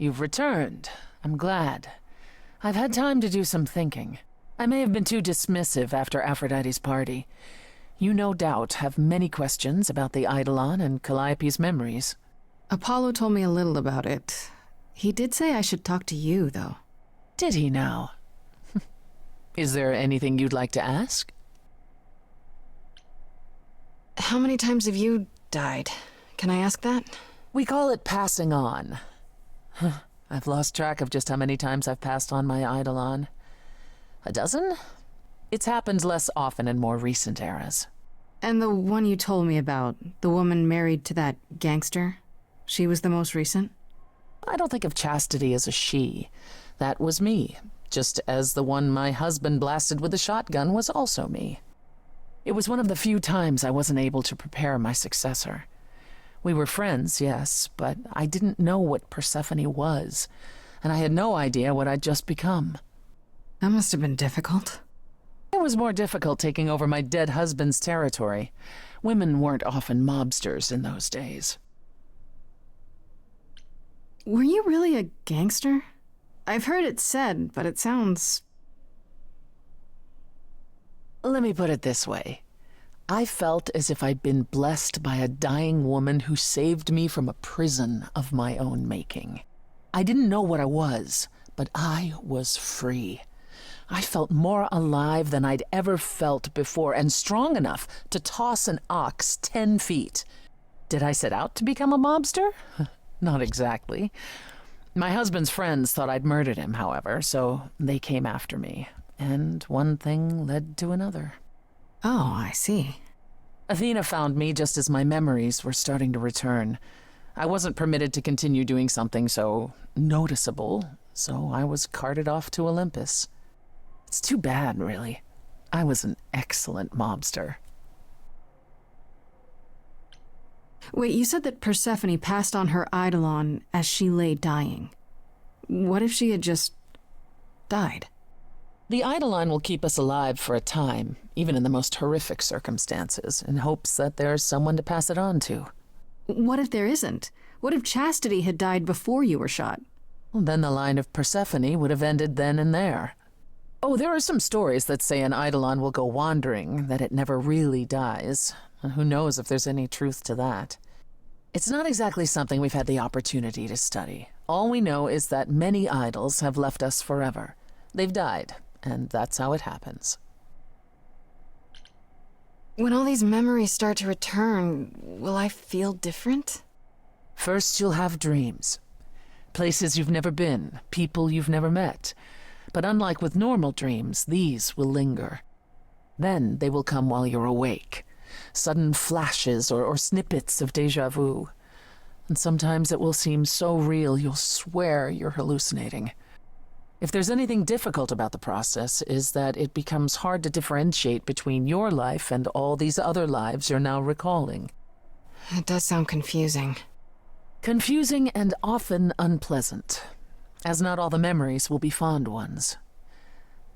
You've returned. I'm glad. I've had time to do some thinking. I may have been too dismissive after Aphrodite's party. You no doubt have many questions about the Eidolon and Calliope's memories. Apollo told me a little about it. He did say I should talk to you, though. Did he now? Is there anything you'd like to ask? How many times have you died? Can I ask that? We call it passing on. I've lost track of just how many times I've passed on my Eidolon. A dozen? It's happened less often in more recent eras. And the one you told me about, the woman married to that gangster? She was the most recent? I don't think of Chastity as a she. That was me, just as the one my husband blasted with a shotgun was also me. It was one of the few times I wasn't able to prepare my successor. We were friends, yes, but I didn't know what Persephone was, and I had no idea what I'd just become. That must have been difficult. It was more difficult taking over my dead husband's territory. Women weren't often mobsters in those days. Were you really a gangster? I've heard it said, but it sounds... Let me put it this way. I felt as if I'd been blessed by a dying woman who saved me from a prison of my own making. I didn't know what I was, but I was free. I felt more alive than I'd ever felt before, and strong enough to toss an ox 10 feet. Did I set out to become a mobster? Not exactly. My husband's friends thought I'd murdered him, however, so they came after me. And one thing led to another. Oh, I see. Athena found me just as my memories were starting to return. I wasn't permitted to continue doing something so noticeable, so I was carted off to Olympus. It's too bad, really. I was an excellent mobster. Wait, you said that Persephone passed on her Eidolon as she lay dying. What if she had just died? The Eidolon will keep us alive for a time, even in the most horrific circumstances, in hopes that there's someone to pass it on to. What if there isn't? What if Chastity had died before you were shot? Well, then the line of Persephone would have ended then and there. Oh, there are some stories that say an Eidolon will go wandering, that it never really dies. And who knows if there's any truth to that. It's not exactly something we've had the opportunity to study. All we know is that many idols have left us forever. They've died, and that's how it happens. When all these memories start to return, will I feel different? First, you'll have dreams. Places you've never been, people you've never met. But unlike with normal dreams, these will linger. Then they will come while you're awake. Sudden flashes or snippets of déjà vu. And sometimes it will seem so real you'll swear you're hallucinating. If there's anything difficult about the process, is that it becomes hard to differentiate between your life and all these other lives you're now recalling. It does sound confusing. Confusing and often unpleasant, as not all the memories will be fond ones.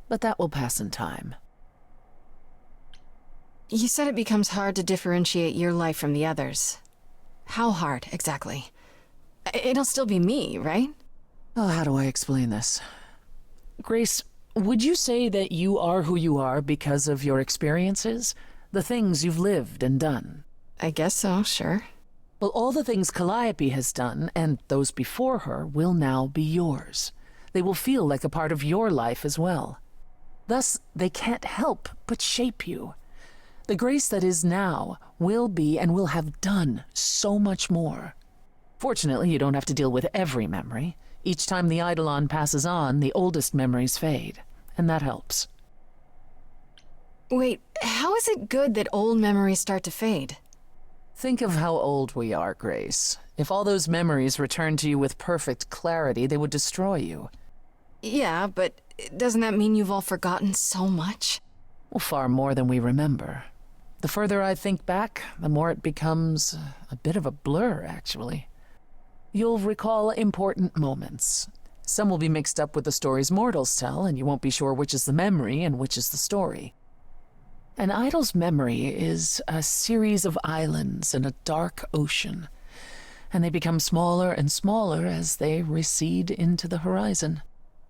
But that will pass in time. You said it becomes hard to differentiate your life from the others. How hard, exactly? It'll still be me, right? Oh, how do I explain this? Grace, would you say that you are who you are because of your experiences? The things you've lived and done? I guess so, sure. Well, all the things Calliope has done, and those before her, will now be yours. They will feel like a part of your life as well. Thus, they can't help but shape you. The Grace that is now will be and will have done so much more. Fortunately, you don't have to deal with every memory. Each time the Eidolon passes on, the oldest memories fade, and that helps. Wait, how is it good that old memories start to fade? Think of how old we are, Grace. If all those memories returned to you with perfect clarity, they would destroy you. Yeah, but doesn't that mean you've all forgotten so much? Well, far more than we remember. The further I think back, the more it becomes a bit of a blur, actually. You'll recall important moments. Some will be mixed up with the stories mortals tell, and you won't be sure which is the memory and which is the story. An idol's memory is a series of islands in a dark ocean. and they become smaller and smaller as they recede into the horizon.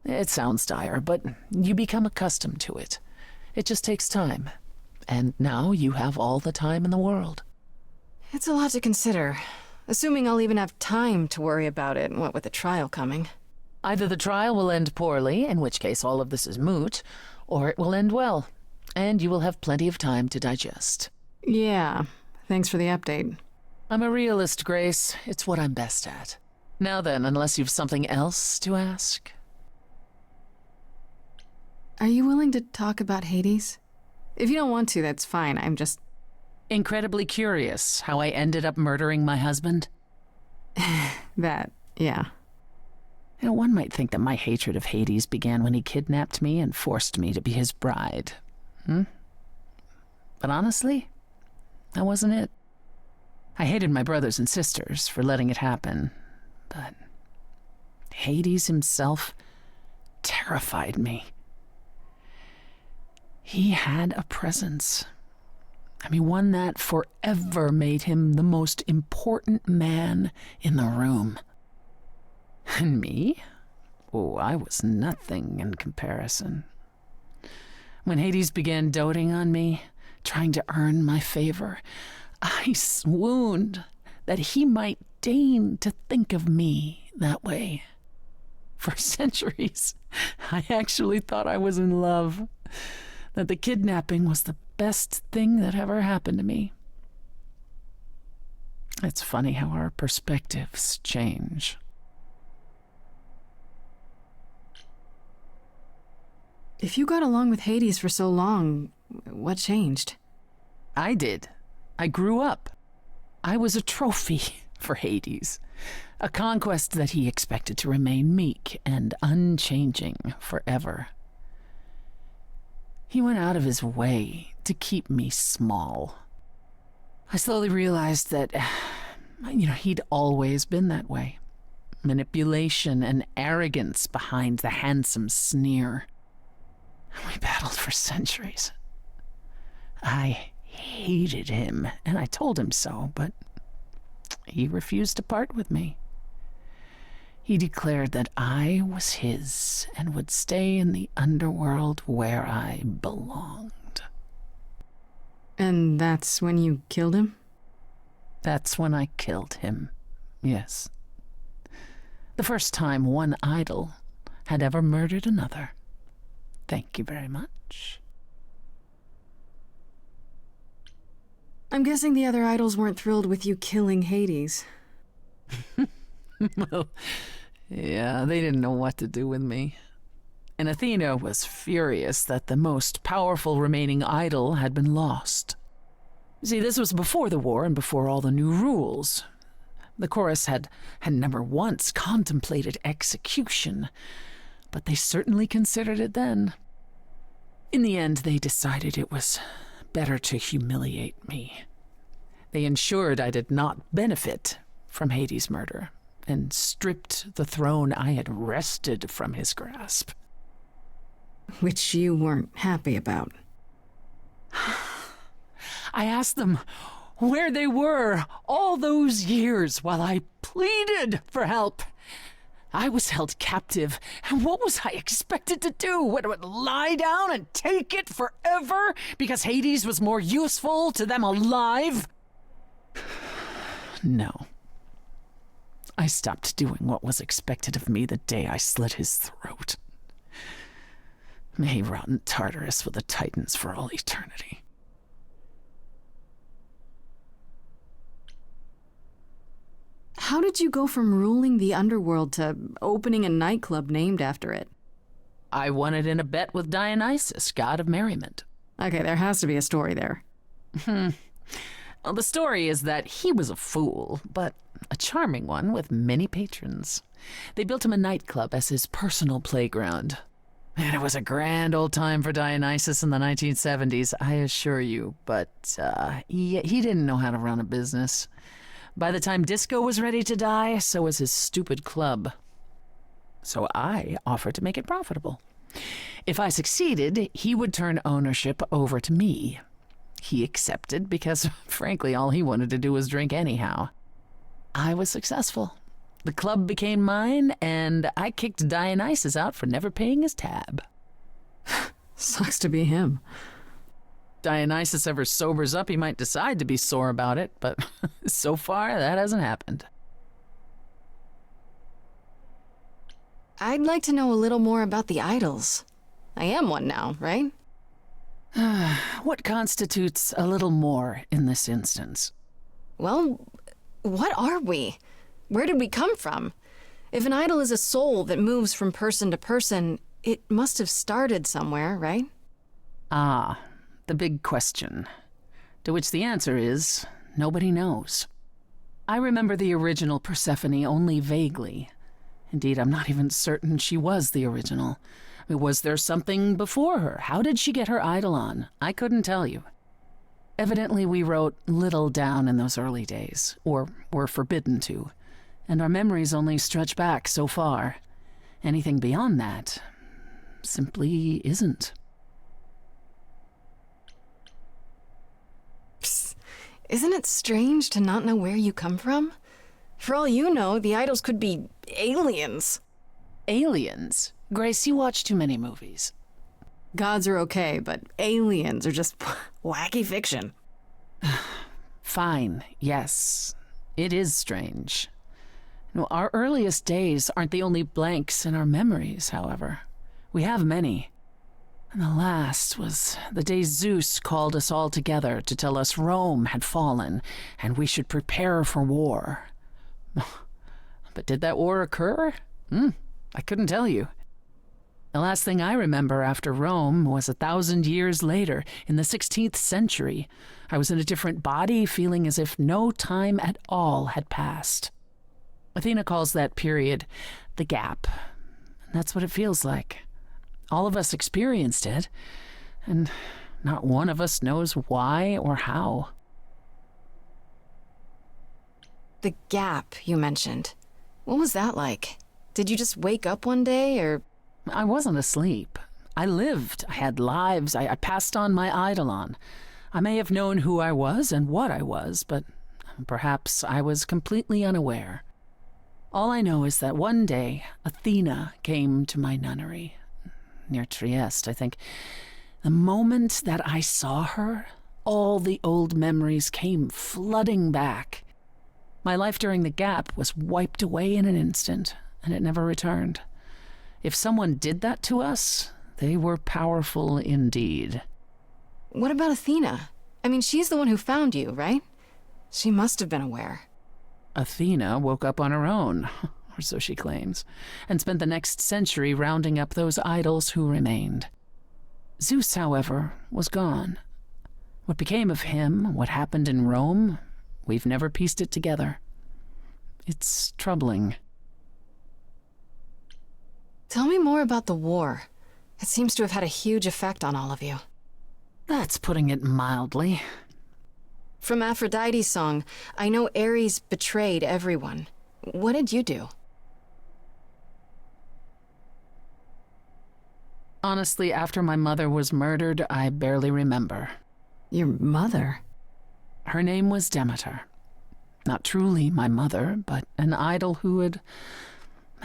It sounds dire, but you become accustomed to it. It just takes time. And now you have all the time in the world. It's a lot to consider. Assuming I'll even have time to worry about it, what with the trial coming. Either the trial will end poorly, in which case all of this is moot, or it will end well, and you will have plenty of time to digest. Yeah, thanks for the update. I'm a realist, Grace. It's what I'm best at. Now then, unless you've something else to ask. Are you willing to talk about Hades? If you don't want to, that's fine. I'm just... Incredibly curious how I ended up murdering my husband. that, yeah. You know, one might think that my hatred of Hades began when he kidnapped me and forced me to be his bride. But honestly, that wasn't it. I hated my brothers and sisters for letting it happen, but Hades himself terrified me. He had a presence. I mean, one that forever made him the most important man in the room. And me? Oh, I was nothing in comparison. When Hades began doting on me, trying to earn my favor, I swooned that he might deign to think of me that way. For centuries, I actually thought I was in love, that the kidnapping was the best thing that ever happened to me. It's funny how our perspectives change. If you got along with Hades for so long, what changed? I did. I grew up. I was a trophy for Hades, a conquest that he expected to remain meek and unchanging forever. He went out of his way to keep me small. I slowly realized that, he'd always been that way. Manipulation and arrogance behind the handsome sneer. We battled for centuries. I hated him, and I told him so, but he refused to part with me. He declared that I was his and would stay in the underworld where I belonged. And that's when you killed him? That's when I killed him, yes. The first time one idol had ever murdered another. Thank you very much. I'm guessing the other idols weren't thrilled with you killing Hades. Well, yeah, they didn't know what to do with me. And Athena was furious that the most powerful remaining idol had been lost. See, this was before the war and before all the new rules. The chorus had never once contemplated execution, but they certainly considered it then. In the end, they decided it was better to humiliate me. They ensured I did not benefit from Hades' murder, and stripped the throne I had wrested from his grasp. Which you weren't happy about. I asked them where they were all those years while I pleaded for help. I was held captive, and what was I expected to do? Would lie down and take it forever because Hades was more useful to them alive? No. I stopped doing what was expected of me the day I slit his throat. May he rot in Tartarus with the Titans for all eternity. How did you go from ruling the underworld to opening a nightclub named after it? I won it in a bet with Dionysus, god of merriment. Okay, there has to be a story there. Well, the story is that he was a fool, but a charming one with many patrons. They built him a nightclub as his personal playground. And it was a grand old time for Dionysus in the 1970s, I assure you, but he didn't know how to run a business. By the time disco was ready to die, so was his stupid club. So I offered to make it profitable. If I succeeded, he would turn ownership over to me. He accepted because, frankly, all he wanted to do was drink anyhow. I was successful. The club became mine, and I kicked Dionysus out for never paying his tab. Sucks to be him. Dionysus ever sobers up, he might decide to be sore about it, but so far that hasn't happened. I'd like to know a little more about the idols. I am one now, right? What constitutes a little more in this instance? Well, what are we? Where did we come from? If an idol is a soul that moves from person to person, it must have started somewhere, right? Ah, the big question. To which the answer is, nobody knows. I remember the original Persephone only vaguely. Indeed, I'm not even certain she was the original. Was there something before her? How did she get her eidolon? I couldn't tell you. Evidently, we wrote little down in those early days, or were forbidden to, and our memories only stretch back so far. Anything beyond that simply isn't. Psst. Isn't it strange to not know where you come from? For all you know, the idols could be aliens. Aliens? Grace, you watch too many movies. Gods are okay, but aliens are just wacky fiction. Fine, yes. It is strange. Our earliest days aren't the only blanks in our memories, however. We have many. And the last was the day Zeus called us all together to tell us Rome had fallen and we should prepare for war. But did that war occur? I couldn't tell you. The last thing I remember after Rome was 1,000 years later, in the 16th century. I was in a different body, feeling as if no time at all had passed. Athena calls that period the gap. And that's what it feels like. All of us experienced it, and not one of us knows why or how. The gap you mentioned. What was that like? Did you just wake up one day, or... I wasn't asleep. I lived. I had lives. I passed on my eidolon. I may have known who I was and what I was, but perhaps I was completely unaware. All I know is that one day, Athena came to my nunnery, near Trieste, I think. The moment that I saw her, all the old memories came flooding back. My life during the gap was wiped away in an instant, and it never returned. If someone did that to us, they were powerful indeed. What about Athena? I mean, she's the one who found you, right? She must have been aware. Athena woke up on her own, or so she claims, and spent the next century rounding up those idols who remained. Zeus, however, was gone. What became of him, what happened in Rome, we've never pieced it together. It's troubling. Tell me more about the war. It seems to have had a huge effect on all of you. That's putting it mildly. From Aphrodite's song, I know Ares betrayed everyone. What did you do? Honestly, after my mother was murdered, I barely remember. Your mother? Her name was Demeter. Not truly my mother, but an idol who had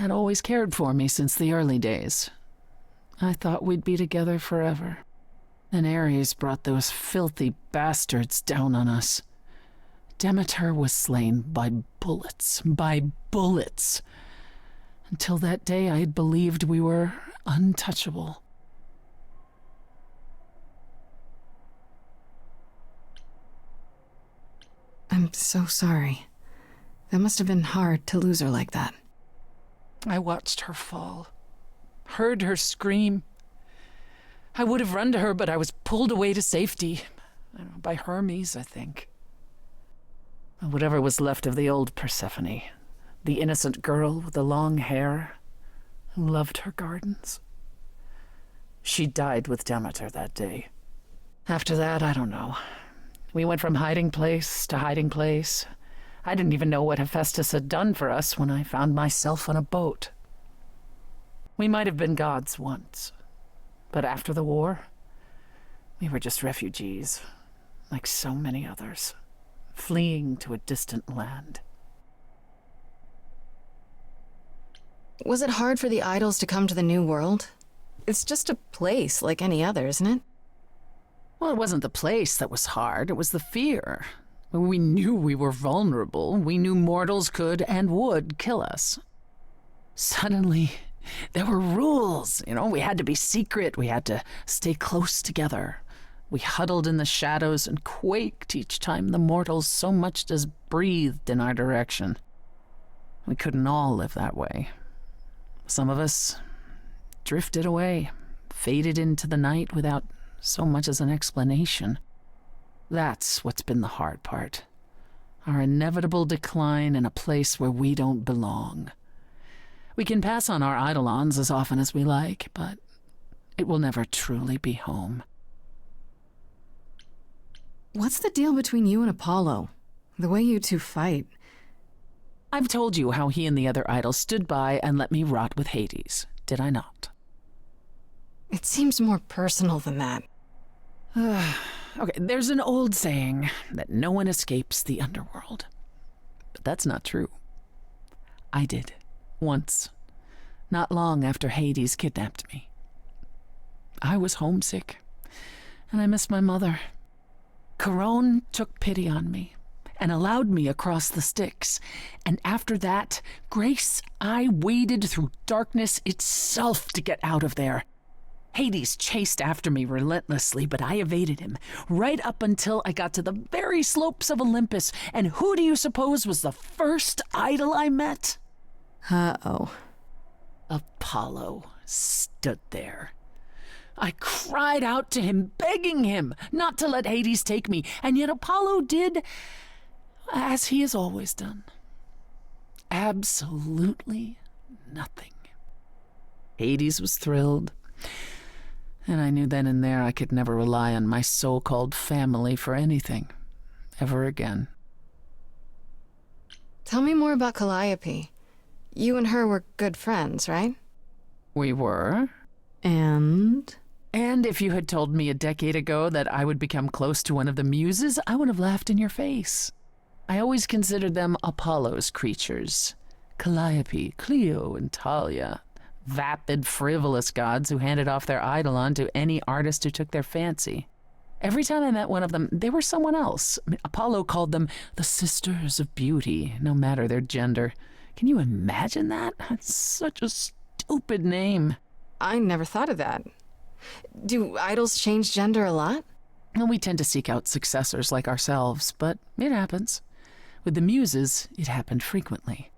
always cared for me since the early days. I thought we'd be together forever. Then Ares brought those filthy bastards down on us. Demeter was slain by bullets. Until that day, I had believed we were untouchable. I'm so sorry. That must have been hard to lose her like that. I watched her fall, heard her scream. I would have run to her, but I was pulled away to safety. By Hermes, I think. Whatever was left of the old Persephone, the innocent girl with the long hair who loved her gardens. She died with Demeter that day. After that, I don't know. We went from hiding place to hiding place. I didn't even know what Hephaestus had done for us when I found myself on a boat. We might have been gods once, but after the war, we were just refugees, like so many others, fleeing to a distant land. Was it hard for the idols to come to the new world? It's just a place like any other, isn't it? Well, it wasn't the place that was hard, it was the fear. We knew we were vulnerable. We knew mortals could and would kill us. Suddenly, there were rules. We had to be secret. We had to stay close together. We huddled in the shadows and quaked each time the mortals so much as breathed in our direction. We couldn't all live that way. Some of us drifted away, faded into the night without so much as an explanation. That's what's been the hard part. Our inevitable decline in a place where we don't belong. We can pass on our eidolons as often as we like, but it will never truly be home. What's the deal between you and Apollo? The way you two fight. I've told you how he and the other idols stood by and let me rot with Hades, did I not? It seems more personal than that. Okay, there's an old saying that no one escapes the underworld. But that's not true. I did, once, not long after Hades kidnapped me. I was homesick, and I missed my mother. Charon took pity on me and allowed me across the Styx, and after that, Grace, I waded through darkness itself to get out of there. Hades chased after me relentlessly, but I evaded him, right up until I got to the very slopes of Olympus. And who do you suppose was the first idol I met? Uh-oh. Apollo stood there. I cried out to him, begging him not to let Hades take me, and yet Apollo did as he has always done. Absolutely nothing. Hades was thrilled. And I knew then and there I could never rely on my so-called family for anything, ever again. Tell me more about Calliope. You and her were good friends, right? We were. And if you had told me a decade ago that I would become close to one of the muses, I would have laughed in your face. I always considered them Apollo's creatures. Calliope, Clio, and Talia. Vapid, frivolous gods who handed off their eidolon to any artist who took their fancy. Every time I met one of them, they were someone else. Apollo called them the Sisters of Beauty, no matter their gender. Can you imagine that? That's such a stupid name. I never thought of that. Do idols change gender a lot? Well, we tend to seek out successors like ourselves, but it happens. With the muses, it happened frequently.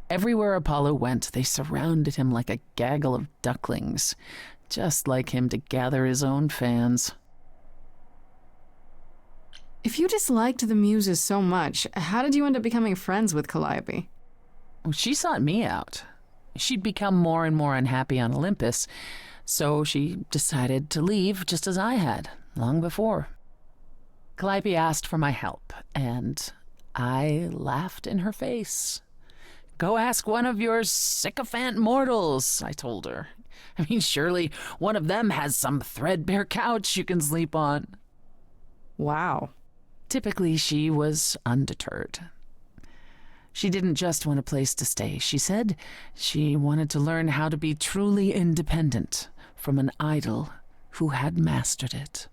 Everywhere Apollo went, they surrounded him like a gaggle of ducklings, just like him to gather his own fans. If you disliked the muses so much, how did you end up becoming friends with Calliope? She sought me out. She'd become more and more unhappy on Olympus, so she decided to leave just as I had, long before. Calliope asked for my help, and I laughed in her face. Go ask one of your sycophant mortals, I told her. I mean, surely one of them has some threadbare couch you can sleep on. Wow. Typically, she was undeterred. She didn't just want a place to stay. She said she wanted to learn how to be truly independent from an idol who had mastered it.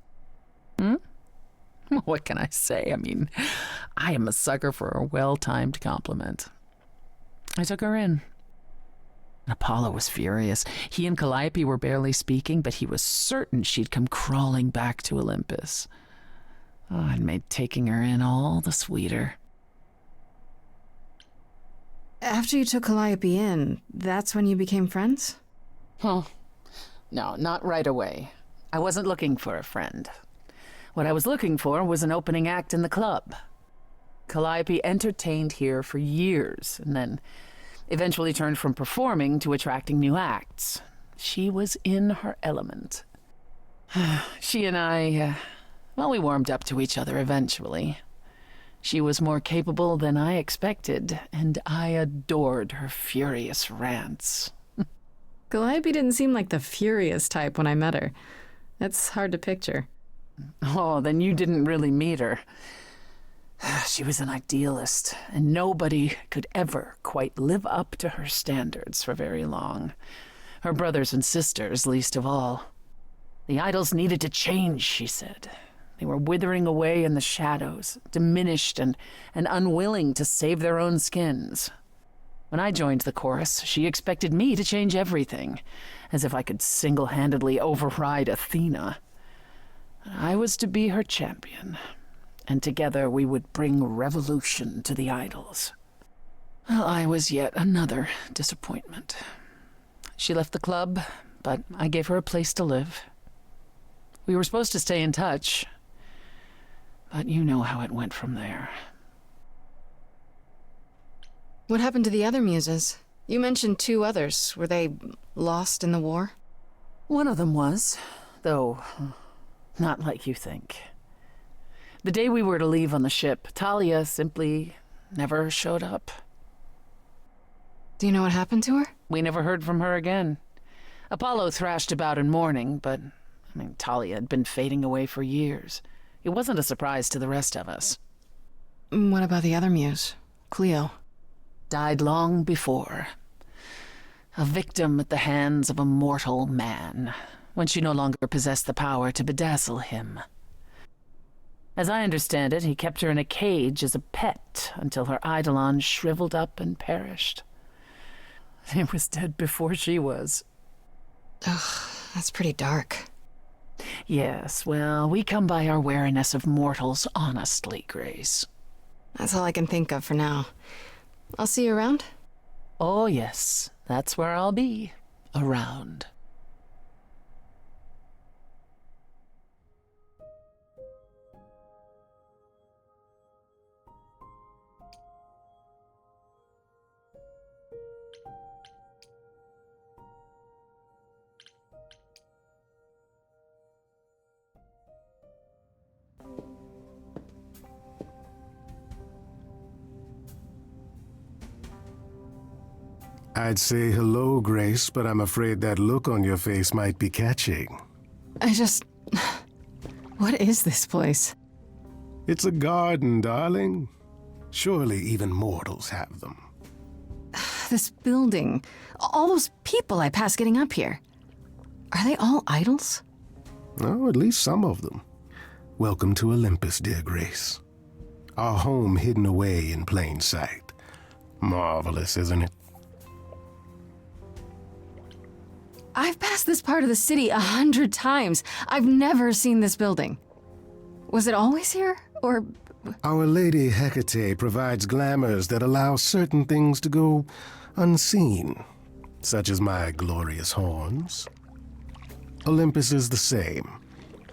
What can I say? I mean, I am a sucker for a well-timed compliment. I took her in. Apollo was furious. He and Calliope were barely speaking, but he was certain she'd come crawling back to Olympus. Oh, it made taking her in all the sweeter. After you took Calliope in, that's when you became friends? Well, no, not right away. I wasn't looking for a friend. What I was looking for was an opening act in the club. Calliope entertained here for years, and then eventually turned from performing to attracting new acts. She was in her element. She and I, we warmed up to each other eventually. She was more capable than I expected, and I adored her furious rants. Calliope didn't seem like the furious type when I met her. That's hard to picture. Oh, then you didn't really meet her. She was an idealist, and nobody could ever quite live up to her standards for very long. Her brothers and sisters, least of all. The idols needed to change, she said. They were withering away in the shadows, diminished and unwilling to save their own skins. When I joined the chorus, she expected me to change everything, as if I could single-handedly override Athena. I was to be her champion, and together we would bring revolution to the idols. Well, I was yet another disappointment. She left the club, but I gave her a place to live. We were supposed to stay in touch, but you know how it went from there. What happened to the other muses? You mentioned 2 others. Were they lost in the war? One of them was, though not like you think. The day we were to leave on the ship, Talia simply never showed up. Do you know what happened to her? We never heard from her again. Apollo thrashed about in mourning, but, Talia had been fading away for years. It wasn't a surprise to the rest of us. What about the other muse, Cleo? Died long before. A victim at the hands of a mortal man, when she no longer possessed the power to bedazzle him. As I understand it, he kept her in a cage as a pet until her eidolon shriveled up and perished. He was dead before she was. Ugh, that's pretty dark. Yes, well, we come by our wariness of mortals honestly, Grace. That's all I can think of for now. I'll see you around? Oh, yes. That's where I'll be. Around. I'd say hello, Grace, but I'm afraid that look on your face might be catching. What is this place? It's a garden, darling. Surely even mortals have them. This building. All those people I pass getting up here. Are they all idols? Oh, at least some of them. Welcome to Olympus, dear Grace. Our home hidden away in plain sight. Marvelous, isn't it? I've passed this part of the city 100 times. I've never seen this building. Was it always here, or...? Our Lady Hecate provides glamours that allow certain things to go unseen, such as my glorious horns. Olympus is the same.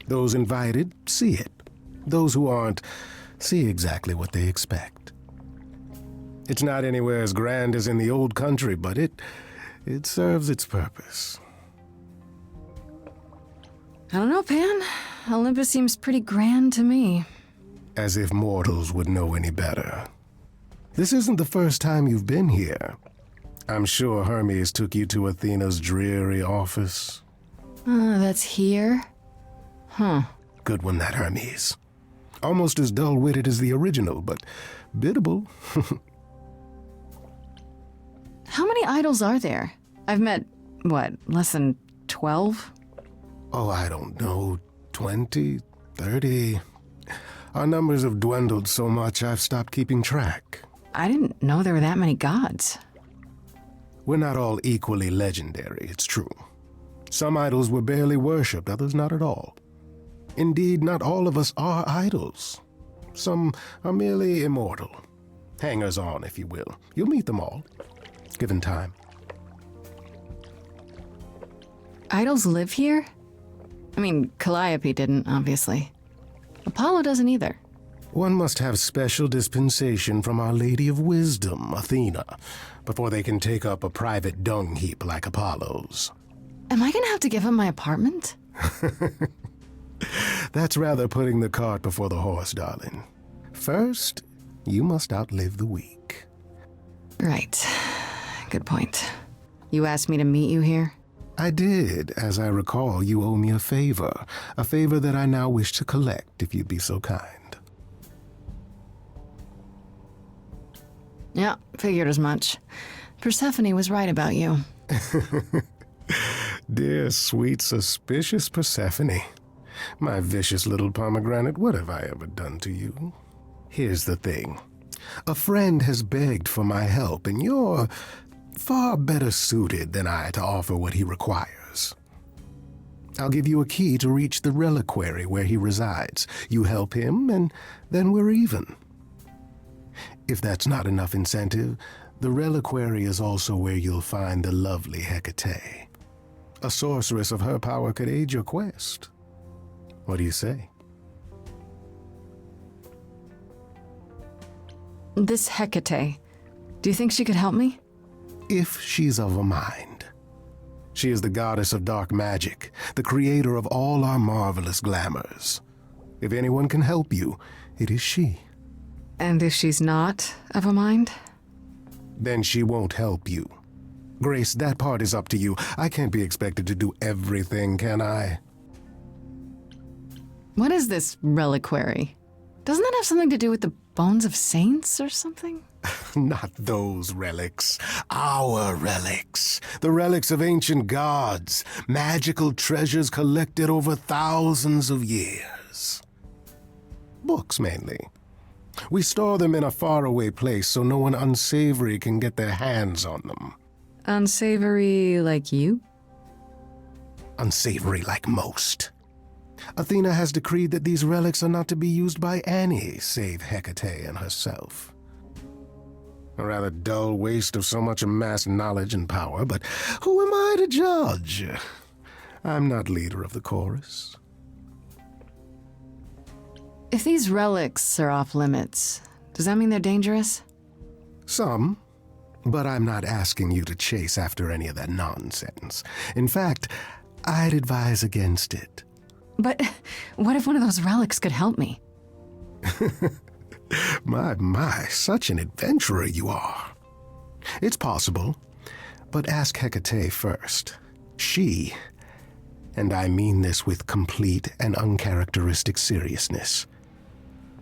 Those invited see it. Those who aren't see exactly what they expect. It's not anywhere as grand as in the old country, but it serves its purpose. I don't know, Pan. Olympus seems pretty grand to me. As if mortals would know any better. This isn't the first time you've been here. I'm sure Hermes took you to Athena's dreary office. That's here? Huh. Good one, that Hermes. Almost as dull-witted as the original, but biddable. How many idols are there? I've met, less than 12? Oh, I don't know, 20, 30. Our numbers have dwindled so much I've stopped keeping track. I didn't know there were that many gods. We're not all equally legendary, it's true. Some idols were barely worshipped, others not at all. Indeed, not all of us are idols. Some are merely immortal. Hangers-on, if you will. You'll meet them all, given time. Idols live here? I mean, Calliope didn't, obviously. Apollo doesn't either. One must have special dispensation from Our Lady of Wisdom, Athena, before they can take up a private dung heap like Apollo's. Am I gonna have to give him my apartment? That's rather putting the cart before the horse, darling. First, you must outlive the week. Right. Good point. You asked me to meet you here? I did. As I recall, you owe me a favor that I now wish to collect, if you'd be so kind. Yeah, figured as much. Persephone was right about you. Dear, sweet, suspicious Persephone. My vicious little pomegranate, what have I ever done to you? Here's the thing. A friend has begged for my help, and you're far better suited than I to offer what he requires. I'll give you a key to reach the reliquary where he resides. You help him, and then we're even. If that's not enough incentive, the reliquary is also where you'll find the lovely Hecate. A sorceress of her power could aid your quest. What do you say? This Hecate, do you think she could help me? If she's of a mind. She is the goddess of dark magic, the creator of all our marvelous glamours. If anyone can help you, it is she. And if she's not of a mind? Then she won't help you. Grace, that part is up to you. I can't be expected to do everything, can I? What is this reliquary? Doesn't that have something to do with the bones of saints or something? Not those relics. Our relics. The relics of ancient gods. Magical treasures collected over thousands of years. Books, mainly. We store them in a faraway place so no one unsavory can get their hands on them. Unsavory like you? Unsavory like most. Athena has decreed that these relics are not to be used by any save Hecate and herself. A rather dull waste of so much amassed knowledge and power, but who am I to judge? I'm not leader of the chorus. If these relics are off limits, does that mean they're dangerous? Some, but I'm not asking you to chase after any of that nonsense. In fact, I'd advise against it. But what if one of those relics could help me? My, such an adventurer you are. It's possible, but ask Hecate first. She, and I mean this with complete and uncharacteristic seriousness,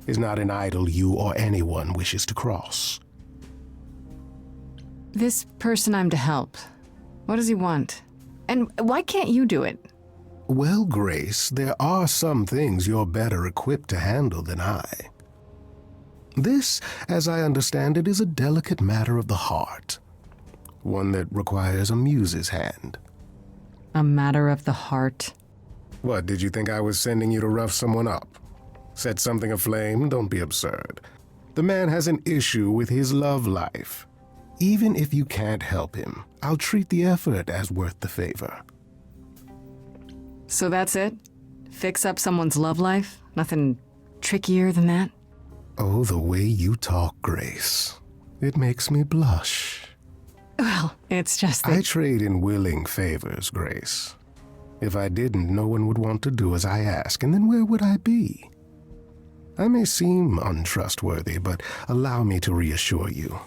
is not an idol you or anyone wishes to cross. This person I'm to help, what does he want? And why can't you do it? Well, Grace, there are some things you're better equipped to handle than I. This, as I understand it, is a delicate matter of the heart. One that requires a muse's hand. A matter of the heart. What, did you think I was sending you to rough someone up? Set something aflame? Don't be absurd. The man has an issue with his love life. Even if you can't help him, I'll treat the effort as worth the favor. So that's it? Fix up someone's love life? Nothing trickier than that? Oh, the way you talk, Grace. It makes me blush. Well, it's just I that... trade in willing favors, Grace. If I didn't, no one would want to do as I ask, and then where would I be? I may seem untrustworthy, but allow me to reassure you.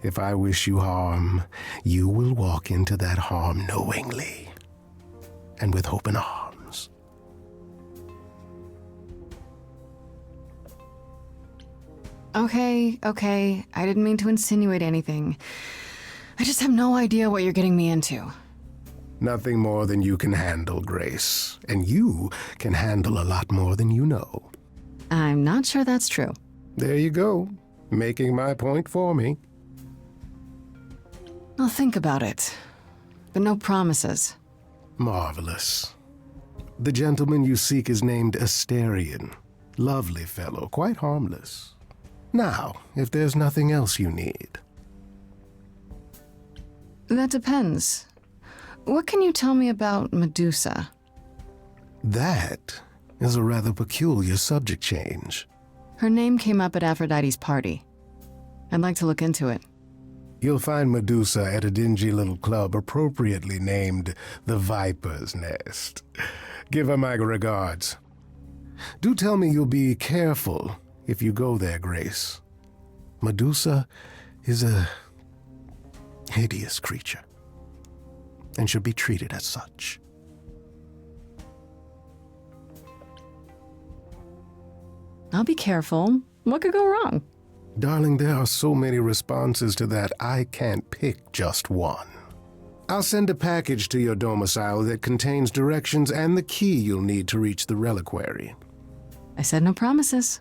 If I wish you harm, you will walk into that harm knowingly and with open arms. Okay. I didn't mean to insinuate anything. I just have no idea what you're getting me into. Nothing more than you can handle, Grace. And you can handle a lot more than you know. I'm not sure that's true. There you go, making my point for me. I'll think about it. But no promises. Marvelous. The gentleman you seek is named Asterion. Lovely fellow, quite harmless. Now, if there's nothing else you need. That depends. What can you tell me about Medusa? That is a rather peculiar subject change. Her name came up at Aphrodite's party. I'd like to look into it. You'll find Medusa at a dingy little club appropriately named the Viper's Nest. Give her my regards. Do tell me you'll be careful if you go there, Grace. Medusa is a hideous creature and should be treated as such. I'll be careful. What could go wrong? Darling, there are so many responses to that, I can't pick just one. I'll send a package to your domicile that contains directions and the key you'll need to reach the reliquary. I said no promises.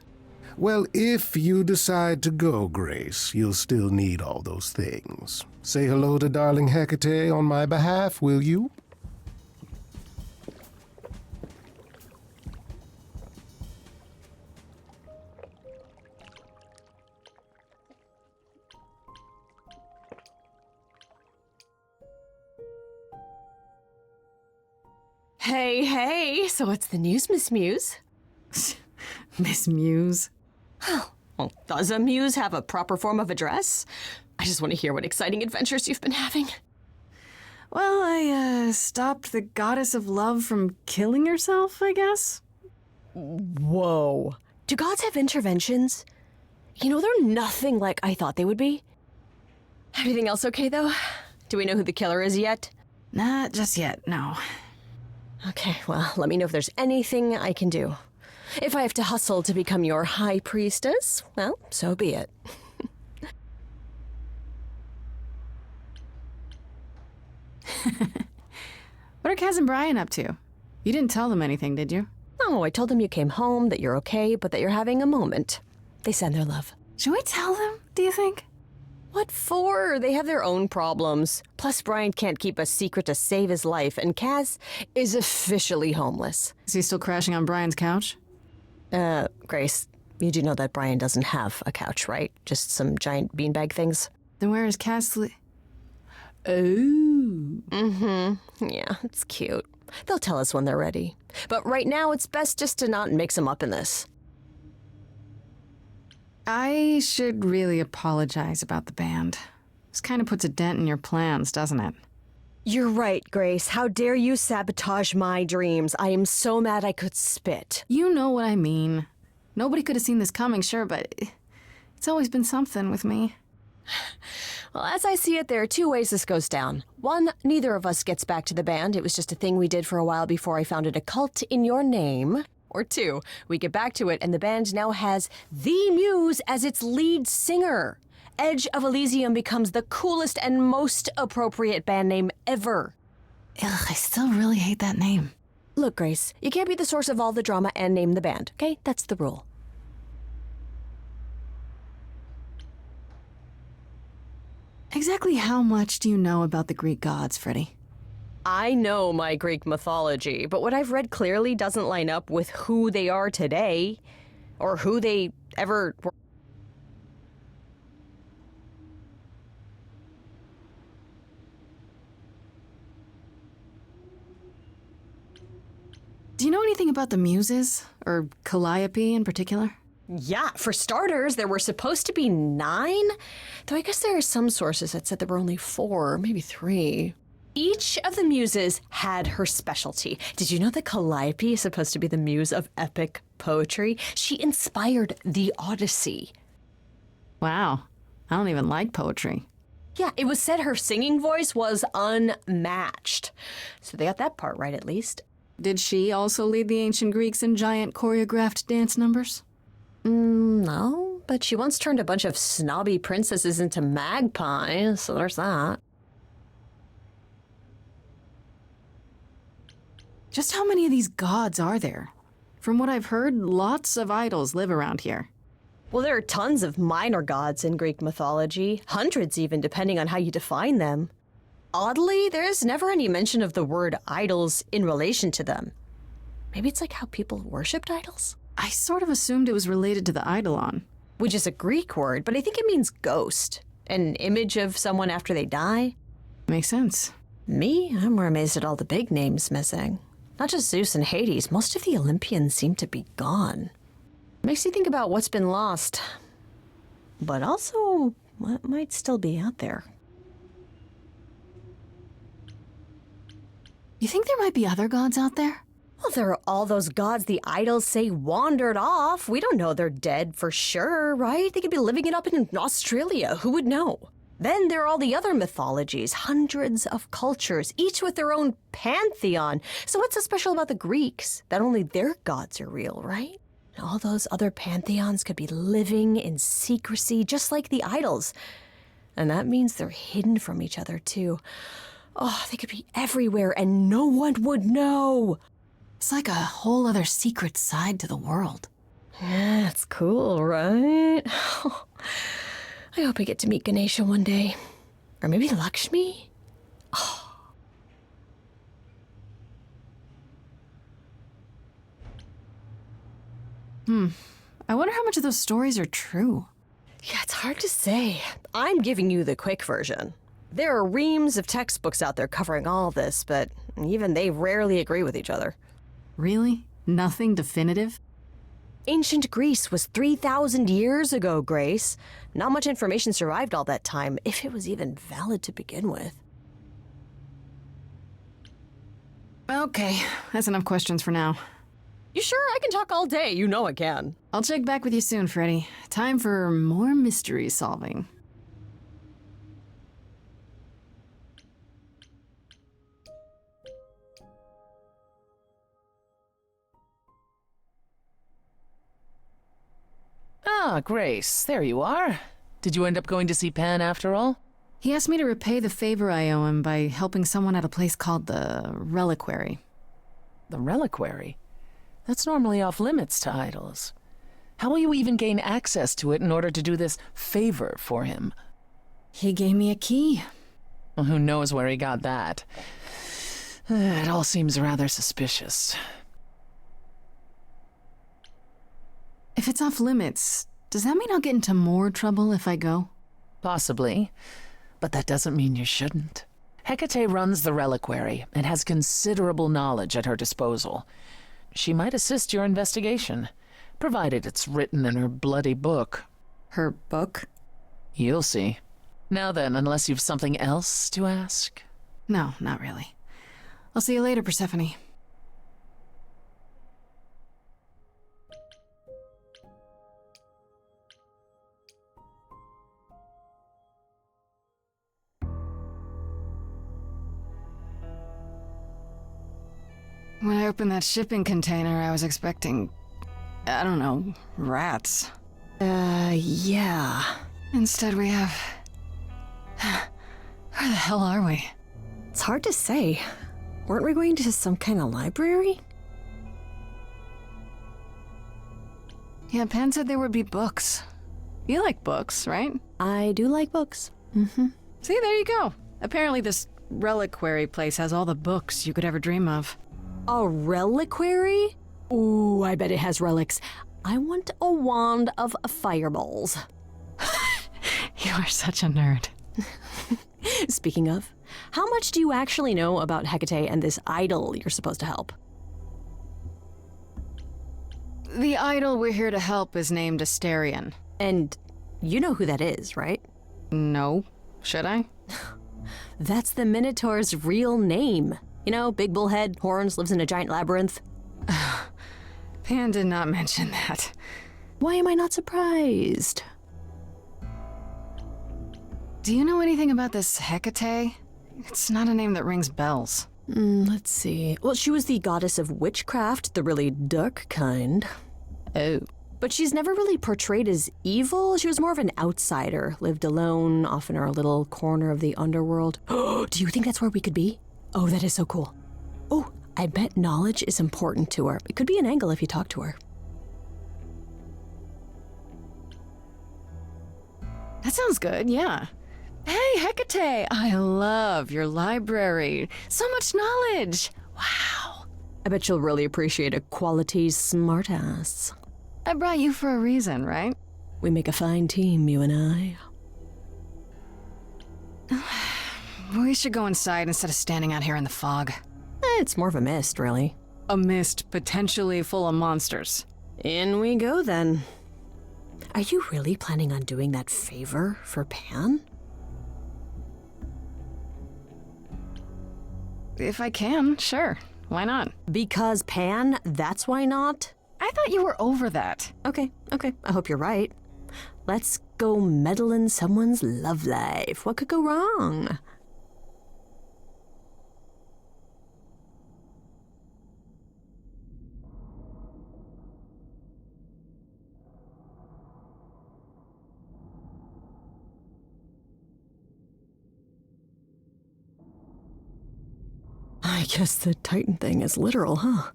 Well, if you decide to go, Grace, you'll still need all those things. Say hello to darling Hecate on my behalf, will you? Hey, so what's the news, Miss Muse? Miss Muse. Well, does a muse have a proper form of address? I just want to hear what exciting adventures you've been having. Well, I stopped the goddess of love from killing herself, I guess. Whoa. Do gods have interventions? You know, they're nothing like I thought they would be. Everything else okay, though? Do we know who the killer is yet? Not just yet, no. Okay, well, let me know if there's anything I can do. If I have to hustle to become your high priestess, well, so be it. What are Kaz and Brian up to? You didn't tell them anything, did you? Oh, I told them you came home, that you're okay, but that you're having a moment. They send their love. Should we tell them, do you think? What for? They have their own problems. Plus, Brian can't keep a secret to save his life, and Kaz is officially homeless. Is he still crashing on Brian's couch? Grace, you do know that Brian doesn't have a couch, right? Just some giant beanbag things? Then where is Kaz Yeah, it's cute. They'll tell us when they're ready. But right now, it's best just to not mix them up in this. I should really apologize about the band. This kind of puts a dent in your plans, doesn't it? You're right, Grace. How dare you sabotage my dreams? I am so mad I could spit. You know what I mean. Nobody could have seen this coming, sure, but it's always been something with me. Well, as I see it, there are two ways this goes down. One, neither of us gets back to the band. It was just a thing we did for a while before I founded a cult in your name. Or two, we get back to it and the band now has the Muse as its lead singer. Edge of Elysium becomes the coolest and most appropriate band name ever. Ugh, I still really hate that name. Look, Grace, you can't be the source of all the drama and name the band, okay? That's the rule. Exactly how much do you know about the Greek gods, Freddie? I know my Greek mythology, but what I've read clearly doesn't line up with who they are today, or who they ever were. Do you know anything about the Muses, or Calliope in particular? Yeah, for starters, there were supposed to be 9, though I guess there are some sources that said there were only 4, maybe 3. Each of the muses had her specialty. Did you know that Calliope is supposed to be the muse of epic poetry? She inspired the Odyssey. Wow, I don't even like poetry. Yeah, it was said her singing voice was unmatched. So they got that part right, at least. Did she also lead the ancient Greeks in giant choreographed dance numbers? No, but she once turned a bunch of snobby princesses into magpies, so there's that. Just how many of these gods are there? From what I've heard, lots of idols live around here. Well, there are tons of minor gods in Greek mythology, hundreds even, depending on how you define them. Oddly, there's never any mention of the word idols in relation to them. Maybe it's like how people worshipped idols? I sort of assumed it was related to the eidolon. Which is a Greek word, but I think it means ghost. An image of someone after they die. Makes sense. Me? I'm more amazed at all the big names missing. Not just Zeus and Hades, most of the Olympians seem to be gone. Makes you think about what's been lost, but also what might still be out there. You think there might be other gods out there? Well, there are all those gods the idols say wandered off. We don't know they're dead for sure, right? They could be living it up in Australia. Who would know? Then there are all the other mythologies, hundreds of cultures, each with their own pantheon. So what's so special about the Greeks? That only their gods are real, right? All those other pantheons could be living in secrecy, just like the idols. And that means they're hidden from each other, too. Oh, they could be everywhere and no one would know. It's like a whole other secret side to the world. Yeah, that's cool, right? I hope I get to meet Ganesha one day. Or maybe Lakshmi? I wonder how much of those stories are true. Yeah, it's hard to say. I'm giving you the quick version. There are reams of textbooks out there covering all this, but even they rarely agree with each other. Really? Nothing definitive? Ancient Greece was 3,000 years ago, Grace. Not much information survived all that time, if it was even valid to begin with. Okay, that's enough questions for now. You sure? I can talk all day. You know I can. I'll check back with you soon, Freddy. Time for more mystery solving. Ah, Grace, there you are. Did you end up going to see Pan after all? He asked me to repay the favor I owe him by helping someone at a place called the Reliquary. The Reliquary? That's normally off limits to idols. How will you even gain access to it in order to do this favor for him? He gave me a key. Well, who knows where he got that? It all seems rather suspicious. If it's off limits, does that mean I'll get into more trouble if I go? Possibly, but that doesn't mean you shouldn't. Hecate runs the Reliquary and has considerable knowledge at her disposal. She might assist your investigation, provided it's written in her bloody book. Her book? You'll see. Now then, unless you've something else to ask? No, not really. I'll see you later, Persephone. When I opened that shipping container, I was expecting, I don't know, rats. Yeah. Instead we have... Where the hell are we? It's hard to say. Weren't we going to some kind of library? Yeah, Pan said there would be books. You like books, right? I do like books. See, there you go. Apparently this reliquary place has all the books you could ever dream of. A reliquary? Ooh, I bet it has relics. I want a wand of fireballs. You are such a nerd. Speaking of, how much do you actually know about Hecate and this idol you're supposed to help? The idol we're here to help is named Asterion. And you know who that is, right? No. Should I? That's the Minotaur's real name. You know, big bullhead, horns, lives in a giant labyrinth. Pan did not mention that. Why am I not surprised? Do you know anything about this Hecate? It's not a name that rings bells. Let's see. Well, she was the goddess of witchcraft, the really dark kind. Oh. But she's never really portrayed as evil. She was more of an outsider, lived alone, off in her little corner of the underworld. Do you think that's where we could be? Oh, that is so cool. Oh, I bet knowledge is important to her. It could be an angle if you talk to her. That sounds good, yeah. Hey, Hecate! I love your library. So much knowledge! Wow. I bet you'll really appreciate a quality smartass. I brought you for a reason, right? We make a fine team, you and I. We should go inside instead of standing out here in the fog. It's more of a mist, really. A mist potentially full of monsters. In we go, then. Are you really planning on doing that favor for Pan? If I can, sure. Why not? Because Pan, that's why not? I thought you were over that. Okay. I hope you're right. Let's go meddle in someone's love life. What could go wrong? I guess the Titan thing is literal, huh?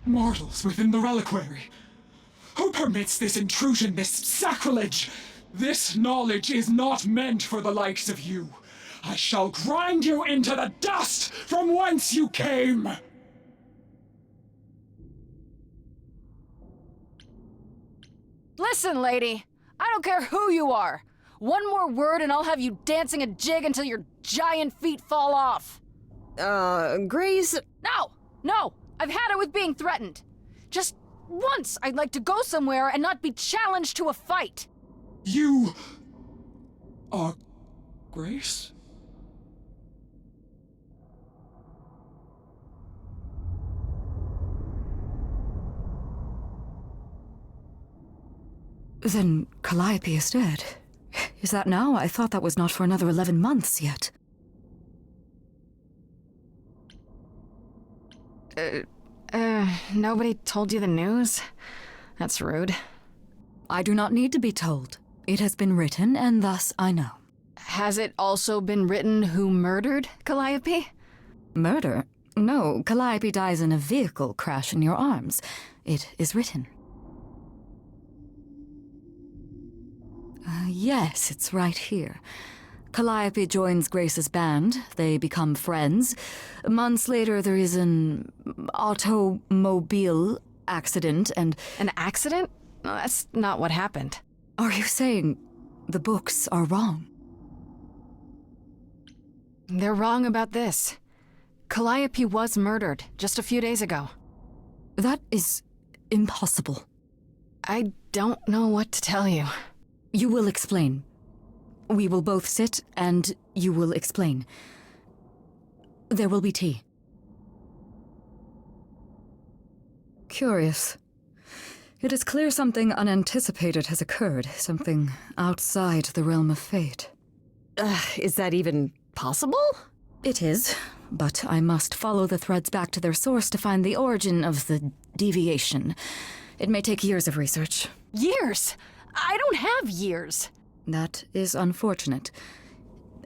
Mortals within the reliquary. Who permits this intrusion, this sacrilege? This knowledge is not meant for the likes of you. I shall grind you into the dust from whence you came! Listen, lady. I don't care who you are. One more word and I'll have you dancing a jig until your giant feet fall off. Grace... No! I've had it with being threatened. Just once I'd like to go somewhere and not be challenged to a fight. You... are... Grace? Then Calliope is dead. Is that now? I thought that was not for another 11 months yet. Nobody told you the news? That's rude. I do not need to be told. It has been written, and thus I know. Has it also been written who murdered Calliope? Murder? No, Calliope dies in a vehicle crash in your arms. It is written. Yes, it's right here. Calliope joins Grace's band. They become friends. Months later, there is an automobile accident and... An accident? No, that's not what happened. Are you saying the books are wrong? They're wrong about this. Calliope was murdered just a few days ago. That is impossible. I don't know what to tell you. You will explain. We will both sit, and you will explain. There will be tea. Curious. It is clear something unanticipated has occurred, something outside the realm of fate. Is that even possible? It is, but I must follow the threads back to their source to find the origin of the deviation. It may take years of research. Years? I don't have years. That is unfortunate.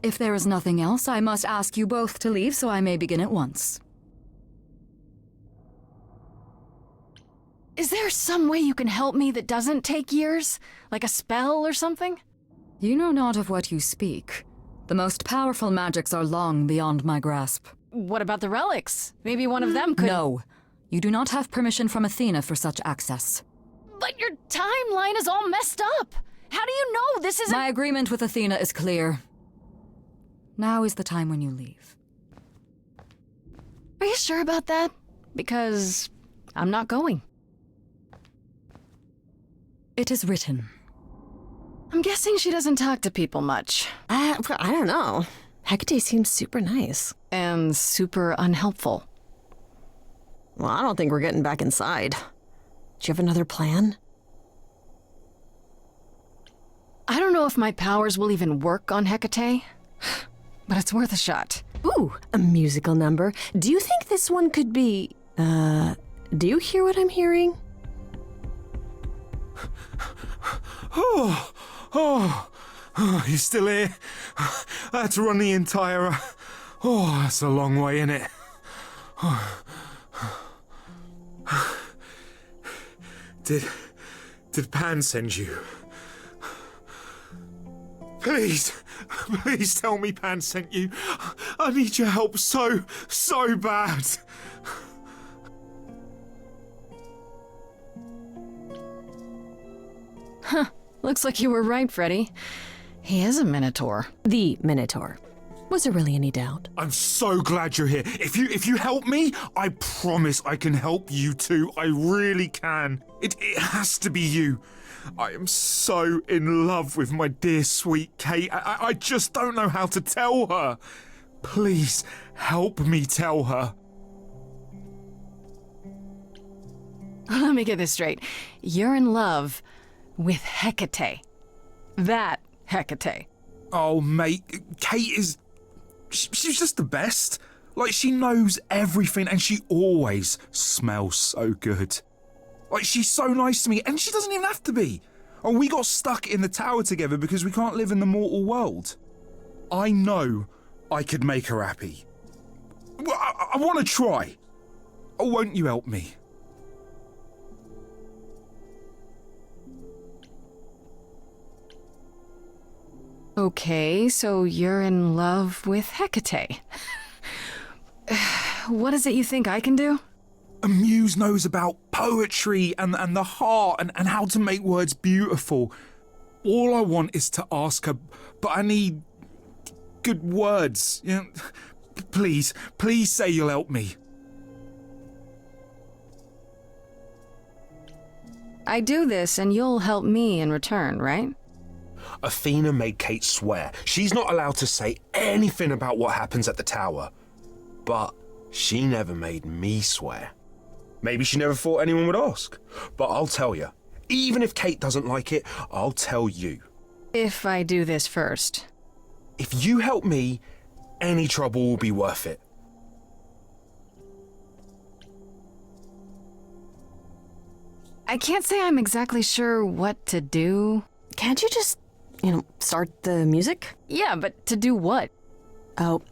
If there is nothing else, I must ask you both to leave so I may begin at once. Is there some way you can help me that doesn't take years? Like a spell or something? You know not of what you speak. The most powerful magics are long beyond my grasp. What about the relics? Maybe one of them could... No. You do not have permission from Athena for such access. But your timeline is all messed up! How do you know this isn't— My agreement with Athena is clear. Now is the time when you leave. Are you sure about that? Because I'm not going. It is written. I'm guessing she doesn't talk to people much. I don't know. Hecate seems super nice. And super unhelpful. Well, I don't think we're getting back inside. Do you have another plan? I don't know if my powers will even work on Hecate, but it's worth a shot. Ooh, a musical number. Do you think this one could be... do you hear what I'm hearing? Oh, you still here? I had to run the entire... Oh, that's a long way, innit? Did Pan send you? Please tell me Pan sent you. I need your help so bad. Looks like you were right, Freddy. He is a Minotaur. The Minotaur. Was there really any doubt? I'm so glad you're here. If you help me, I promise I can help you too. I really can. It has to be you. I am so in love with my dear sweet Kate. I just don't know how to tell her. Please help me tell her. Let me get this straight. You're in love with Hecate. That Hecate. Oh, mate, Kate is... She's just the best. Like, she knows everything and she always smells so good. Like, she's so nice to me and she doesn't even have to be. Oh, we got stuck in the tower together because we can't live in the mortal world. I know I could make her happy. I want to try. Oh, won't you help me? Okay, so you're in love with Hecate. What is it you think I can do? A muse knows about poetry and the heart and how to make words beautiful. All I want is to ask her, but I need good words. You know, please say you'll help me. I do this and you'll help me in return, right? Athena made Kate swear she's not allowed to say anything about what happens at the tower. But she never made me swear. Maybe she never thought anyone would ask. But I'll tell you, even if Kate doesn't like it, I'll tell you. If I do this first. If you help me, any trouble will be worth it. I can't say I'm exactly sure what to do. Can't you just, start the music? Yeah, but to do what? Oh,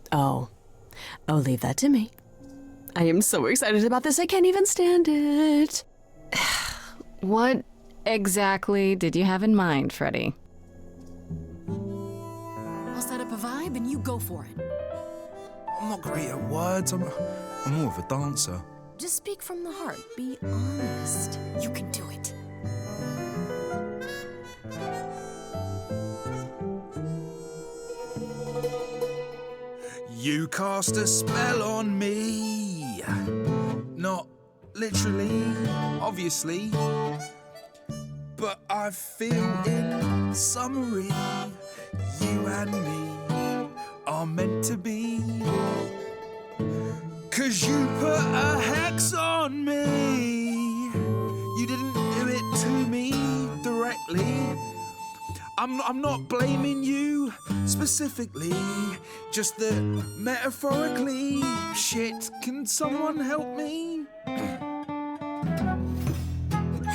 leave that to me. I am so excited about this, I can't even stand it. What exactly did you have in mind, Freddie? I'll set up a vibe and you go for it. I'm not great at words. I'm more of a dancer. Just speak from the heart. Be honest. You can do it. You cast a spell on me. Not literally, obviously. But I feel in summary, you and me are meant to be. 'Cause you put a hex on me. You didn't do it to me directly. I'm not blaming you specifically, just that metaphorically. Shit, can someone help me? I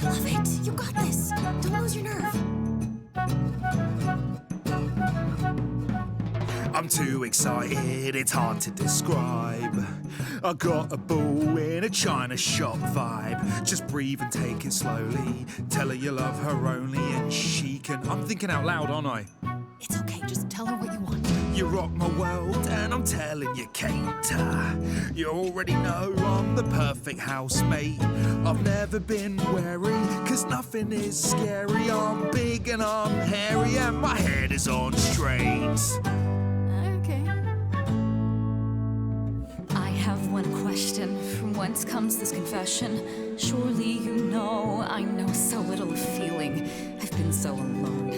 love it. You got this. Don't lose your nerve. I'm too excited, it's hard to describe. I got a bull in a China shop vibe. Just breathe and take it slowly. Tell her you love her only and she can... I'm thinking out loud, aren't I? It's okay. Just tell her what you want. You rock my world and I'm telling you, Kate. You already know I'm the perfect housemate. I've never been wary, 'cause nothing is scary. I'm big and I'm hairy and my head is on straight. Okay. I have one question. From whence comes this confession? Surely you know I know so little of feeling. I've been so alone.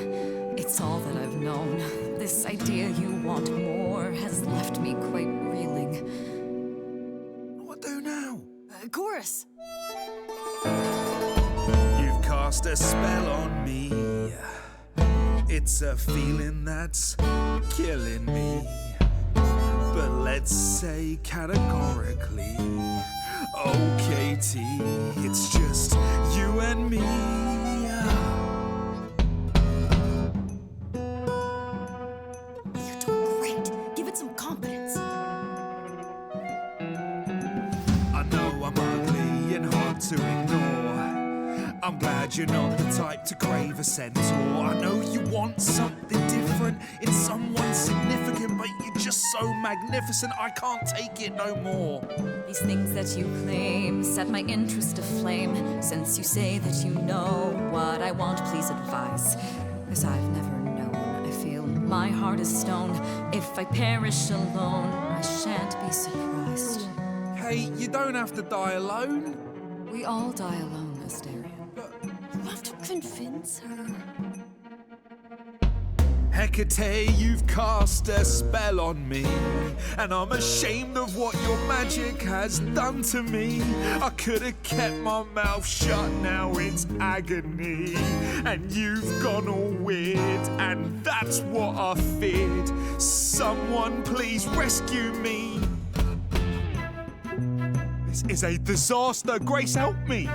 It's all that I've known. This idea you want more has left me quite reeling. What do now? Chorus. You've cast a spell on me. It's a feeling that's killing me. But let's say categorically, oh Katie, it's just you and me. You're doing great. Give it some confidence. I know I'm ugly and hard to ignore. I'm glad you're not the type to crave a centaur. I know you want something different in someone significant, but you're just so magnificent I can't take it no more. These things that you claim set my interest aflame. Since you say that you know what I want, please advise. 'Cause I've never known. I feel my heart is stone. If I perish alone, I shan't be surprised. Hey, you don't have to die alone. We all die alone, Astarion. You have to convince her. Hecate, you've cast a spell on me, and I'm ashamed of what your magic has done to me. I could have kept my mouth shut, now it's agony. And you've gone all weird, and that's what I feared. Someone please rescue me. This is a disaster. Grace, help me.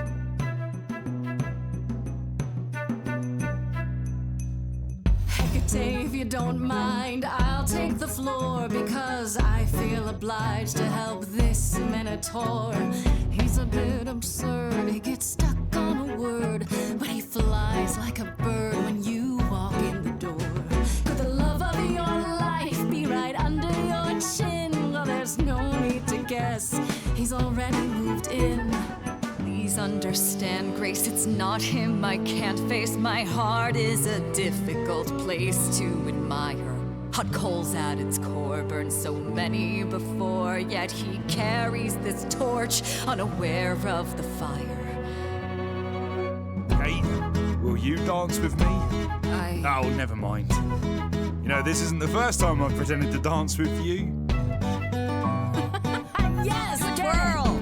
Hecate, if you don't mind, I'll I'll take the floor because I feel obliged to help this minotaur. He's a bit absurd, he gets stuck on a word, but he flies like a bird when you walk in the door. Could the love of your life be right under your chin? Well, there's no need to guess, he's already moved in. Please understand, Grace, it's not him I can't face. My heart is a difficult place to admire. Hot coals at its core, burned so many before, yet he carries this torch, unaware of the fire. Kate, will you dance with me? Oh, never mind. You know, this isn't the first time I've pretended to dance with you. Yes, twirl!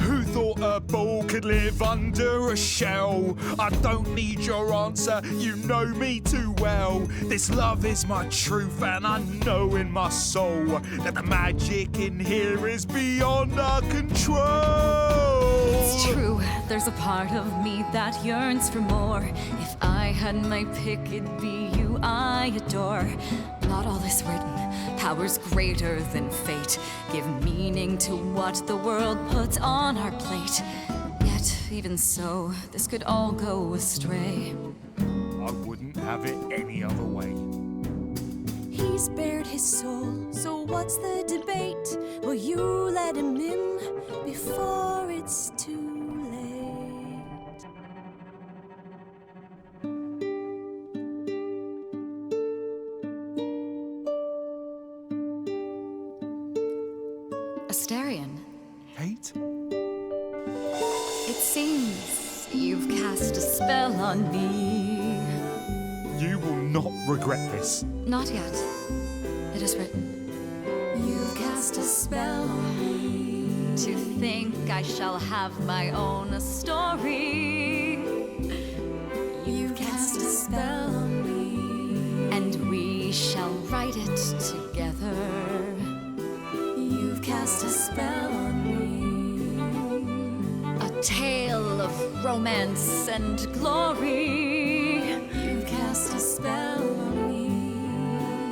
Who thought a ball could live under a shell? I don't need your answer, you know me too well. This love is my truth, and I know in my soul that the magic in here is beyond our control. It's true, there's a part of me that yearns for more. If I had my pick, it'd be you I adore. Not all is written, powers greater than fate give meaning to what the world puts on our plate. Yet, even so, this could all go astray. I wouldn't have it any other way. He's bared his soul, so what's the debate? Will you let him in before it's too late? Astarion, Kate? it seems you've cast a spell on me. You will not regret this. Not yet. It is written. You've cast a spell on me. To think I shall have my own story. You've cast a spell on me. And we shall write it together. You've cast a spell on me. A tale of romance and glory. You've cast a spell on me.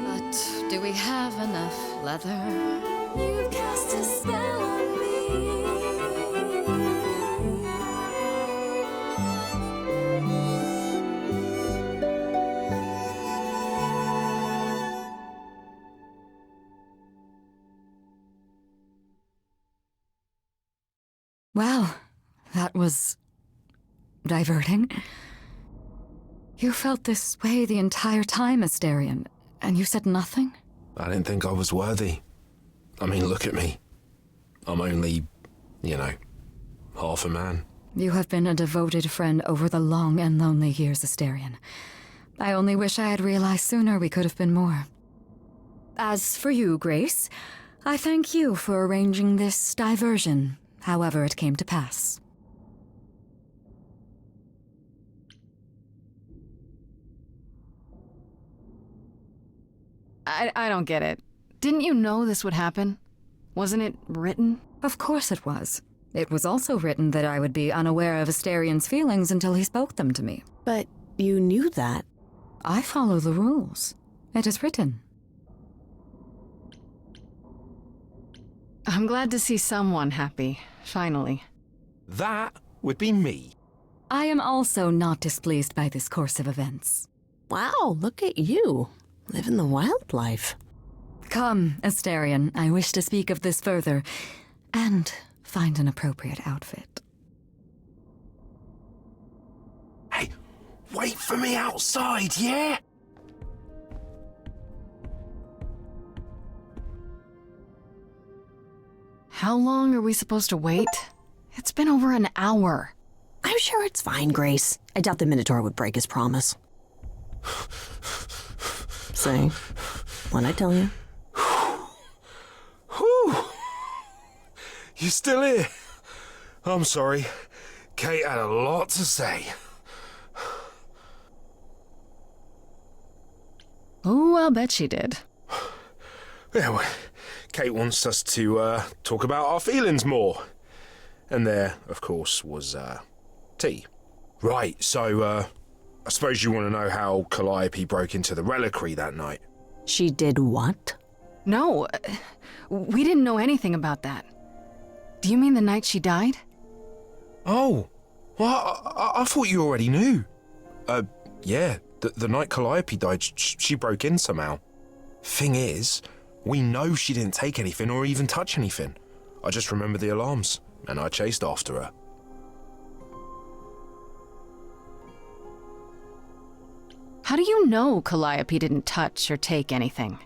But do we have enough leather? You've cast a spell on me. Well, that was diverting. You felt this way the entire time, Astarion, and you said nothing? I didn't think I was worthy. I mean, look at me. I'm only, half a man. You have been a devoted friend over the long and lonely years, Astarion. I only wish I had realized sooner we could have been more. As for you, Grace, I thank you for arranging this diversion, however it came to pass. I don't get it. Didn't you know this would happen? Wasn't it written? Of course it was. It was also written that I would be unaware of Astarion's feelings until he spoke them to me. But you knew that. I follow the rules. It is written. I'm glad to see someone happy, finally. That would be me. I am also not displeased by this course of events. Wow, look at you. Living the wild life. Come, Astarion, I wish to speak of this further, and find an appropriate outfit. Hey, wait for me outside, yeah? How long are we supposed to wait? It's been over an hour. I'm sure it's fine, Grace. I doubt the Minotaur would break his promise. Say, what'd I tell you? Whew. You still here? I'm sorry. Kate had a lot to say. Oh, I'll bet she did. Yeah, well, Kate wants us to talk about our feelings more. And there, of course, was tea. Right, so I suppose you want to know how Calliope broke into the reliquary that night. She did what? No, we didn't know anything about that. Do you mean the night she died? Oh, well, I thought you already knew. Yeah, the night Calliope died, she broke in somehow. Thing is, we know she didn't take anything or even touch anything. I just remember the alarms, and I chased after her. How do you know Calliope didn't touch or take anything?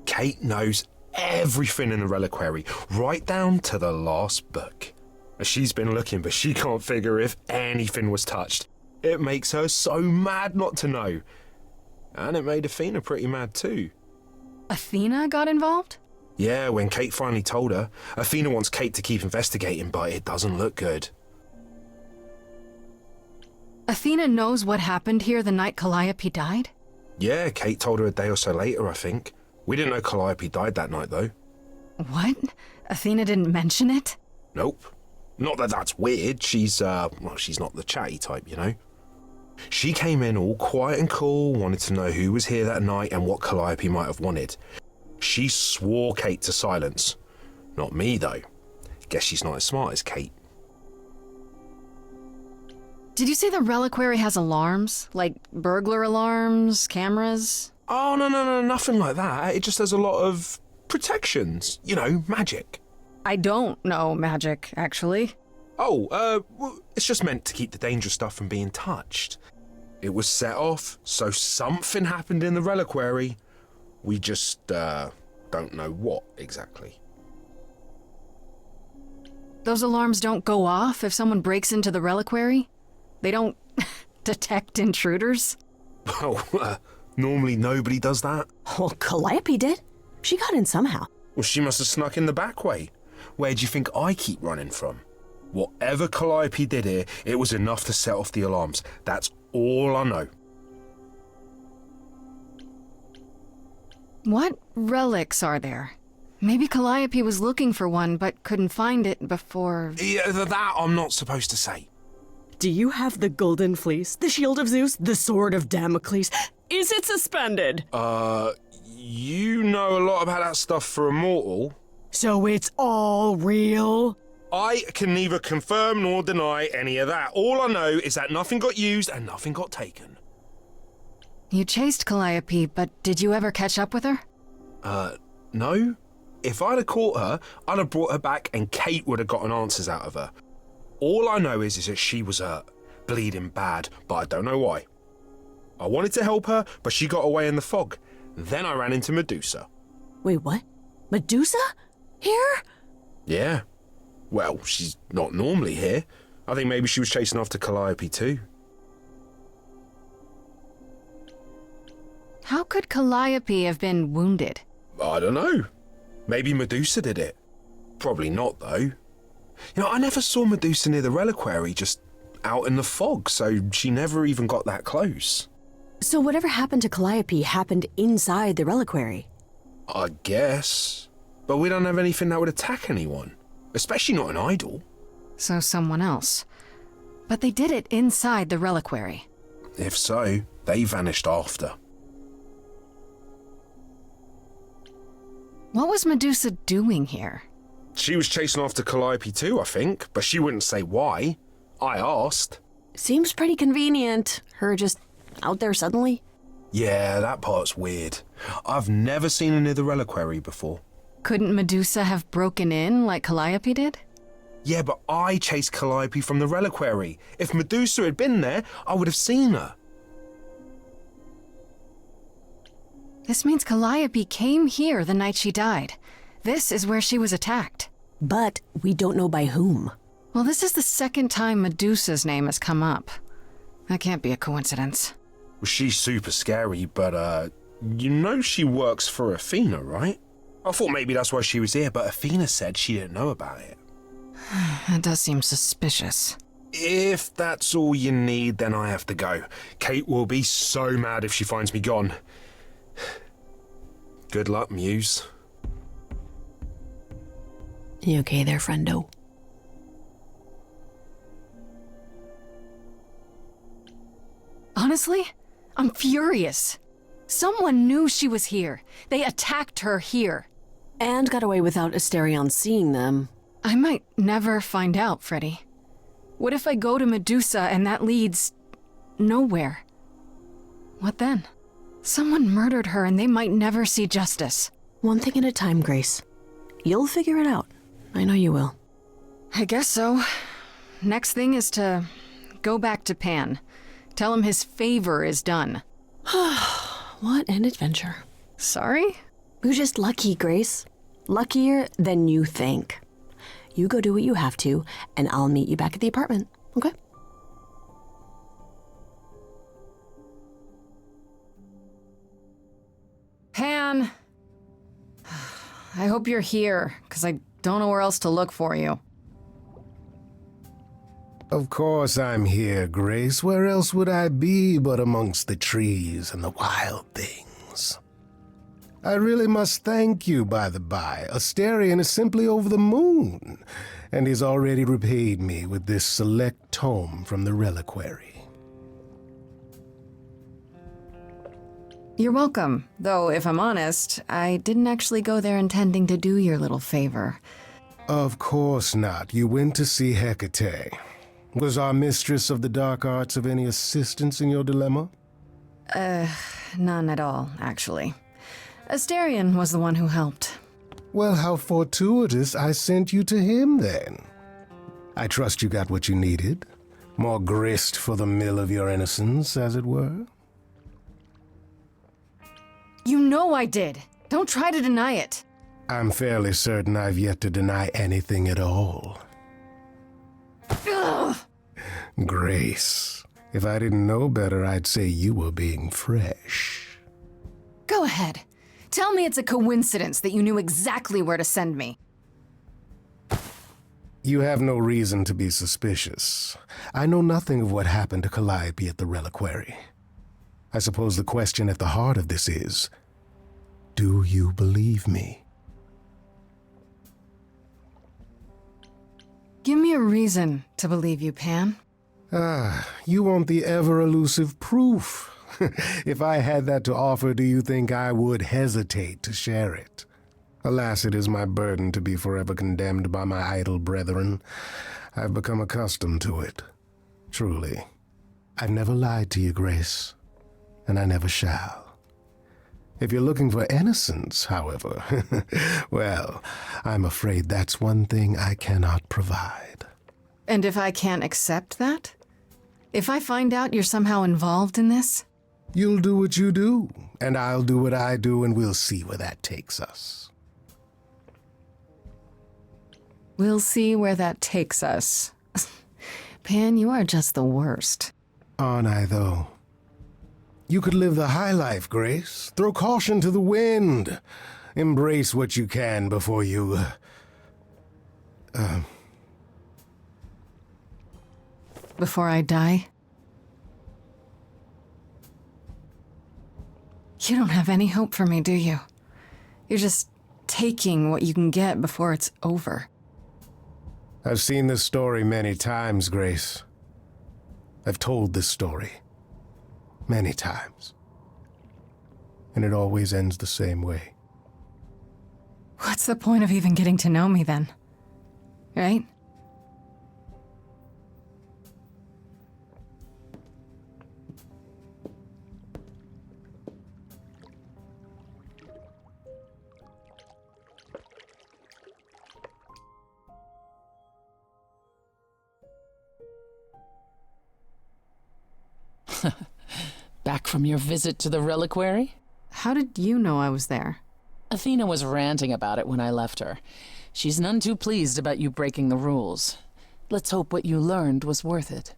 Kate knows everything in the reliquary, right down to the last book. She's been looking, but she can't figure if anything was touched. It makes her so mad not to know. And it made Athena pretty mad too. Athena got involved? Yeah, when Kate finally told her, Athena wants Kate to keep investigating, but it doesn't look good. Athena knows what happened here the night Calliope died? Yeah, Kate told her a day or so later, I think. We didn't know Calliope died that night, though. What? Athena didn't mention it? Nope. Not that that's weird. She's not the chatty type, you know. She came in all quiet and cool, wanted to know who was here that night and what Calliope might have wanted. She swore Kate to silence. Not me, though. Guess she's not as smart as Kate. Did you say the reliquary has alarms? Like burglar alarms, cameras? Oh, no, nothing like that. It just has a lot of protections. You know, magic. I don't know magic, actually. Oh, well, it's just meant to keep the dangerous stuff from being touched. It was set off, so something happened in the reliquary. We just, don't know what exactly. Those alarms don't go off if someone breaks into the reliquary? They don't detect intruders? Well, normally nobody does that. Well, Calliope did. She got in somehow. Well, she must have snuck in the back way. Where do you think I keep running from? Whatever Calliope did here, it was enough to set off the alarms. That's all I know. What relics are there? Maybe Calliope was looking for one but couldn't find it before... Yeah, that I'm not supposed to say. Do you have the golden fleece, the shield of Zeus, the sword of Damocles? Is it suspended? You know a lot about that stuff for a mortal. So it's all real? I can neither confirm nor deny any of that. All I know is that nothing got used and nothing got taken. You chased Calliope, but did you ever catch up with her? No. If I'd have caught her, I'd have brought her back and Kate would have gotten answers out of her. All I know is that she was hurt, bleeding bad, but I don't know why. I wanted to help her, but she got away in the fog. Then I ran into Medusa. Wait, what? Medusa? Here? Yeah. Well, she's not normally here. I think maybe she was chasing after Calliope too. How could Calliope have been wounded? I don't know. Maybe Medusa did it. Probably not, though. You know, I never saw Medusa near the reliquary, just out in the fog, so she never even got that close. So whatever happened to Calliope happened inside the reliquary? I guess. But we don't have anything that would attack anyone. Especially not an idol. So someone else. But they did it inside the reliquary. If so, they vanished after. What was Medusa doing here? She was chasing after Calliope too, I think, but she wouldn't say why. I asked. Seems pretty convenient. Her just out there suddenly. Yeah, that part's weird. I've never seen her near the reliquary before. Couldn't Medusa have broken in like Calliope did? Yeah, but I chased Calliope from the reliquary. If Medusa had been there, I would have seen her. This means Calliope came here the night she died. This is where she was attacked. But we don't know by whom. Well, this is the second time Medusa's name has come up. That can't be a coincidence. Well, she's super scary, but, you know she works for Athena, right? I thought maybe that's why she was here, but Athena said she didn't know about it. That does seem suspicious. If that's all you need, then I have to go. Kate will be so mad if she finds me gone. Good luck, Muse. You okay there, friendo? Honestly, I'm furious. Someone knew she was here. They attacked her here. And got away without Asterion seeing them. I might never find out, Freddy. What if I go to Medusa and that leads nowhere? What then? Someone murdered her and they might never see justice. One thing at a time, Grace. You'll figure it out. I know you will. I guess so. Next thing is to go back to Pan. Tell him his favor is done. What an adventure. Sorry? You're just lucky, Grace. Luckier than you think. You go do what you have to, and I'll meet you back at the apartment, okay? Pan! I hope you're here, because I don't know where else to look for you. Of course I'm here, Grace. Where else would I be but amongst the trees and the wild things? I really must thank you, by the by. Asterion is simply over the moon, and he's already repaid me with this select tome from the reliquary. You're welcome, though if I'm honest, I didn't actually go there intending to do your little favor. Of course not. You went to see Hecate. Was our mistress of the dark arts of any assistance in your dilemma? None at all, actually. Asterion was the one who helped. Well, how fortuitous I sent you to him, then. I trust you got what you needed. More grist for the mill of your innocence, as it were. You know I did. Don't try to deny it. I'm fairly certain I've yet to deny anything at all. Ugh. Grace, if I didn't know better, I'd say you were being fresh. Go ahead. Tell me it's a coincidence that you knew exactly where to send me. You have no reason to be suspicious. I know nothing of what happened to Calliope at the reliquary. I suppose the question at the heart of this is, do you believe me? Give me a reason to believe you, Pan. You want the ever-elusive proof. If I had that to offer, do you think I would hesitate to share it? Alas, it is my burden to be forever condemned by my idle brethren. I've become accustomed to it. Truly. I've never lied to you, Grace, and I never shall. If you're looking for innocence, however, well, I'm afraid that's one thing I cannot provide. And if I can't accept that? If I find out you're somehow involved in this? You'll do what you do, and I'll do what I do, and we'll see where that takes us. We'll see where that takes us. Pan, you are just the worst. Aren't I, though? You could live the high life, Grace. Throw caution to the wind. Embrace what you can before you... Before I die? You don't have any hope for me, do you? You're just taking what you can get before it's over. I've seen this story many times, Grace. I've told this story many times. And it always ends the same way. What's the point of even getting to know me then? Right? Back from your visit to the reliquary? How did you know I was there? Athena was ranting about it when I left her. She's none too pleased about you breaking the rules. Let's hope what you learned was worth it.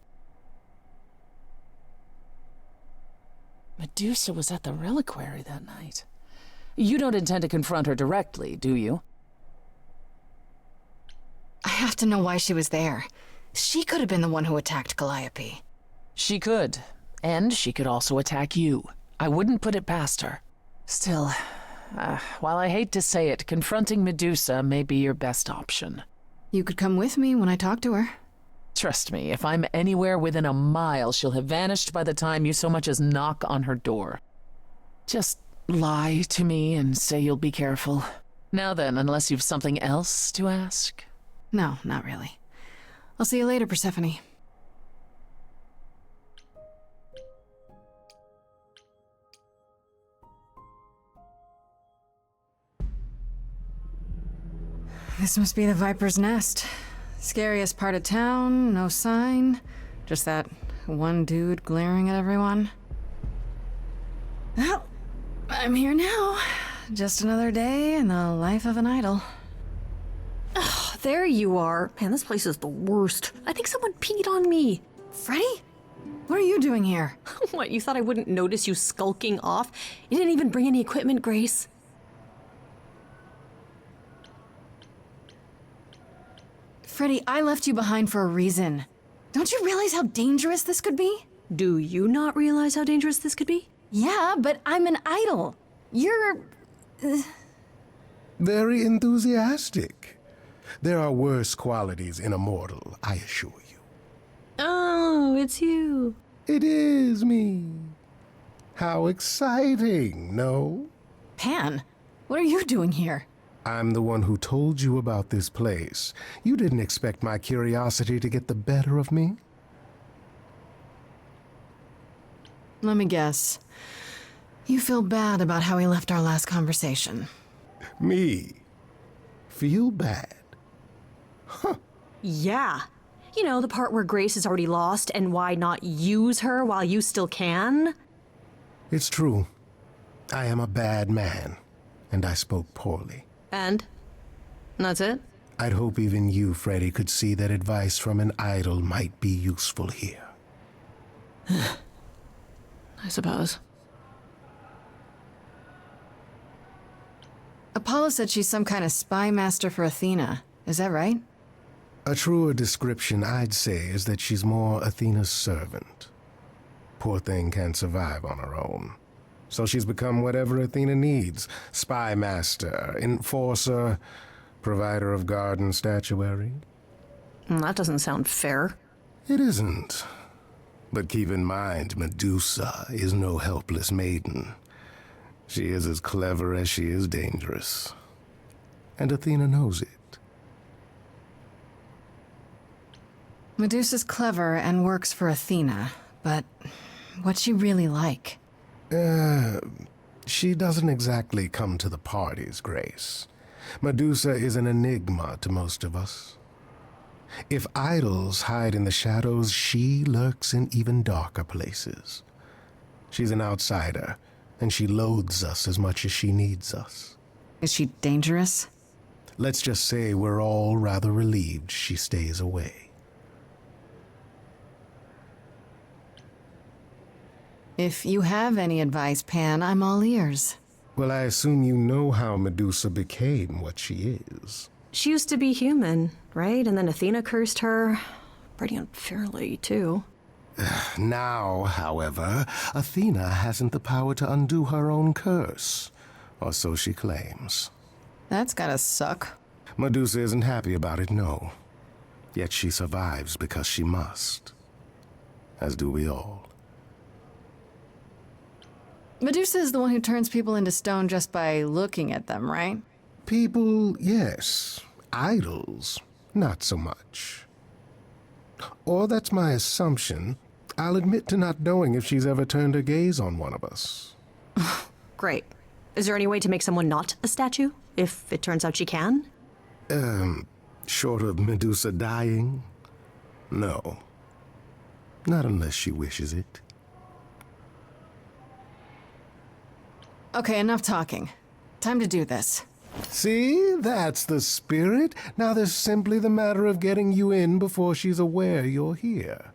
Medusa was at the reliquary that night. You don't intend to confront her directly, do you? I have to know why she was there. She could have been the one who attacked Calliope. She could. And she could also attack you. I wouldn't put it past her. Still, while I hate to say it, confronting Medusa may be your best option. You could come with me when I talk to her. Trust me, if I'm anywhere within a mile, she'll have vanished by the time you so much as knock on her door. Just lie to me and say you'll be careful. Now then, unless you've something else to ask. No, not really. I'll see you later, Persephone. This must be the Viper's Nest. Scariest part of town, no sign. Just that one dude glaring at everyone. Well, I'm here now. Just another day in the life of an idol. Oh, there you are. Man, this place is the worst. I think someone peed on me. Freddy? What are you doing here? What, you thought I wouldn't notice you skulking off? You didn't even bring any equipment, Grace. Freddy, I left you behind for a reason. Don't you realize how dangerous this could be? Do you not realize how dangerous this could be? Yeah, but I'm an idol. You're... Very enthusiastic. There are worse qualities in a mortal, I assure you. Oh, it's you. It is me. How exciting, no? Pan, what are you doing here? I'm the one who told you about this place. You didn't expect my curiosity to get the better of me? Let me guess. You feel bad about how we left our last conversation. Me? Feel bad? Yeah. You know, the part where Grace is already lost and why not use her while you still can? It's true. I am a bad man, and I spoke poorly. And? That's it? I'd hope even you, Freddy, could see that advice from an idol might be useful here. I suppose. Apollo said she's some kind of spy master for Athena. Is that right? A truer description, I'd say, is that she's more Athena's servant. Poor thing can't survive on her own. So she's become whatever Athena needs. Spy master, enforcer, provider of garden statuary. That doesn't sound fair. It isn't. But keep in mind, Medusa is no helpless maiden. She is as clever as she is dangerous. And Athena knows it. Medusa's clever and works for Athena, but what's she really like? She doesn't exactly come to the parties, Grace. Medusa is an enigma to most of us. If idols hide in the shadows, she lurks in even darker places. She's an outsider, and she loathes us as much as she needs us. Is she dangerous? Let's just say we're all rather relieved she stays away. If you have any advice, Pan, I'm all ears. Well, I assume you know how Medusa became what she is. She used to be human, right? And then Athena cursed her. Pretty unfairly, too. Now, however, Athena hasn't the power to undo her own curse. Or so she claims. That's gotta suck. Medusa isn't happy about it, no. Yet she survives because she must. As do we all. Medusa is the one who turns people into stone just by looking at them, right? People, yes. Idols, not so much. Or that's my assumption. I'll admit to not knowing if she's ever turned her gaze on one of us. Great. Is there any way to make someone not a statue? If it turns out she can? Short of Medusa dying? No. Not unless she wishes it. Okay, enough talking. Time to do this. See? That's the spirit. Now there's simply the matter of getting you in before she's aware you're here.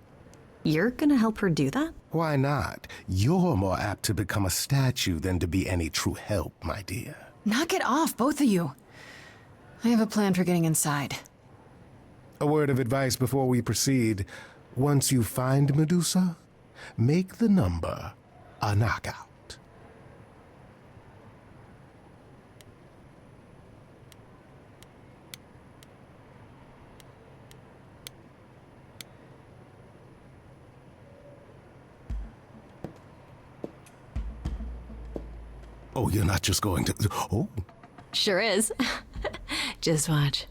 You're gonna help her do that? Why not? You're more apt to become a statue than to be any true help, my dear. Knock it off, both of you. I have a plan for getting inside. A word of advice before we proceed. Once you find Medusa, make the number a knockout. Oh, you're not just going to. Oh, Sure is. Just watch.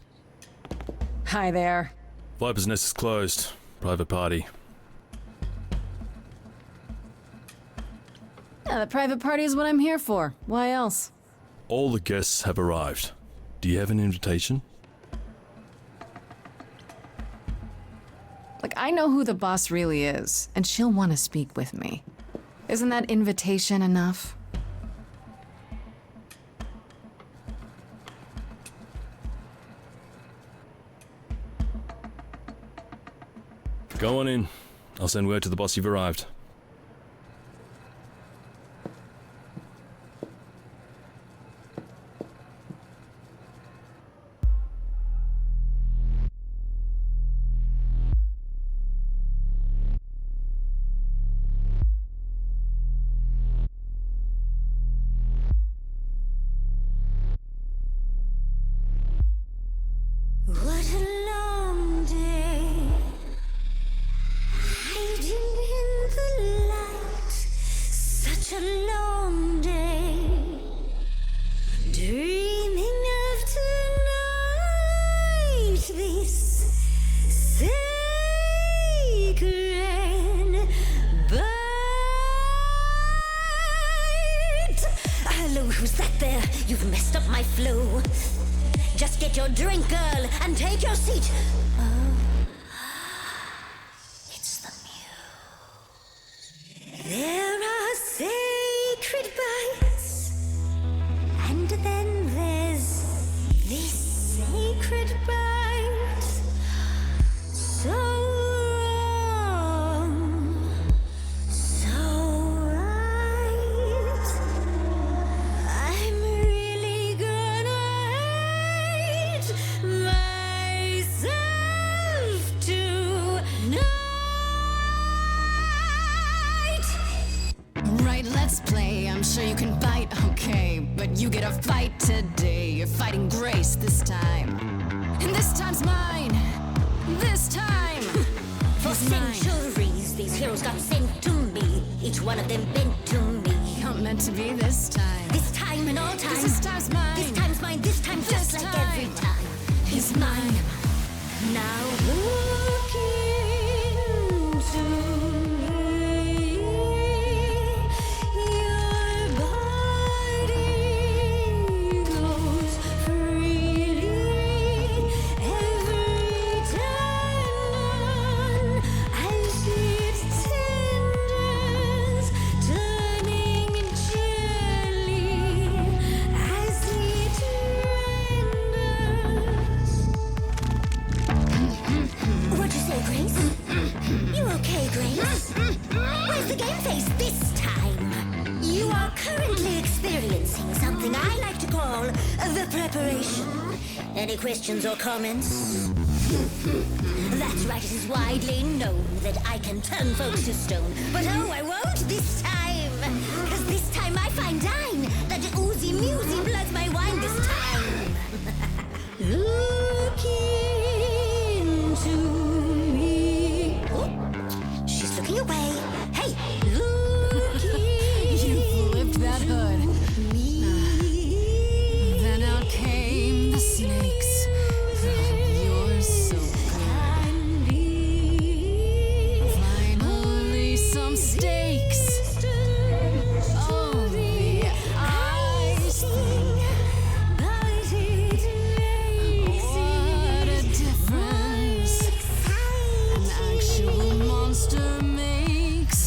Hi there. Viper's Nest is closed. Private party. Yeah, the private party is what I'm here for. Why else? All the guests have arrived. Do you have an invitation? Like, I know who the boss really is, and she'll want to speak with me. Isn't that invitation enough? Go on in. I'll send word to the boss you've arrived. What a long day, hiding in the light. Such a long day, dreaming of tonight. This sacred bite. Hello, who's that there? You've messed up my flow. Just get your drink, girl, and take your seat. Oh, it's the muse. There are sacred bites, and then there's this sacred bite. So wrong, so right. I'm really gonna hate myself tonight. Right, let's play. I'm sure you can bite, okay. But you get a fight today. You're fighting Grace this time. And this time's mine. This time. For is mine. centuries, these heroes got sent to me. Each one of them bent to me. Not meant to be this time. This time and all time. This time's mine. This time's mine. This time, just This like time. every time. He's mine. Now look into me. Your body goes freely every time. I see it tenders turning jelly. I see it renders. What'd you say, Grace? You okay, Grace? Where's the game face this time? You are currently experiencing something I like to call the preparation. Any questions or comments? That's right, it is widely known that I can turn folks to stone. But oh, I won't this time. Cause this time I find dine that oozy musy bloods my wine this time. Look into me. Oh, she's looking away. Hey, look You flipped that hood. me. Then out came the snakes. Oh, you're so good. Finally, some steaks. Oh, the ice thing. What a difference an actual monster makes.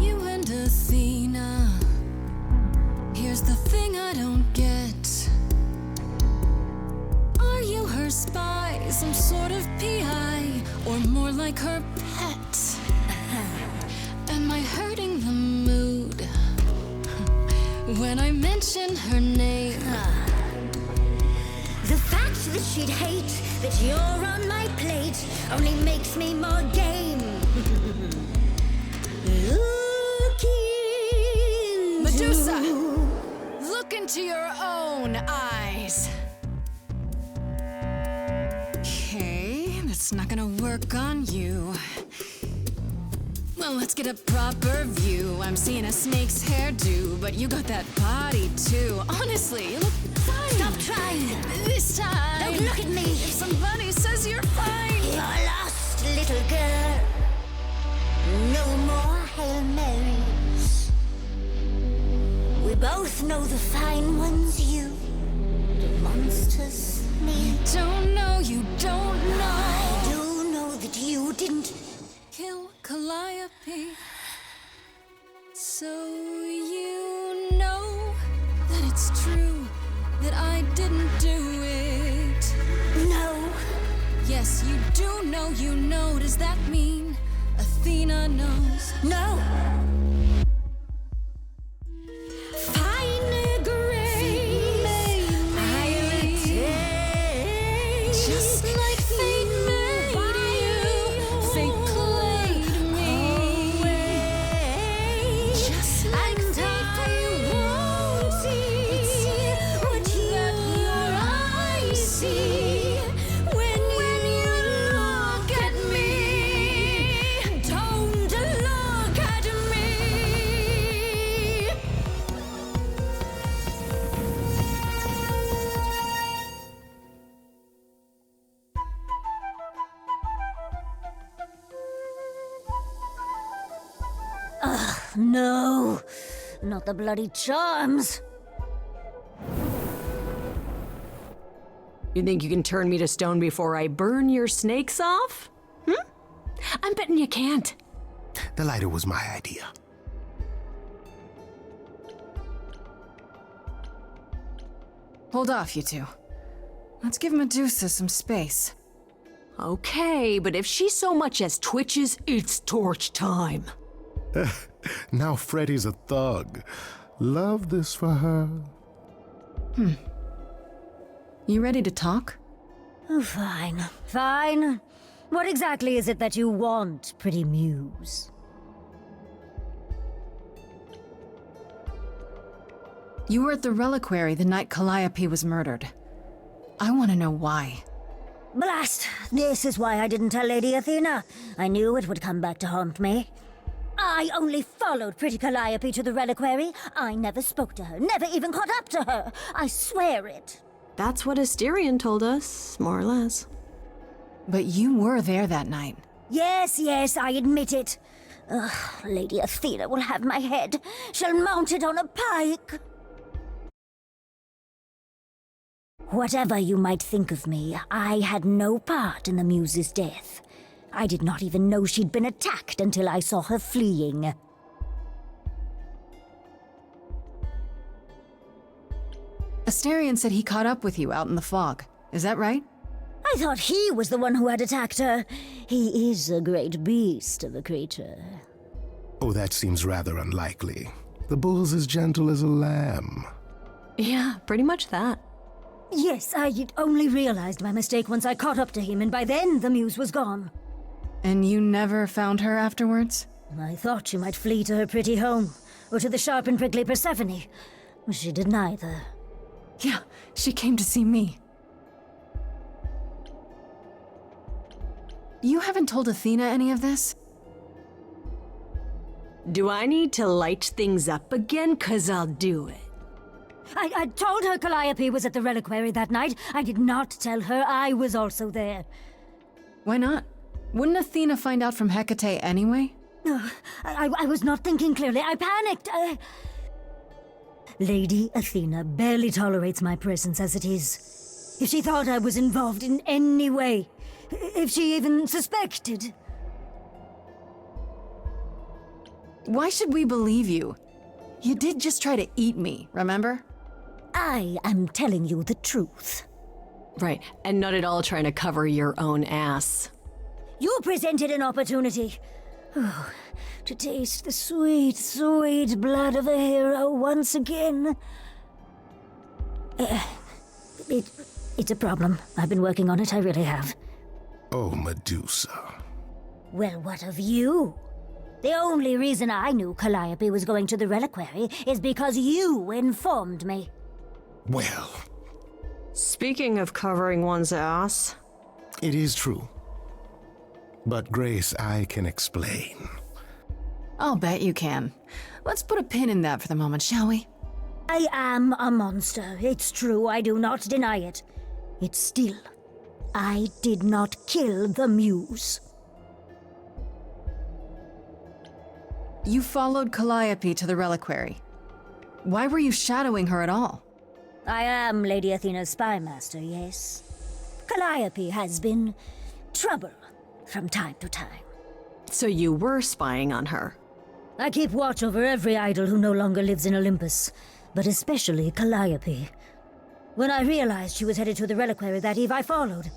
You and Athena. Here's the thing I don't get. Are you her spy, some sort of PI, or more like her pet? Am I hurting the mood when I mention her name? The fact that she'd hate that you're on my plate only makes me more game. Look into Medusa! Look into your own eyes. Okay, that's That's not gonna work on you. Well, let's get a proper view. I'm seeing a snake's hairdo, but you got that body too. Honestly, you look fine. Stop trying. This time. Don't look at me. If somebody says you're fine. You're lost, little girl. No more Hail Marys. We both know the fine ones you, the monsters, me. Don't know, you don't know. I do know that you didn't Kill Calliope. So you know that it's true that I didn't do it. know. Yes, you do know, you know. Does that mean Athena knows? No. Fine grace, just like fate made you, fate played me. Just like fate won't see what your eyes see when you look at me. Don't look at me. No. Not the bloody charms. You think you can turn me to stone before I burn your snakes off? I'm betting you can't. The lighter was my idea. Hold off, you two. Let's give Medusa some space. Okay, but if she so much as twitches, it's torch time. Now Freddy's a thug. Love this for her. You ready to talk? Oh, fine. Fine. What exactly is it that you want, pretty muse? You were at the reliquary the night Calliope was murdered. I want to know why. Blast! This is why I didn't tell Lady Athena. I knew it would come back to haunt me. I only followed pretty Calliope to the reliquary. I never spoke to her, never even caught up to her. I swear it. That's what Asterion told us, more or less. But you were there that night. Yes, I admit it. Ugh, Lady Athena will have my head. She'll mount it on a pike. Whatever you might think of me, I had no part in the Muse's death. I did not even know she'd been attacked until I saw her fleeing. Asterion said he caught up with you out in the fog. Is that right? I thought he was the one who had attacked her. He is a great beast of a creature. Oh, that seems rather unlikely. The bull's as gentle as a lamb. Yeah, pretty much that. Yes, I only realized my mistake once I caught up to him, and by then the Muse was gone. And you never found her afterwards? I thought she might flee to her pretty home, or to the sharp and prickly Persephone. She did neither. Yeah, she came to see me. You haven't told Athena any of this? Do I need to light things up again? 'Cause I'll do it. I told her Calliope was at the reliquary that night. I did not tell her I was also there. Why not? Wouldn't Athena find out from Hecate anyway? I was not thinking clearly. I panicked. Lady Athena barely tolerates my presence as it is. If she thought I was involved in any way, if she even suspected... Why should we believe you? You did just try to eat me, remember? I am telling you the truth. Right, and not at all trying to cover your own ass. You presented an opportunity. Oh, to taste the sweet, sweet blood of a hero once again. It's a problem. I've been working on it, I really have. Oh, Medusa. Well, what of you? The only reason I knew Calliope was going to the reliquary is because you informed me. Well, Speaking of covering one's ass, it is true. But Grace, I can explain. I'll bet you can. Let's put a pin in that for the moment, shall we? I am a monster. It's true, I do not deny it. It's still, I did not kill the Muse. You followed Calliope to the reliquary. Why were you shadowing her at all? I am Lady Athena's spy master, yes. Calliope has been trouble from time to time. So you were spying on her? I keep watch over every idol who no longer lives in Olympus, but especially Calliope. When I realized she was headed to the reliquary that eve, I followed.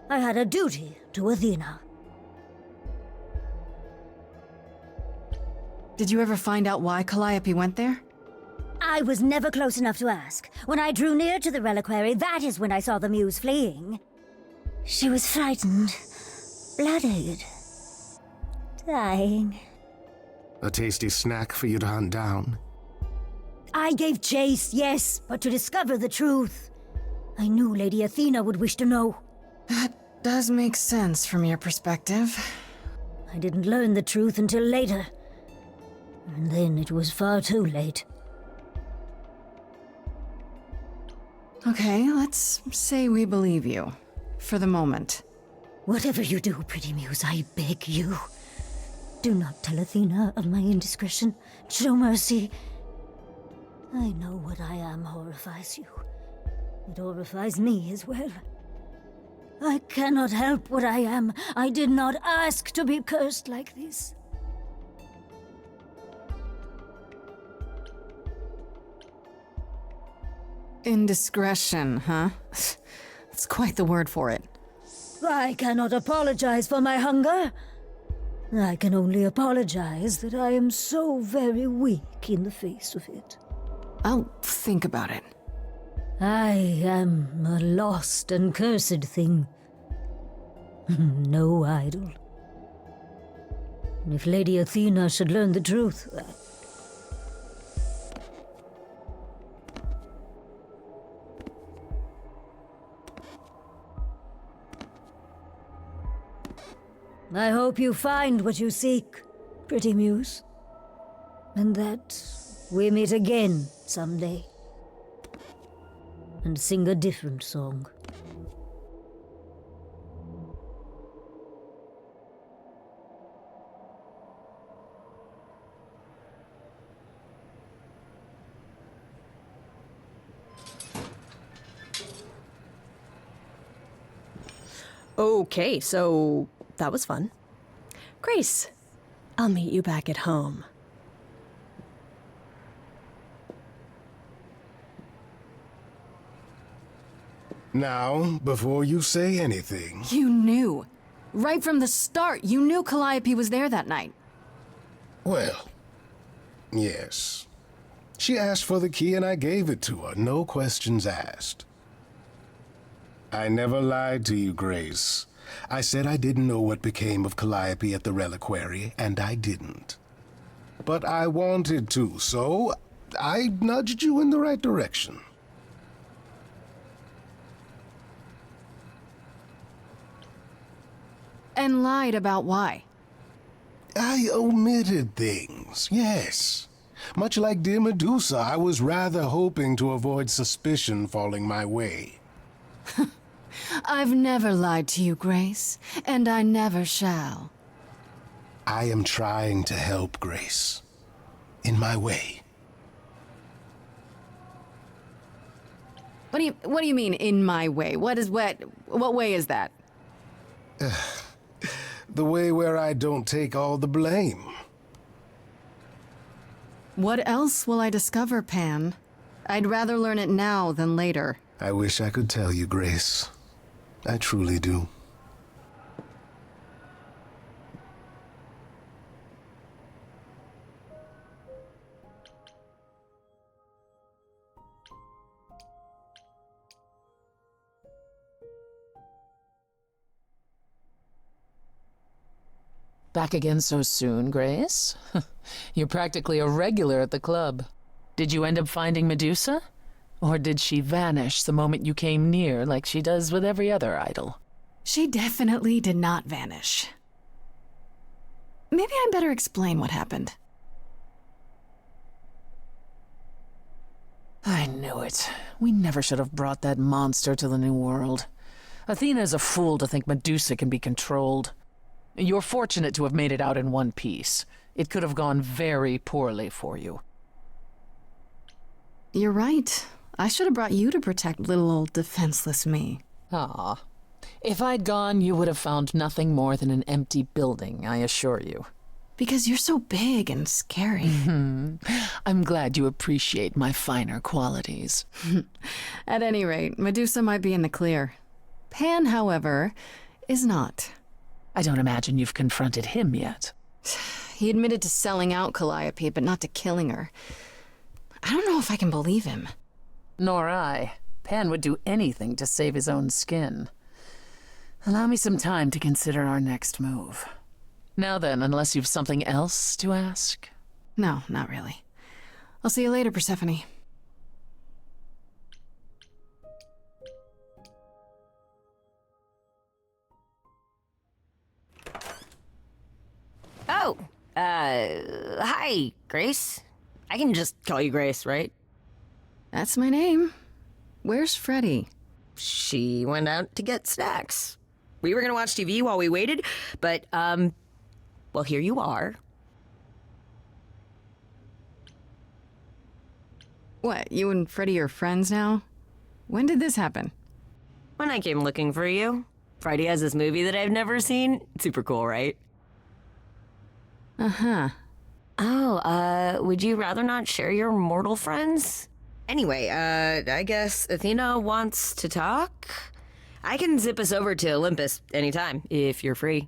I had a duty to Athena. Did you ever find out why Calliope went there? I was never close enough to ask. When I drew near to the reliquary, that is when I saw the Muse fleeing. She was frightened, bloodied, dying. A tasty snack for you to hunt down. I gave chase, yes, but to discover the truth. I knew Lady Athena would wish to know. That does make sense from your perspective. I didn't learn the truth until later. And then it was far too late. Okay, let's say we believe you. For the moment. Whatever you do, pretty Muse, I beg you. Do not tell Athena of my indiscretion. Show mercy. I know what I am horrifies you. It horrifies me as well. I cannot help what I am. I did not ask to be cursed like this. Indiscretion, huh? That's quite the word for it. I cannot apologize for my hunger. I can only apologize that I am so very weak in the face of it. I'll think about it. I am a lost and cursed thing. No idol. If Lady Athena should learn the truth... I hope you find what you seek, pretty Muse. And that we meet again someday. And sing a different song. Okay, so that was fun. Grace, I'll meet you back at home. Now, before you say anything... You knew. Right from the start, you knew Calliope was there that night. Well, yes. She asked for the key and I gave it to her, no questions asked. I never lied to you, Grace. I said I didn't know what became of Calliope at the reliquary, and I didn't. But I wanted to, so I nudged you in the right direction. And lied about why? I omitted things, yes. Much like dear Medusa, I was rather hoping to avoid suspicion falling my way. I've never lied to you, Grace, and I never shall. I am trying to help, Grace. In my way. What do you mean, in my way? What way is that? The way where I don't take all the blame. What else will I discover, Pan? I'd rather learn it now than later. I wish I could tell you, Grace. I truly do. Back again so soon, Grace? You're practically a regular at the club. Did you end up finding Medusa? Or did she vanish the moment you came near, like she does with every other idol? She definitely did not vanish. Maybe I better explain what happened. I knew it. We never should have brought that monster to the New World. Athena is a fool to think Medusa can be controlled. You're fortunate to have made it out in one piece. It could have gone very poorly for you. You're right. I should have brought you to protect little old defenseless me. Ah. If I'd gone, you would have found nothing more than an empty building, I assure you. Because you're so big and scary. I'm glad you appreciate my finer qualities. At any rate, Medusa might be in the clear. Pan, however, is not. I don't imagine you've confronted him yet. He admitted to selling out Calliope, but not to killing her. I don't know if I can believe him. Nor I. Pan would do anything to save his own skin. Allow me some time to consider our next move. Now then, unless you've something else to ask? No, not really. I'll see you later, Persephone. Oh, hi, Grace. I can just call you Grace, right? That's my name. Where's Freddy? She went out to get snacks. We were gonna watch TV while we waited, but, well, here you are. What, you and Freddy are friends now? When did this happen? When I came looking for you. Freddy has this movie that I've never seen. It's super cool, right? Uh-huh. Oh, would you rather not share your mortal friends? Anyway, I guess Athena wants to talk? I can zip us over to Olympus anytime, if you're free.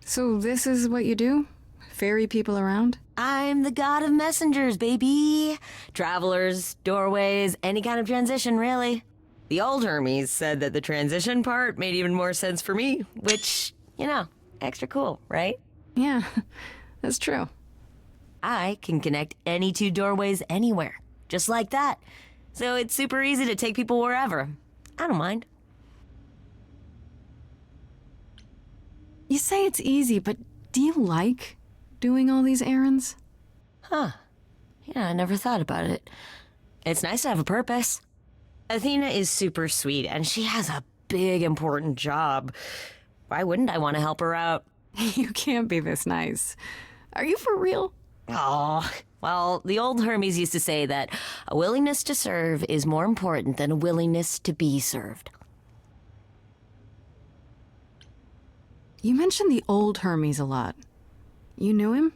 So this is what you do? Ferry people around? I'm the god of messengers, baby. Travelers, doorways, any kind of transition, really. The old Hermes said that the transition part made even more sense for me, which, you know, extra cool, right? Yeah, that's true. I can connect any two doorways anywhere, just like that. So it's super easy to take people wherever. I don't mind. You say it's easy, but do you like doing all these errands? Huh. Yeah, I never thought about it. It's nice to have a purpose. Athena is super sweet, and she has a big, important job. Why wouldn't I want to help her out? You can't be this nice. Are you for real? Oh, well, the old Hermes used to say that a willingness to serve is more important than a willingness to be served. You mentioned the old Hermes a lot. You knew him?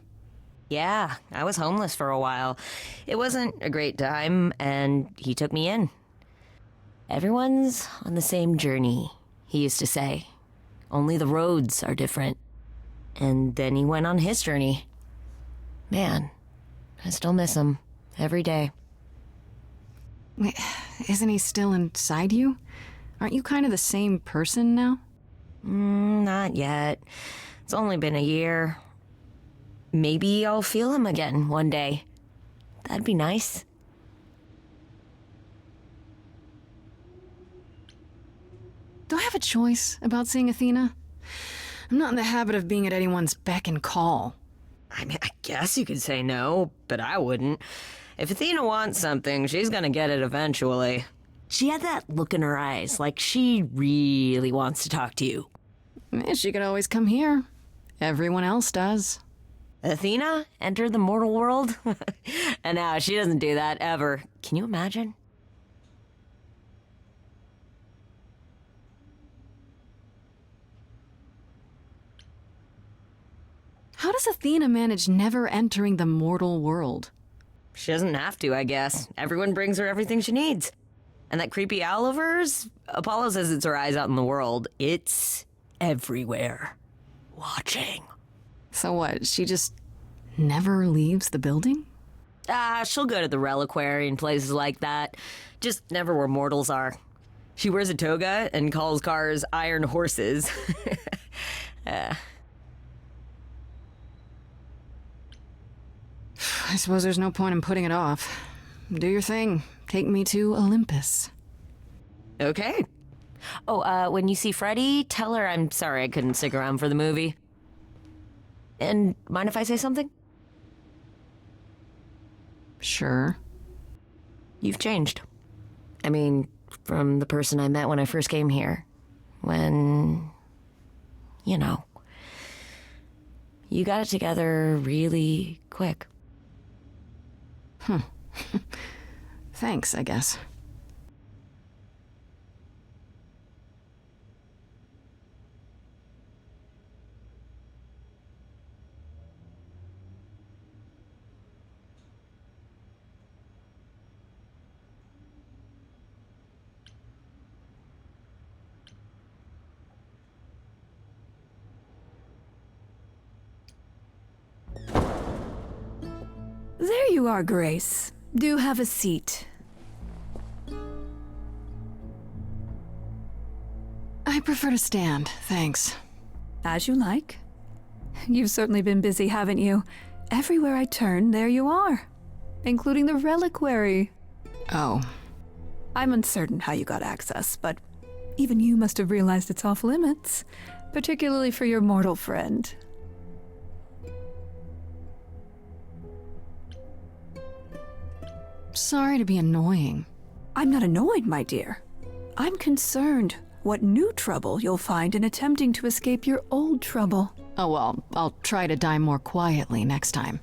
Yeah, I was homeless for a while. It wasn't a great time, and he took me in. Everyone's on the same journey, he used to say. Only the roads are different. And then he went on his journey. Man, I still miss him every day. Wait, isn't he still inside you? Aren't you kind of the same person now? Not yet. It's only been a year. Maybe I'll feel him again one day. That'd be nice. Do I have a choice about seeing Athena? I'm not in the habit of being at anyone's beck and call. I mean, I guess you could say no, but I wouldn't. If Athena wants something, she's gonna get it eventually. She had that look in her eyes, like she really wants to talk to you. She could always come here. Everyone else does. Athena entered the mortal world? And now she doesn't do that ever. Can you imagine? How does Athena manage never entering the mortal world? She doesn't have to, I guess. Everyone brings her everything she needs. And that creepy owl of hers? Apollo says it's her eyes out in the world. It's everywhere. Watching. So what, she just never leaves the building? She'll go to the reliquary and places like that. Just never where mortals are. She wears a toga and calls cars iron horses. I suppose there's no point in putting it off. Do your thing. Take me to Olympus. Okay. Oh, when you see Freddy, tell her I'm sorry I couldn't stick around for the movie. And mind if I say something? Sure. You've changed. I mean, from the person I met when I first came here. When, you know, you got it together really quick. Thanks, I guess. There you are, Grace. Do have a seat. I prefer to stand, thanks. As you like. You've certainly been busy, haven't you? Everywhere I turn, there you are. Including the reliquary. Oh. I'm uncertain how you got access, but even you must have realized it's off limits. Particularly for your mortal friend. Sorry to be annoying. I'm not annoyed, my dear. I'm concerned what new trouble you'll find in attempting to escape your old trouble. Oh well, I'll try to die more quietly next time.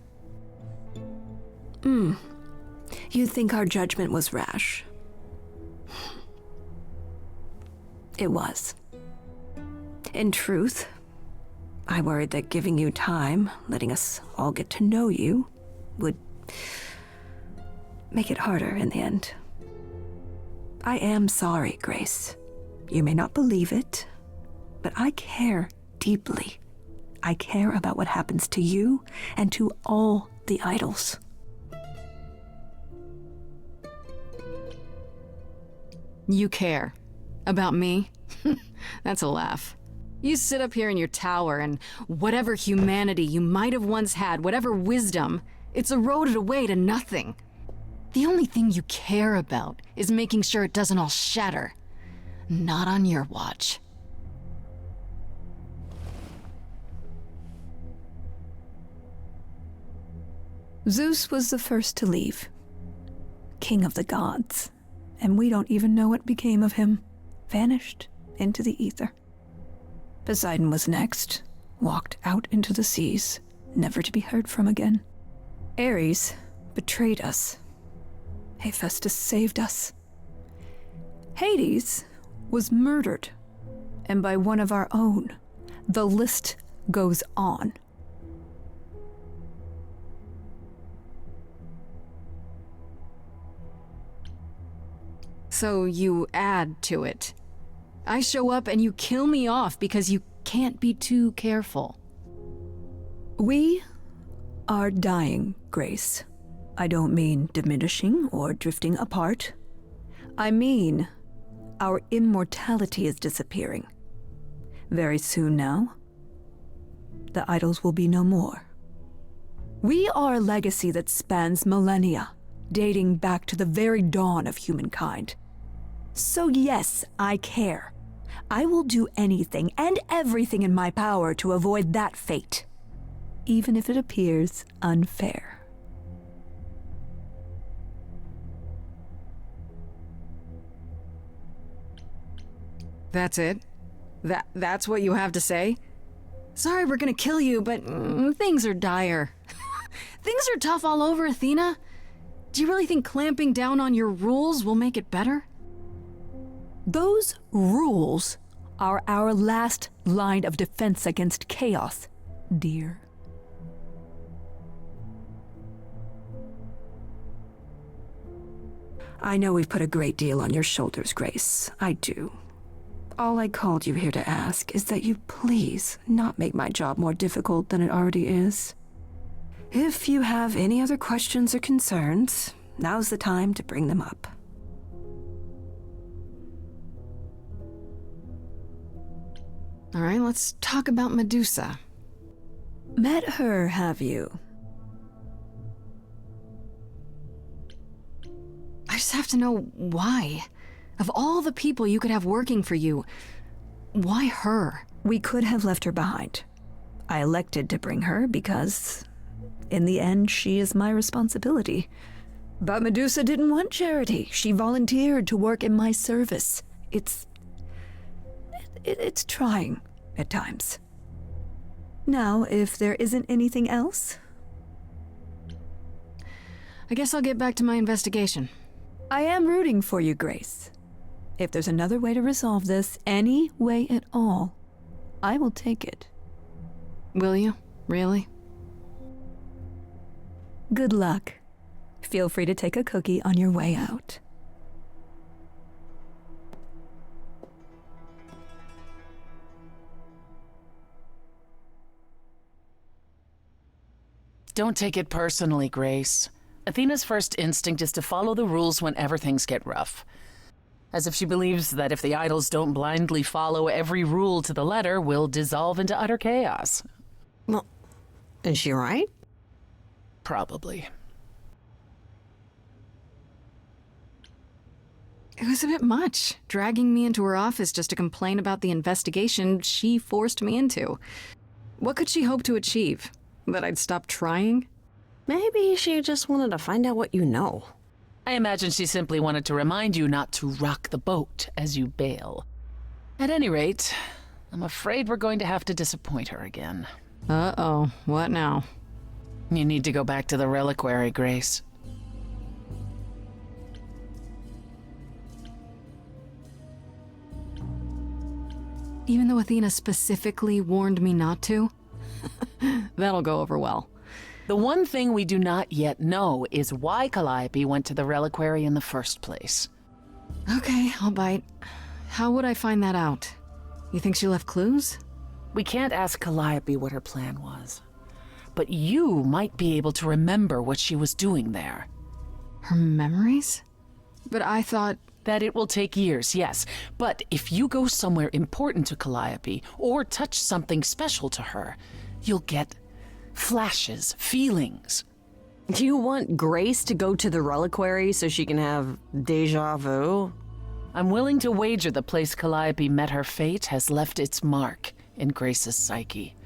You think our judgment was rash? It was. In truth, I worried that giving you time, letting us all get to know you, would make it harder in the end. I am sorry, Grace. You may not believe it, but I care deeply. I care about what happens to you and to all the idols. You care. About me? That's a laugh. You sit up here in your tower and whatever humanity you might have once had, whatever wisdom, it's eroded away to nothing. The only thing you care about is making sure it doesn't all shatter. Not on your watch. Zeus was the first to leave. King of the gods. And we don't even know what became of him. Vanished into the ether. Poseidon was next. Walked out into the seas, never to be heard from again. Ares betrayed us. Hephaestus saved us. Hades was murdered, and by one of our own. The list goes on. So you add to it. I show up and you kill me off because you can't be too careful. We are dying, Grace. I don't mean diminishing or drifting apart. I mean, our immortality is disappearing. Very soon now, the idols will be no more. We are a legacy that spans millennia, dating back to the very dawn of humankind. So yes, I care. I will do anything and everything in my power to avoid that fate, even if it appears unfair. That's it? That's what you have to say? Sorry we're gonna kill you, but things are dire. Things are tough all over, Athena. Do you really think clamping down on your rules will make it better? Those rules are our last line of defense against chaos, dear. I know we've put a great deal on your shoulders, Grace. I do. All I called you here to ask is that you please not make my job more difficult than it already is. If you have any other questions or concerns, now's the time to bring them up. All right, let's talk about Medusa. Met her, have you? I just have to know why. Of all the people you could have working for you, why her? We could have left her behind. I elected to bring her because, in the end, she is my responsibility. But Medusa didn't want charity. She volunteered to work in my service. It's trying at times. Now, if there isn't anything else, I guess I'll get back to my investigation. I am rooting for you, Grace. If there's another way to resolve this, any way at all, I will take it. Will you? Really? Good luck. Feel free to take a cookie on your way out. Don't take it personally, Grace. Athena's first instinct is to follow the rules whenever things get rough. As if she believes that if the idols don't blindly follow every rule to the letter, we'll dissolve into utter chaos. Well, is she right? Probably. It was a bit much, dragging me into her office just to complain about the investigation she forced me into. What could she hope to achieve? That I'd stop trying? Maybe she just wanted to find out what you know. I imagine she simply wanted to remind you not to rock the boat as you bail. At any rate, I'm afraid we're going to have to disappoint her again. Uh-oh, what now? You need to go back to the reliquary, Grace. Even though Athena specifically warned me not to? That'll go over well. The one thing we do not yet know is why Calliope went to the reliquary in the first place. Okay, I'll bite. How would I find that out? You think she left clues? We can't ask Calliope what her plan was. But you might be able to remember what she was doing there. Her memories? But I thought... That it will take years, yes. But if you go somewhere important to Calliope, or touch something special to her, you'll get flashes, feelings. Do you want Grace to go to the reliquary so she can have deja vu? I'm willing to wager the place Calliope met her fate has left its mark in Grace's psyche.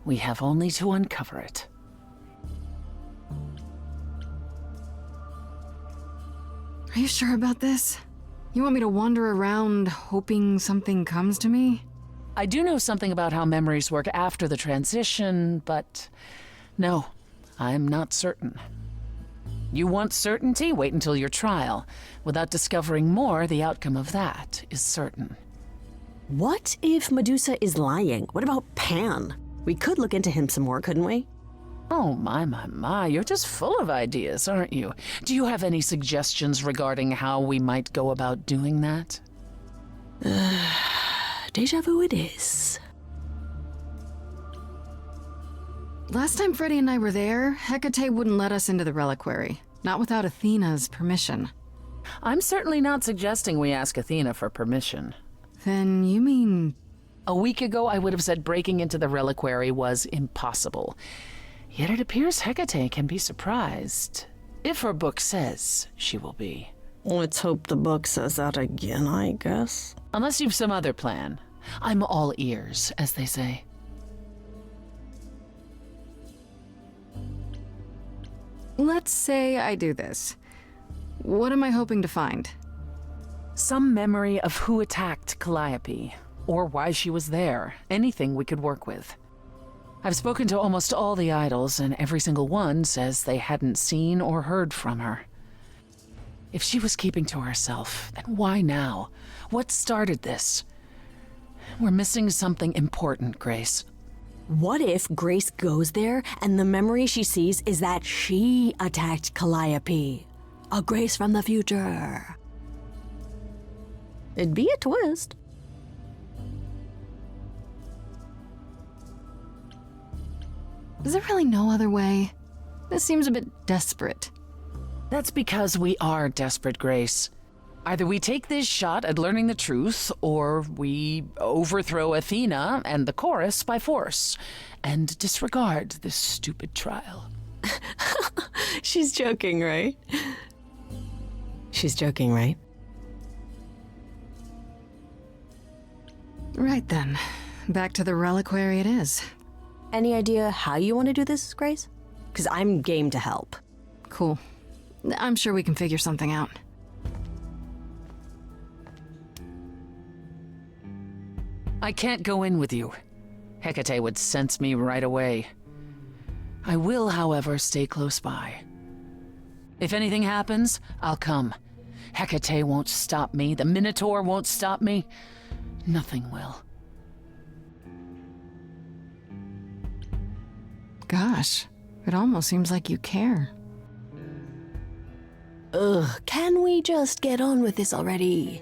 We have only to uncover it. Are you sure about this? You want me to wander around hoping something comes to me? I do know something about how memories work after the transition, but no, I'm not certain. You want certainty? Wait until your trial. Without discovering more, the outcome of that is certain. What if Medusa is lying? What about Pan? We could look into him some more, couldn't we? Oh, my, you're just full of ideas, aren't you? Do you have any suggestions regarding how we might go about doing that? Deja vu it is. Last time Freddy and I were there, Hecate wouldn't let us into the reliquary. Not without Athena's permission. I'm certainly not suggesting we ask Athena for permission. Then you mean... A week ago, I would have said breaking into the reliquary was impossible. Yet it appears Hecate can be surprised. If her book says she will be. Let's hope the book says that again, I guess. Unless you've some other plan. I'm all ears, as they say. Let's say I do this. What am I hoping to find? Some memory of who attacked Calliope, or why she was there. Anything we could work with. I've spoken to almost all the idols, and every single one says they hadn't seen or heard from her. If she was keeping to herself, then why now? What started this? We're missing something important, Grace. What if Grace goes there and the memory she sees is that she attacked Calliope? A Grace from the future. It'd be a twist. Is there really no other way? This seems a bit desperate. That's because we are desperate, Grace. Either we take this shot at learning the truth, or we overthrow Athena and the chorus by force, and disregard this stupid trial. She's joking, right? She's joking, right? Right then. Back to the reliquary it is. Any idea how you want to do this, Grace? Because I'm game to help. Cool. I'm sure we can figure something out. I can't go in with you. Hecate would sense me right away. I will, however, stay close by. If anything happens, I'll come. Hecate won't stop me. The Minotaur won't stop me. Nothing will. Gosh, it almost seems like you care. Ugh, can we just get on with this already?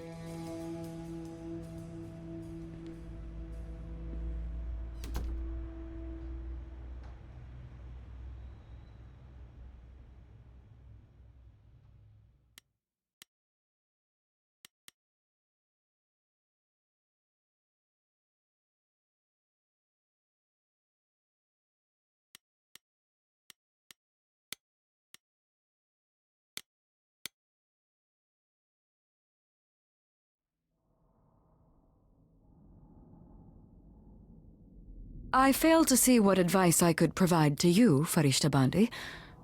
I fail to see what advice I could provide to you, Farishta Bandi.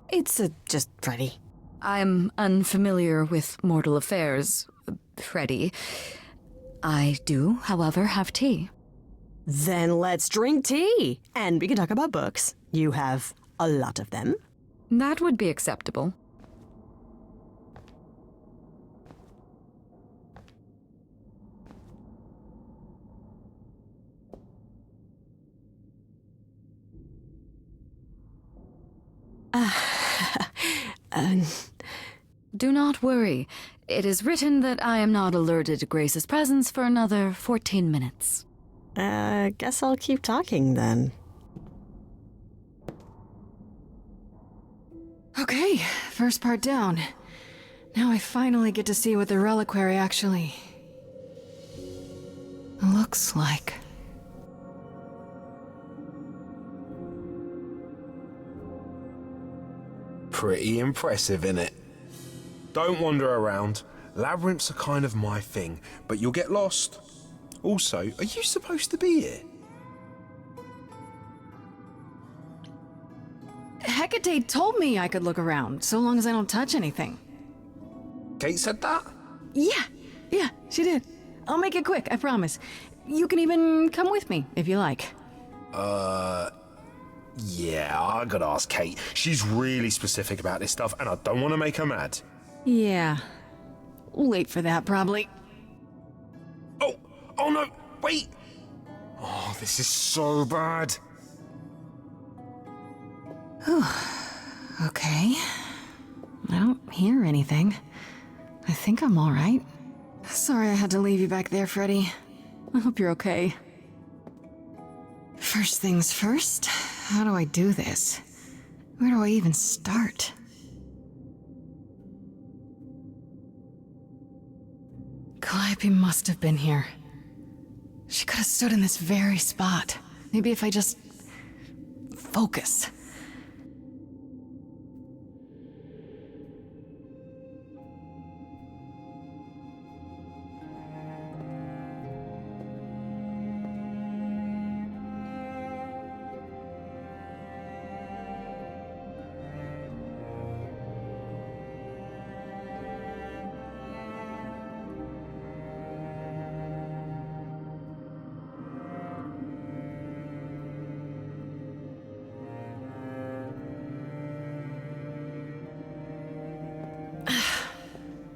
It's just Freddy. I'm unfamiliar with mortal affairs, Freddy. I do, however, have tea. Then let's drink tea. And we can talk about books. You have a lot of them. That would be acceptable. Do not worry. It is written that I am not alerted to Grace's presence for another 14 minutes. Guess I'll keep talking then. Okay, first part down. Now I finally get to see what the reliquary actually looks like. Pretty impressive, innit? Don't wander around. Labyrinths are kind of my thing, but you'll get lost. Also, are you supposed to be here? Hecate told me I could look around, so long as I don't touch anything. Kate said that? Yeah, she did. I'll make it quick, I promise. You can even come with me, if you like. Yeah, I gotta ask Kate. She's really specific about this stuff, and I don't want to make her mad. Yeah. Late for that, probably. Oh no, wait! Oh, this is so bad. Okay. I don't hear anything. I think I'm all right. Sorry I had to leave you back there, Freddy. I hope you're okay. First things first, how do I do this? Where do I even start? Calliope must have been here. She could have stood in this very spot. Maybe if I just focus.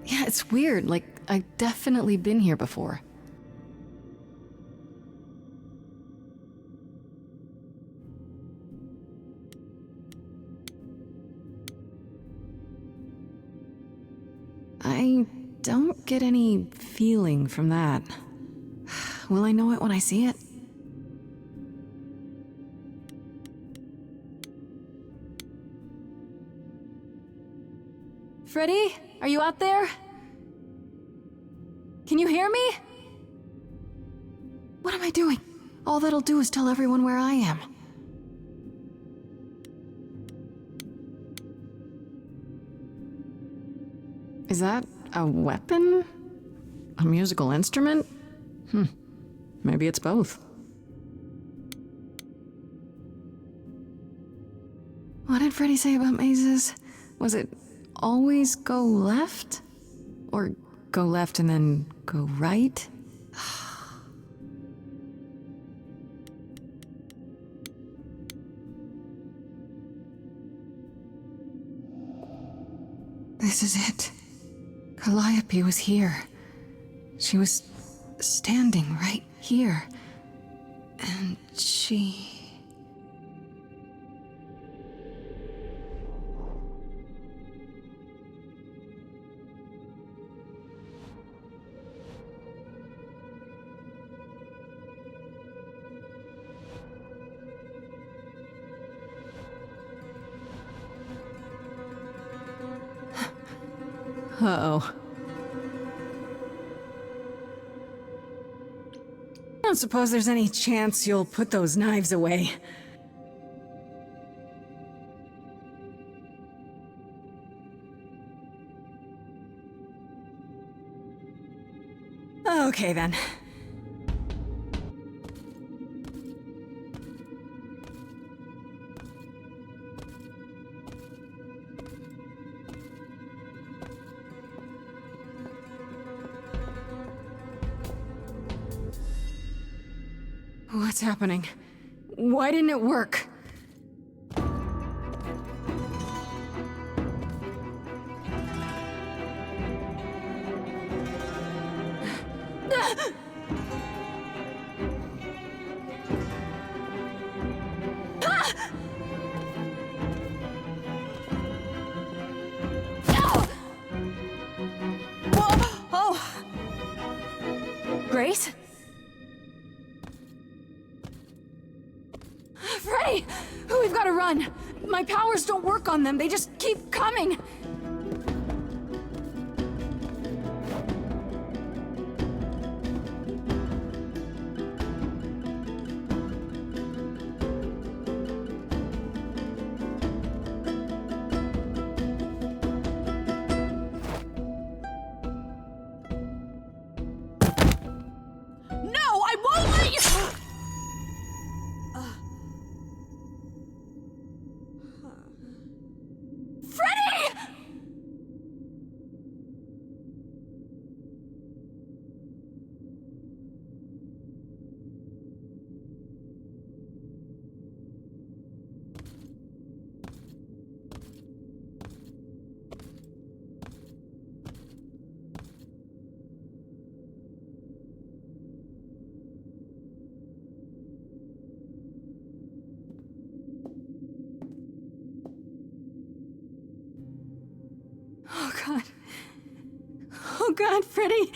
Yeah, it's weird. Like, I've definitely been here before. I don't get any feeling from that. Will I know it when I see it? Freddy? Are you out there? Can you hear me? What am I doing? All that'll do is tell everyone where I am. Is that a weapon? A musical instrument? maybe it's both. What did Freddy say about mazes? Was it always go left? Or go left and then go right? This is it. Calliope was here. She was standing right here. And she... Uh-oh. I don't suppose there's any chance you'll put those knives away. Okay, then. What's happening? Why didn't it work? Grace? Freddy! We've got to run! My powers don't work on them, they just keep coming! No, I won't let you! Freddy! Oh God. Oh God, Freddy.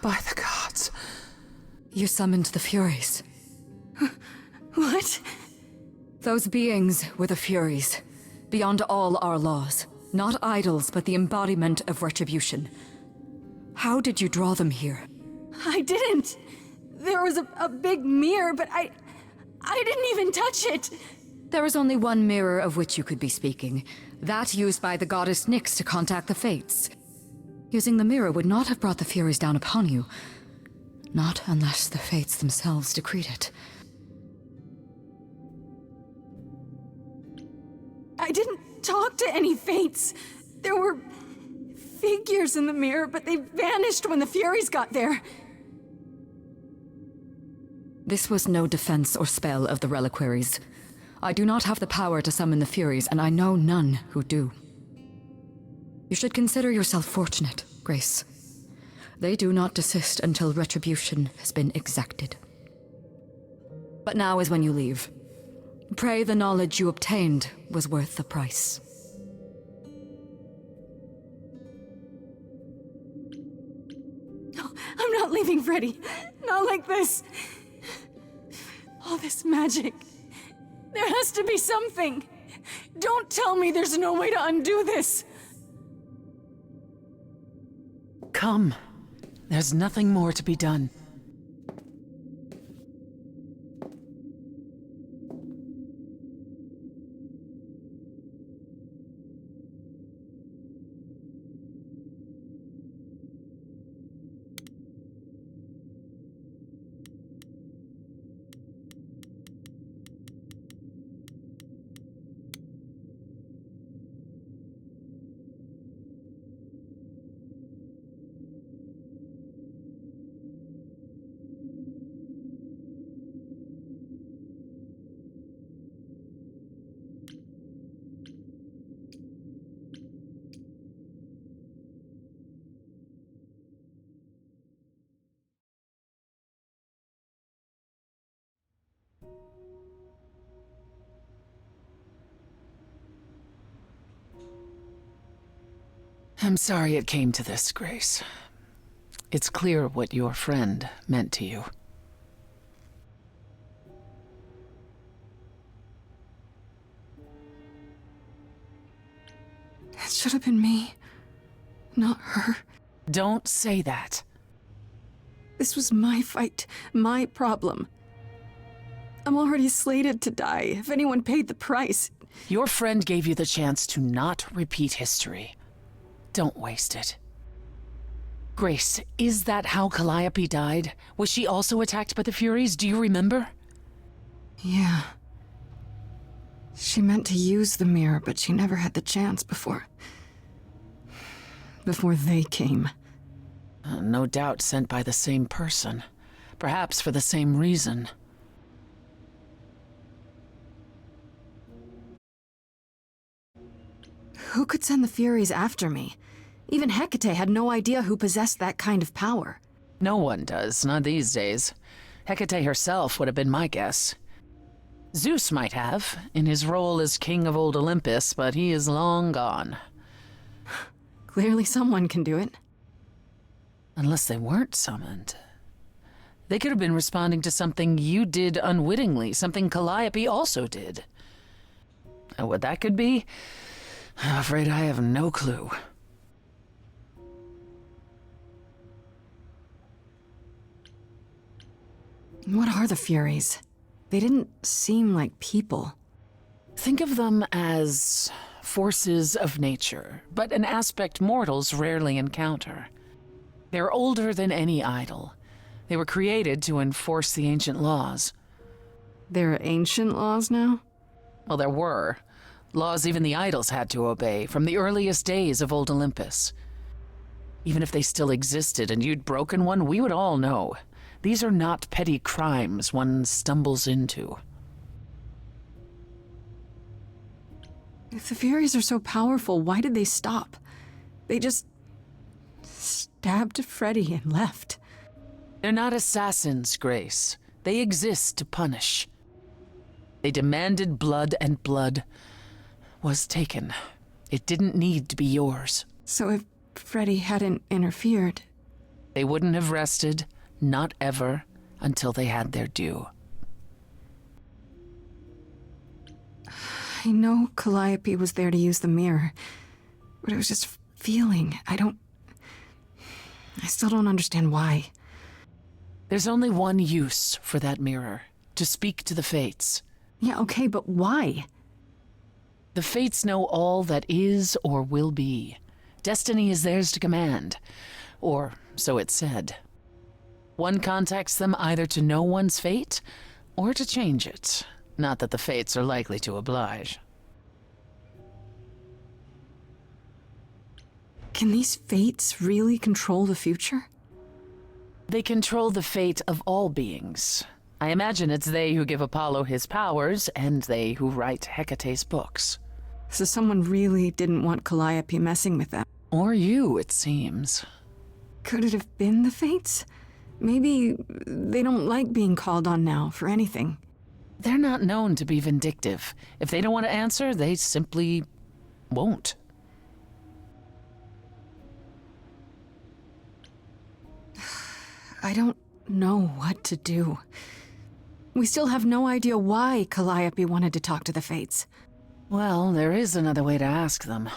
By the gods. You summoned the Furies. What? Those beings were the Furies, beyond all our laws. Not idols, but the embodiment of retribution. How did you draw them here? I didn't. There was a big mirror, but I didn't even touch it. There is only one mirror of which you could be speaking. That used by the goddess Nyx to contact the Fates. Using the mirror would not have brought the Furies down upon you. Not unless the Fates themselves decreed it. I didn't talk to any Fates. There were figures in the mirror, but they vanished when the Furies got there. This was no defense or spell of the reliquaries. I do not have the power to summon the Furies, and I know none who do. You should consider yourself fortunate, Grace. They do not desist until retribution has been exacted. But now is when you leave. Pray the knowledge you obtained was worth the price. No, I'm not leaving, Freddy. Not like this. All this magic. There has to be something. Don't tell me there's no way to undo this. Come. There's nothing more to be done. I'm sorry it came to this, Grace. It's clear what your friend meant to you. It should have been me, not her. Don't say that. This was my fight, my problem. I'm already slated to die if anyone paid the price. Your friend gave you the chance to not repeat history. Don't waste it. Grace, is that how Calliope died? Was she also attacked by the Furies? Do you remember? Yeah. She meant to use the mirror, but she never had the chance before they came. No doubt sent by the same person. Perhaps for the same reason. Who could send the Furies after me? Even Hecate had no idea who possessed that kind of power. No one does, not these days. Hecate herself would have been my guess. Zeus might have, in his role as king of old Olympus, but he is long gone. Clearly someone can do it. Unless they weren't summoned. They could have been responding to something you did unwittingly, something Calliope also did. And what that could be? I'm afraid I have no clue. What are the Furies? They didn't seem like people. Think of them as forces of nature, but an aspect mortals rarely encounter. They're older than any idol. They were created to enforce the ancient laws. There are ancient laws now? Well, there were. Laws even the idols had to obey, from the earliest days of old Olympus. Even if they still existed and you'd broken one, we would all know. These are not petty crimes one stumbles into. If the Furies are so powerful, why did they stop? They just stabbed Freddy and left. They're not assassins, Grace. They exist to punish. They demanded blood, and blood was taken. It didn't need to be yours. So if Freddy hadn't interfered... They wouldn't have rested, not ever, until they had their due. I know Calliope was there to use the mirror, but it was just feeling. I still don't understand why. There's only one use for that mirror, to speak to the Fates. Yeah, okay, but why? The Fates know all that is or will be. Destiny is theirs to command, or so it's said. One contacts them either to know one's fate, or to change it. Not that the Fates are likely to oblige. Can these Fates really control the future? They control the fate of all beings. I imagine it's they who give Apollo his powers, and they who write Hecate's books. So someone really didn't want Calliope messing with them. Or you, it seems. Could it have been the Fates? Maybe they don't like being called on now for anything. They're not known to be vindictive. If they don't want to answer, they simply won't. I don't know what to do. We still have no idea why Calliope wanted to talk to the Fates. Well, there is another way to ask them.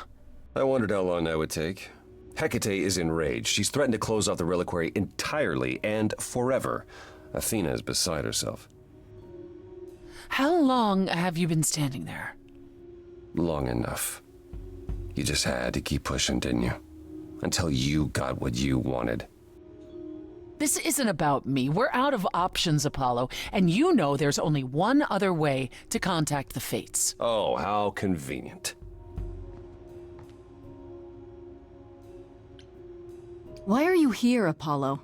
I wondered how long that would take. Hecate is enraged. She's threatened to close off the reliquary entirely and forever. Athena is beside herself. How long have you been standing there? Long enough. You just had to keep pushing, didn't you? Until you got what you wanted. This isn't about me. We're out of options, Apollo, and you know there's only one other way to contact the Fates. Oh, how convenient. Why are you here, Apollo?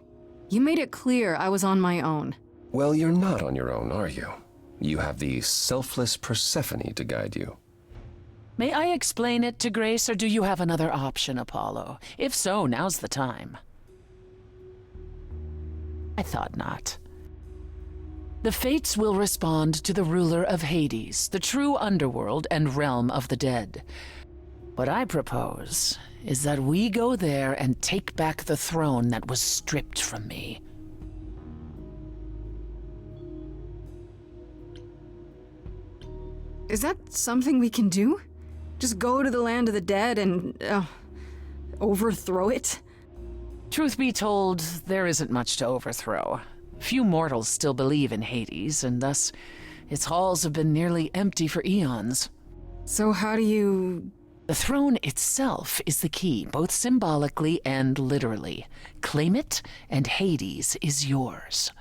You made it clear I was on my own. Well, you're not on your own, are you? You have the selfless Persephone to guide you. May I explain it to Grace, or do you have another option, Apollo? If so, now's the time. I thought not. The Fates will respond to the ruler of Hades, the true underworld and realm of the dead. What I propose is that we go there and take back the throne that was stripped from me. Is that something we can do? Just go to the land of the dead and, overthrow it? Truth be told, there isn't much to overthrow. Few mortals still believe in Hades, and thus its halls have been nearly empty for eons. So how do you... The throne itself is the key, both symbolically and literally. Claim it, and Hades is yours.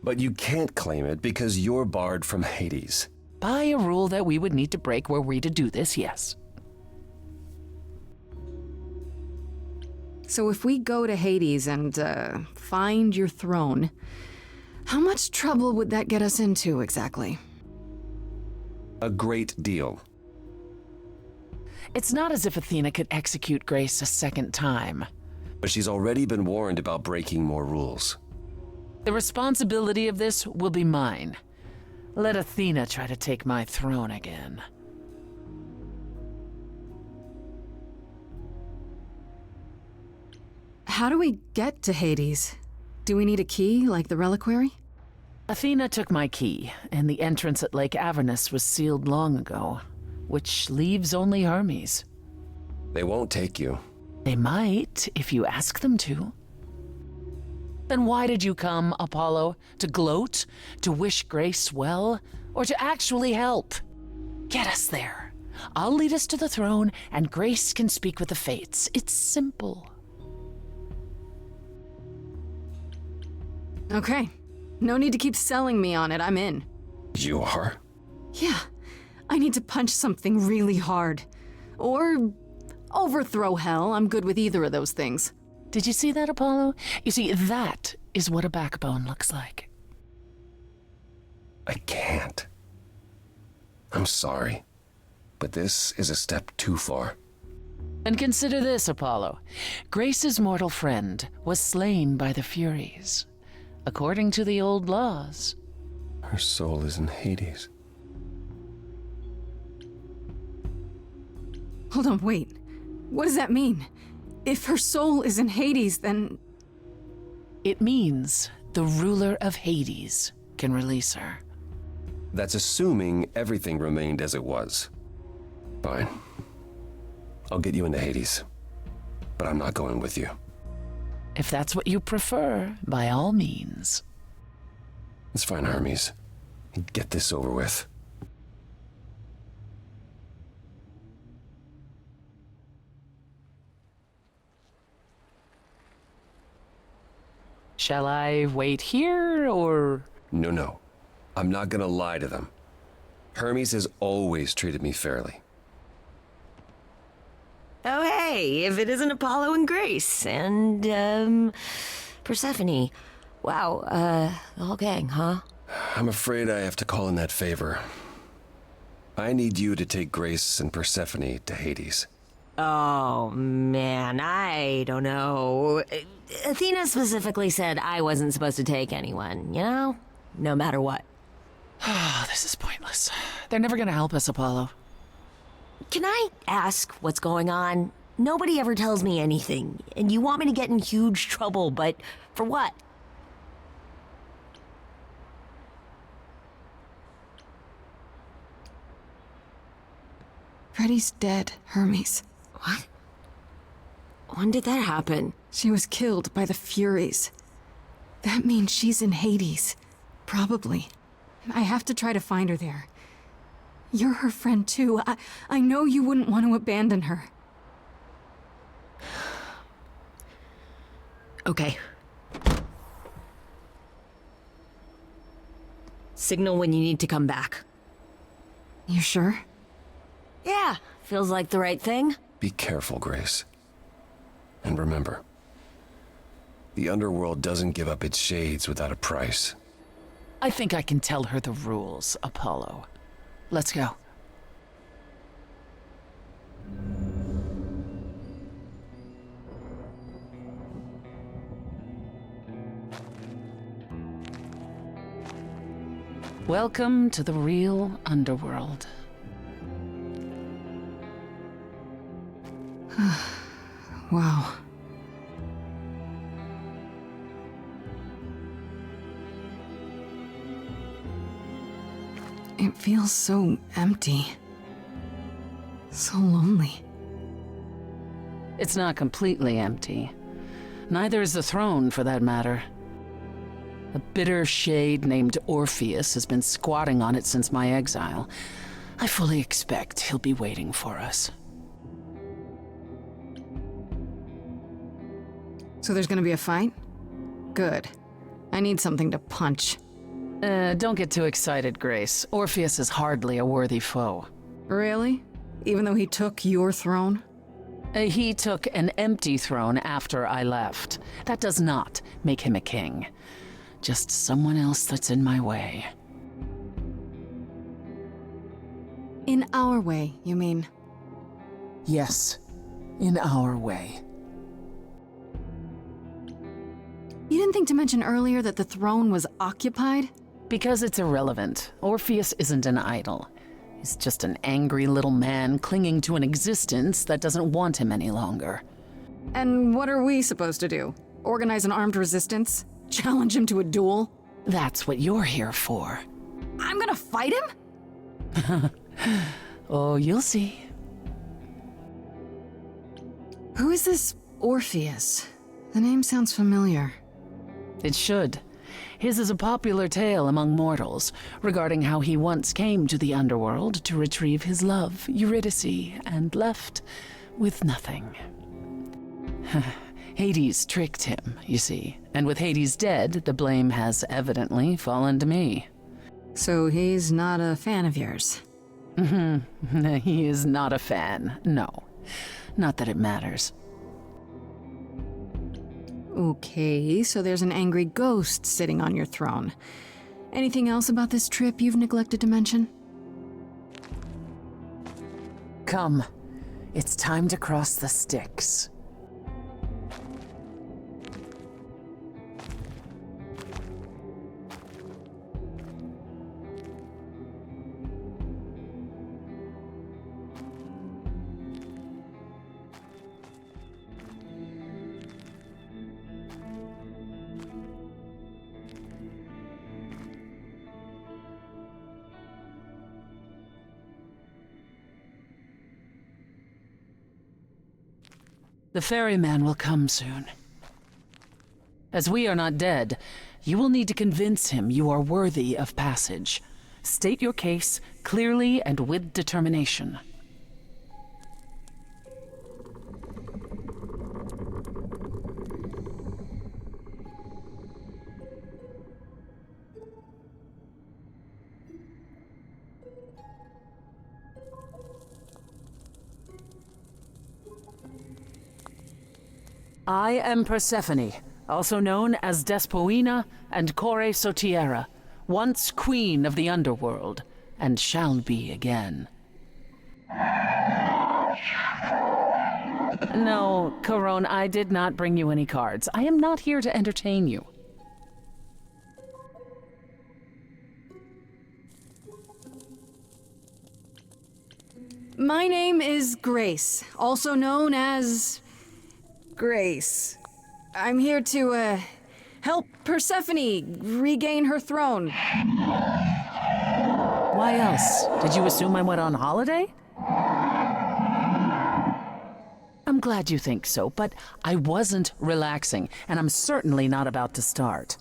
But you can't claim it because you're barred from Hades. By a rule that we would need to break were we to do this, yes. So if we go to Hades and, find your throne, how much trouble would that get us into, exactly? A great deal. It's not as if Athena could execute Grace a second time. But she's already been warned about breaking more rules. The responsibility of this will be mine. Let Athena try to take my throne again. How do we get to Hades? Do we need a key, like the reliquary? Athena took my key, and the entrance at Lake Avernus was sealed long ago, which leaves only Hermes. They won't take you. They might, if you ask them to. Then why did you come, Apollo? To gloat? To wish Grace well? Or to actually help? Get us there. I'll lead us to the throne, and Grace can speak with the Fates. It's simple. Okay. No need to keep selling me on it, I'm in. You are? Yeah. I need to punch something really hard. Or overthrow hell, I'm good with either of those things. Did you see that, Apollo? You see, that is what a backbone looks like. I can't. I'm sorry, but this is a step too far. And consider this, Apollo. Grace's mortal friend was slain by the Furies, according to the old laws. Her soul is in Hades. Hold on, wait. What does that mean? If her soul is in Hades, then... It means the ruler of Hades can release her. That's assuming everything remained as it was. Fine. I'll get you into Hades. But I'm not going with you. If that's what you prefer, by all means. It's fine, Hermes. Get this over with. Shall I wait here, or...? No. I'm not gonna lie to them. Hermes has always treated me fairly. Oh, hey, if it isn't Apollo and Grace, and, Persephone. Wow, the whole gang, huh? I'm afraid I have to call in that favor. I need you to take Grace and Persephone to Hades. Oh, man, I don't know. Athena specifically said I wasn't supposed to take anyone, you know? No matter what. This is pointless. They're never gonna help us, Apollo. Can I ask what's going on? Nobody ever tells me anything, and you want me to get in huge trouble, but for what? Freddie's dead, Hermes. What? When did that happen? She was killed by the Furies. That means she's in Hades. Probably. I have to try to find her there. You're her friend too. I know you wouldn't want to abandon her. Okay. Signal when you need to come back. You sure? Yeah, feels like the right thing. Be careful, Grace. And remember, the underworld doesn't give up its shades without a price. I think I can tell her the rules, Apollo. Let's go. Welcome to the real underworld. Wow. It feels so empty. So lonely. It's not completely empty. Neither is the throne, for that matter. A bitter shade named Orpheus has been squatting on it since my exile. I fully expect he'll be waiting for us. So there's gonna be a fight? Good. I need something to punch. Don't get too excited, Grace. Orpheus is hardly a worthy foe. Really? Even though he took your throne? He took an empty throne after I left. That does not make him a king. Just someone else that's in my way. In our way, you mean? Yes, in our way. You didn't think to mention earlier that the throne was occupied? Because it's irrelevant. Orpheus isn't an idol. He's just an angry little man clinging to an existence that doesn't want him any longer. And what are we supposed to do? Organize an armed resistance? Challenge him to a duel? That's what you're here for. I'm gonna fight him? Oh, you'll see. Who is this Orpheus? The name sounds familiar. It should. His is a popular tale among mortals regarding how he once came to the underworld to retrieve his love, Eurydice, and left with nothing. Hades tricked him, you see, and with Hades dead, the blame has evidently fallen to me. So he's not a fan of yours? He is not a fan, no. Not that it matters. Okay, so there's an angry ghost sitting on your throne. Anything else about this trip you've neglected to mention? Come. It's time to cross the Styx. The ferryman will come soon. As we are not dead, you will need to convince him you are worthy of passage. State your case clearly and with determination. I am Persephone, also known as Despoina and Kore Sotiera, once queen of the underworld, and shall be again. No, Corone, I did not bring you any cards. I am not here to entertain you. My name is Grace, also known as... Grace. I'm here to, help Persephone regain her throne. Why else? Did you assume I went on holiday? I'm glad you think so, but I wasn't relaxing, and I'm certainly not about to start.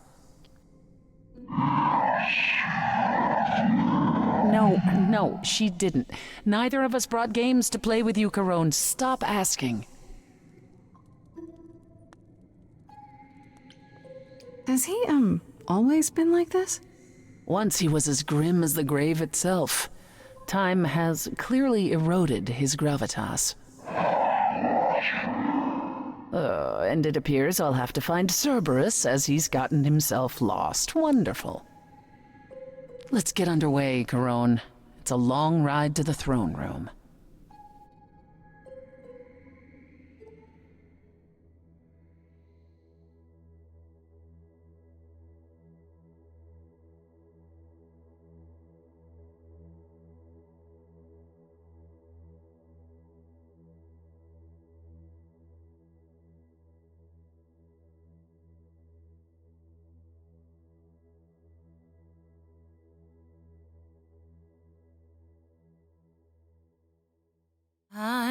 No, she didn't. Neither of us brought games to play with you, Corone. Stop asking. Has he, always been like this? Once he was as grim as the grave itself. Time has clearly eroded his gravitas. And it appears I'll have to find Cerberus as he's gotten himself lost. Wonderful. Let's get underway, Corone. It's a long ride to the throne room.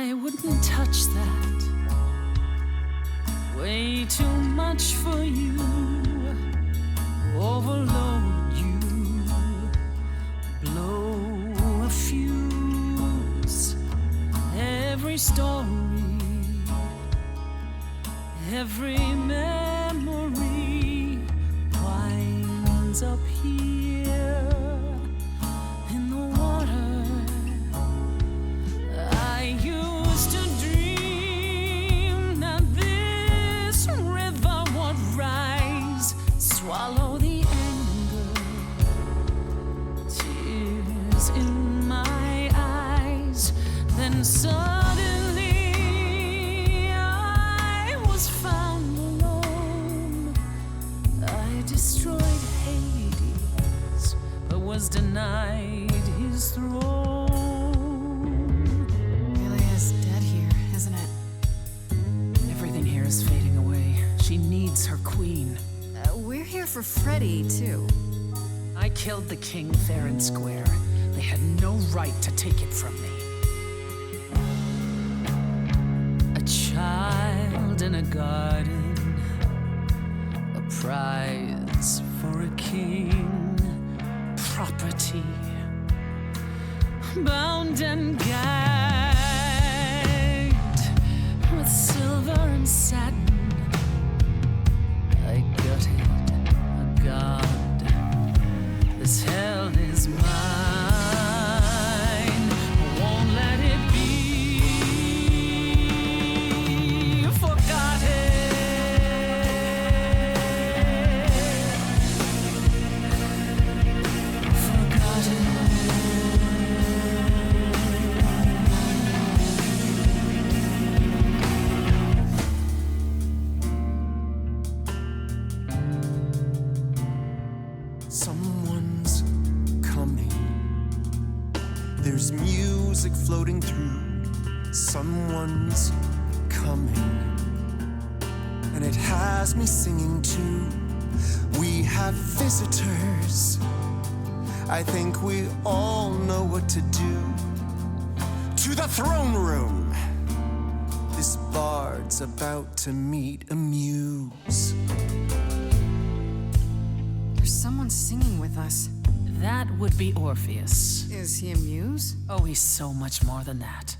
I wouldn't touch that. Way too much for you. Overload you. Blow a fuse. Every story, every memory winds up here in the water. I used to dream that this river would rise, swallow the anger, tears in my eyes. Then suddenly I was found alone. I destroyed Hades, but was denied his throne. Ilia's dead here, isn't it? Everything here is fading away. She needs her queen. We're here for Freddy, too. I killed the king fair and square. They had no right to take it from me. A child in a garden, a prize for a king, property, bound and gagged with silver and satin. I gutted a god. This hell is mine. I won't let it be forgotten. Someone's coming. There's music floating through. Someone's coming. And it has me singing too. We have visitors. I think we all know what to do. To the throne room. This bard's about to meet a muse. There's someone singing with us. That would be Orpheus. Is he a muse? Oh, he's so much more than that.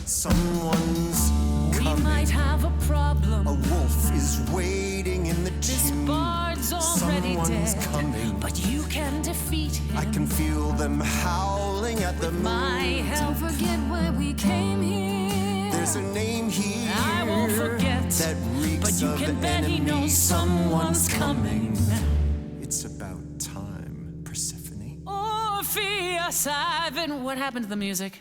Someone's coming. We might have a problem. A wolf is waiting in the This tomb. bard's already Someone's dead, coming. but you can defeat him. I can feel them howling at the moon. My help. Don't forget why we came here. There's a name here I won't forget, that reeks but you of can bet he enemy. knows someone's coming. It's about time, Persephone. Orpheus, I've been. What happened to the music?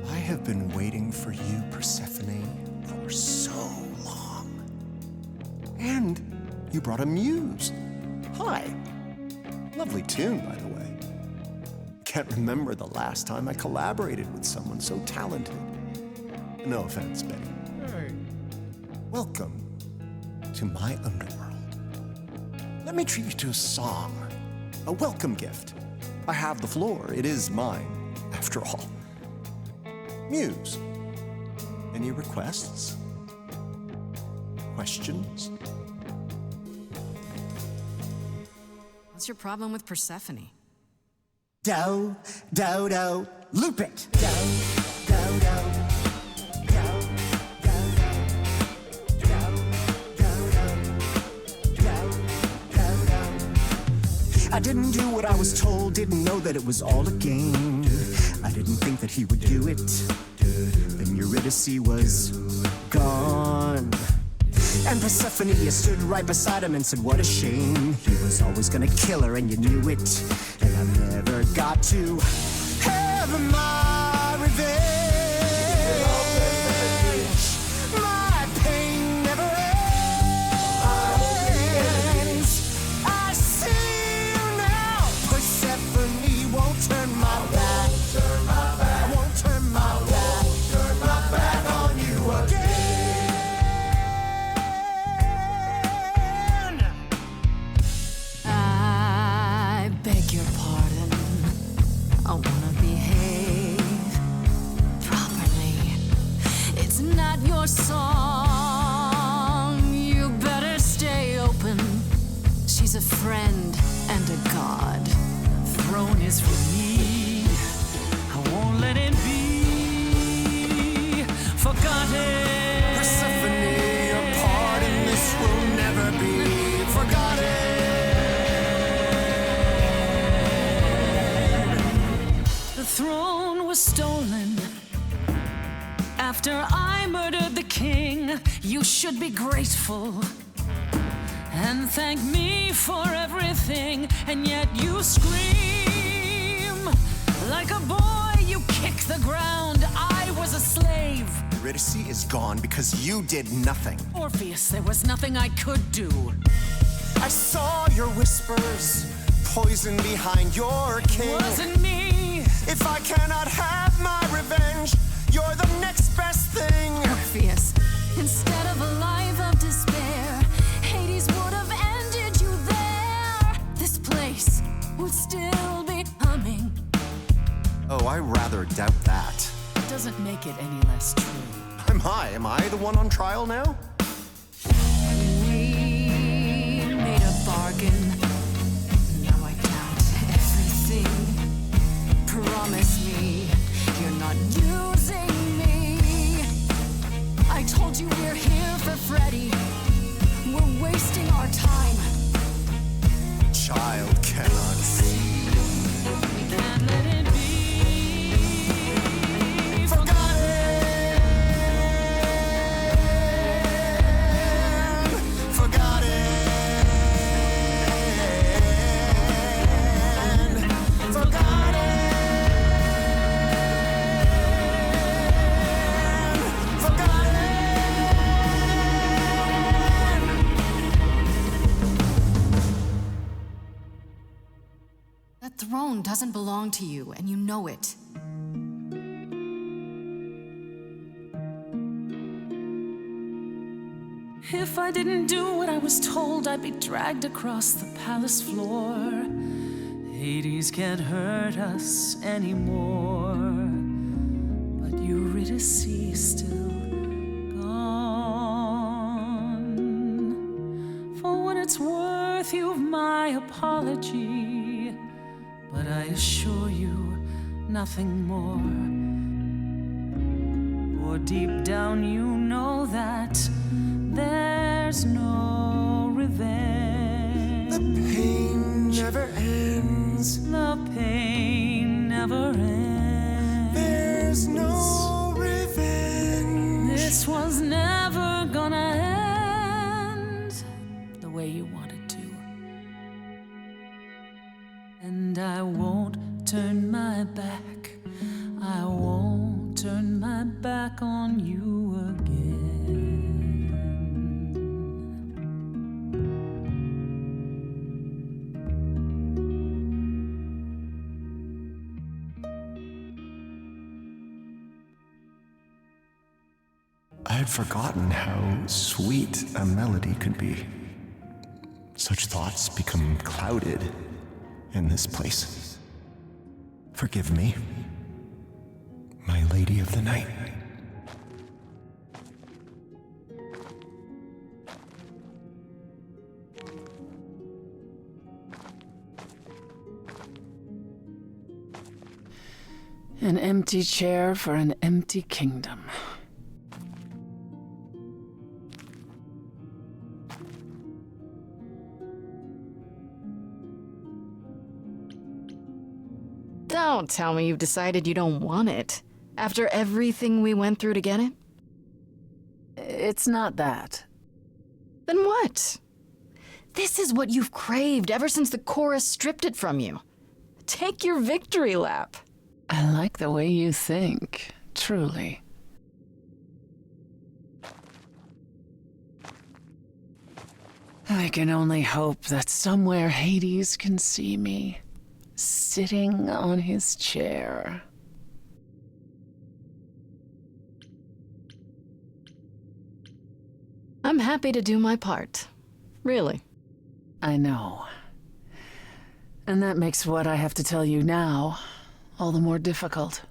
I have been waiting for you, Persephone, for so long. And you brought a muse. Hi. Lovely tune, by the way. Can't remember the last time I collaborated with someone so talented. No offense, Betty. Welcome to my underworld. Let me treat you to a song, a welcome gift. I have the floor. It is mine, after all. Muse. Any requests? Questions? What's your problem with Persephone? Do, do, do, loop it. Do, do, do. I didn't do what I was told, didn't know that it was all a game. I didn't think that he would do it. Then Eurydice was gone. And Persephone stood right beside him and said, what a shame. He was always gonna kill her and you knew it. And I never got to have my revenge. My pain never ends. I see you now. Persephone won't turn my back. I won't turn my back on you again. I After I murdered the king, you should be grateful and thank me for everything, and yet you scream like a boy, you kick the ground. I was a slave. Eurydice is gone because you did nothing. Orpheus, there was nothing I could do. I saw your whispers, poison behind your king. Wasn't me. If I cannot have my revenge, you're the next best thing. Orpheus, Instead of a life of despair, Hades would have ended you there. This place would still be humming. Oh, I rather doubt that. It doesn't make it any less true. Am I the one on trial now? we made a bargain. Now I doubt everything. Promise me you're not using me. I told you we're here for Freddy. We're wasting our time. Child cannot see. We can't let it be. That throne doesn't belong to you, and you know it. If I didn't do what I was told, I'd be dragged across the palace floor. Hades can't hurt us anymore. But Eurydice is still gone. For what it's worth, you've my apology. But I assure you, nothing more. For deep down you know that there's no revenge. The pain never ends. The pain never ends. There's no revenge. This was never gonna end the way you wanted to. And I won't turn my back. I won't turn my back on you again. I had forgotten how sweet a melody could be. Such thoughts become clouded in this place. Forgive me, my lady of the night. An empty chair for an empty kingdom. Don't tell me you've decided you don't want it. After everything we went through to get it? It's not that. Then what? This is what you've craved ever since the chorus stripped it from you. Take your victory lap. I like the way you think, truly. I can only hope that somewhere Hades can see me, sitting on his chair. I'm happy to do my part. Really. I know. And that makes what I have to tell you now all the more difficult.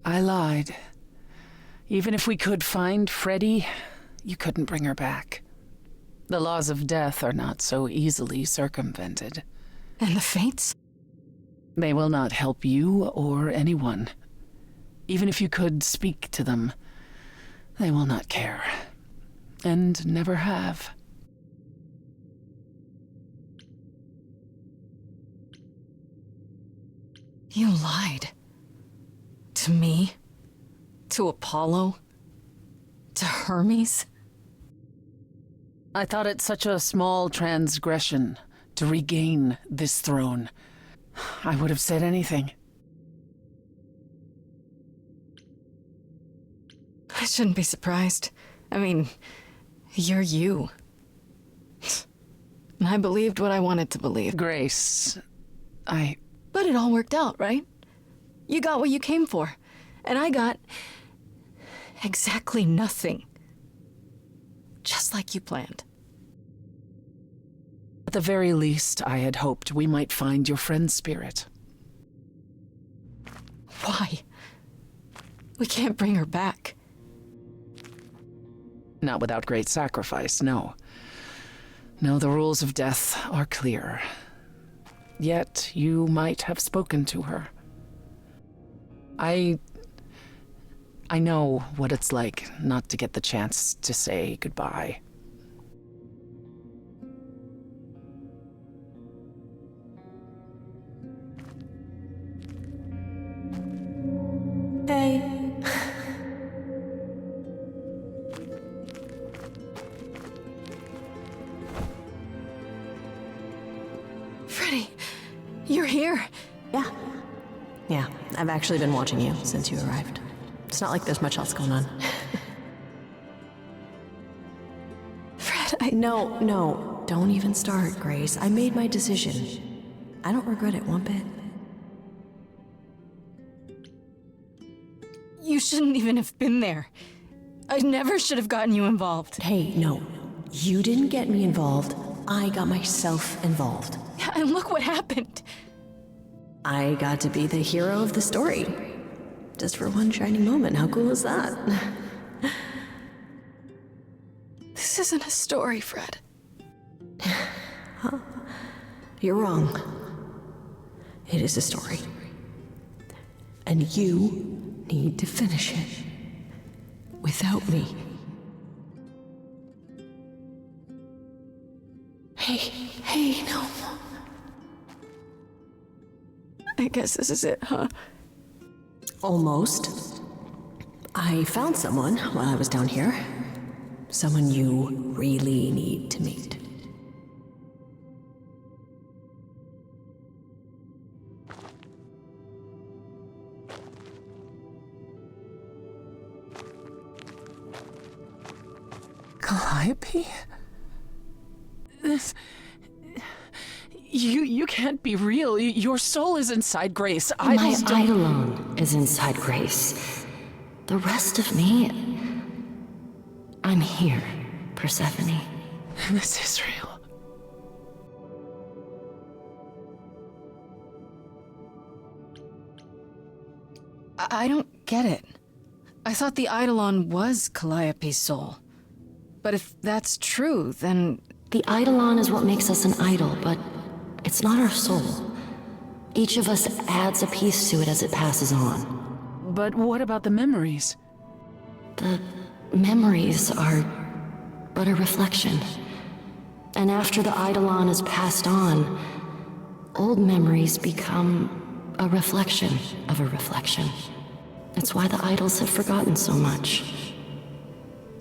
I lied. Even if we could find Freddy, you couldn't bring her back. The laws of death are not so easily circumvented. And the fates? They will not help you or anyone. Even if you could speak to them, they will not care. And never have. You lied. To me? To Apollo? To Hermes? I thought it such a small transgression to regain this throne. I would have said anything. I shouldn't be surprised. I mean, you're you. And I believed what I wanted to believe. Grace, But it all worked out, right? You got what you came for. And I got exactly nothing. Just like you planned. At the very least, I had hoped we might find your friend's spirit. Why? We can't bring her back. Not without great sacrifice, no. No, the rules of death are clear. Yet, you might have spoken to her. I know what it's like not to get the chance to say goodbye. Hey. Freddie, you're here. Yeah, I've actually been watching you since you arrived. It's not like there's much else going on. Fred, No, don't even start, Grace. I made my decision. I don't regret it one bit. You shouldn't even have been there. I never should have gotten you involved. Hey, no. You didn't get me involved. I got myself involved. Yeah, and look what happened. I got to be the hero of the story. Just for one shining moment. How cool is that? This isn't a story, Fred. Huh? You're wrong. It is a story. And you need to finish it. Without me. Hey, no. I guess this is it, huh? Almost. I found someone while I was down here. Someone you really need to meet. Calliope? You can't be real. Your soul is inside Grace. My Eidolon is inside Grace. The rest of me... I'm here, Persephone. This is real. I don't get it. I thought the Eidolon was Calliope's soul. But if that's true, then... The Eidolon is what makes us an idol, but it's not our soul. Each of us adds a piece to it as it passes on. But what about the memories? The memories are but a reflection. And after the Eidolon is passed on, old memories become a reflection of a reflection. It's why the idols have forgotten so much.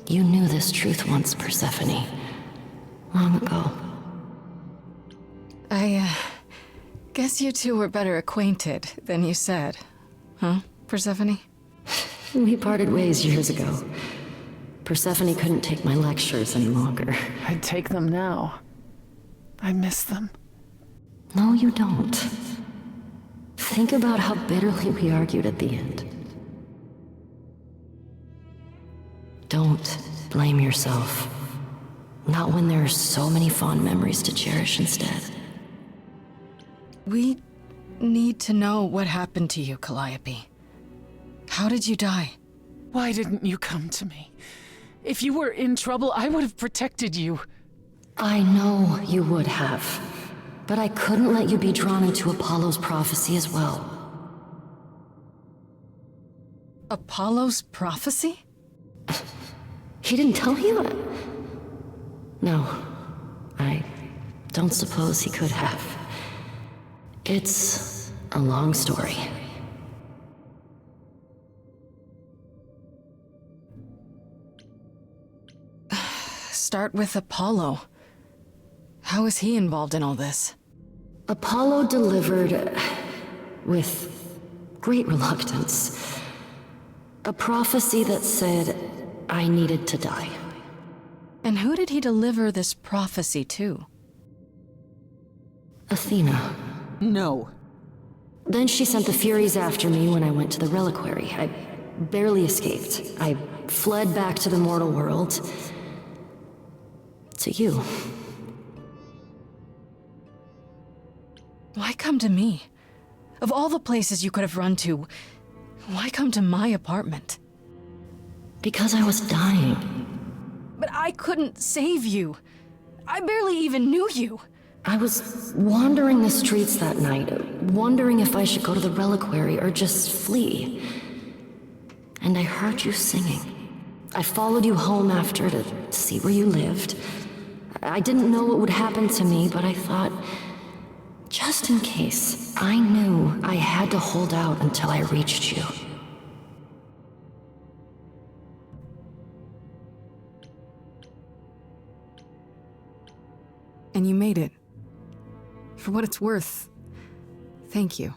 You knew this truth once, Persephone. Long ago. I guess you two were better acquainted than you said. Huh, Persephone? We parted ways years ago. Persephone couldn't take my lectures any longer. I'd take them now. I miss them. No, you don't. Think about how bitterly we argued at the end. Don't blame yourself. Not when there are so many fond memories to cherish instead. We need to know what happened to you, Calliope. How did you die? Why didn't you come to me? If you were in trouble, I would have protected you. I know you would have. But I couldn't let you be drawn into Apollo's prophecy as well. Apollo's prophecy? He didn't tell you? No. I don't suppose he could have. It's a long story. start with Apollo. How is he involved in all this? Apollo delivered, with great reluctance, a prophecy that said I needed to die. And who did he deliver this prophecy to? Athena. No. Then she sent the Furies after me when I went to the Reliquary. I barely escaped. I fled back to the mortal world. To you. Why come to me? Of all the places you could have run to, why come to my apartment? Because I was dying. But I couldn't save you. I barely even knew you. I was wandering the streets that night, wondering if I should go to the Reliquary or just flee. And I heard you singing. I followed you home after to see where you lived. I didn't know what would happen to me, but I thought, just in case, I knew I had to hold out until I reached you. And you made it. For what it's worth, thank you.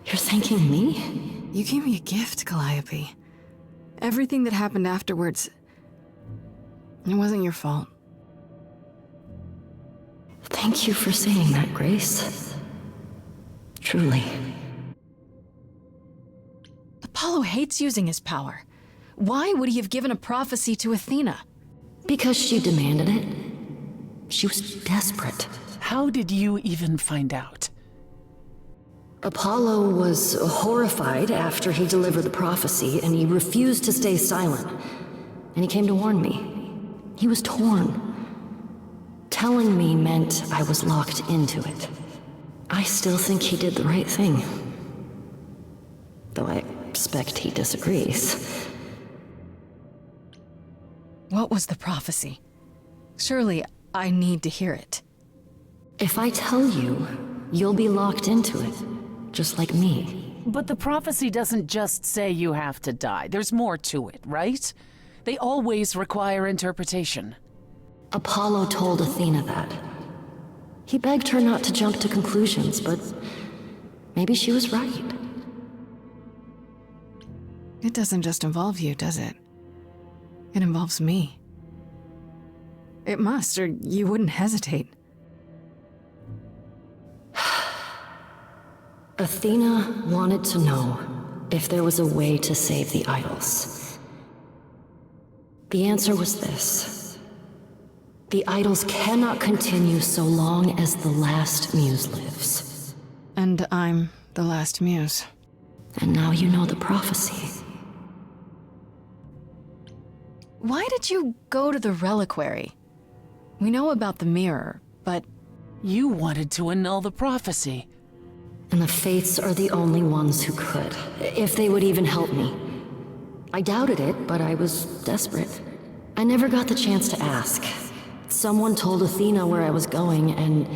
You're thanking me? You gave me a gift, Calliope. Everything that happened afterwards, it wasn't your fault. Thank you for saying that, Grace. Truly. Apollo hates using his power. Why would he have given a prophecy to Athena? Because she demanded it. She was desperate. How did you even find out? Apollo was horrified after he delivered the prophecy, and he refused to stay silent. And he came to warn me. He was torn. Telling me meant I was locked into it. I still think he did the right thing. Though I expect he disagrees. What was the prophecy? Surely I need to hear it. If I tell you, you'll be locked into it, just like me. But the prophecy doesn't just say you have to die. There's more to it, right? They always require interpretation. Apollo told Athena that. He begged her not to jump to conclusions, but maybe she was right. It doesn't just involve you, does it? It involves me. It must, or you wouldn't hesitate. Athena wanted to know if there was a way to save the idols. The answer was this. The idols cannot continue so long as the last muse lives. And I'm the last muse. And now you know the prophecy. Why did you go to the Reliquary? We know about the mirror, but... You wanted to annul the prophecy. And the Fates are the only ones who could, if they would even help me. I doubted it, but I was desperate. I never got the chance to ask. Someone told Athena where I was going, and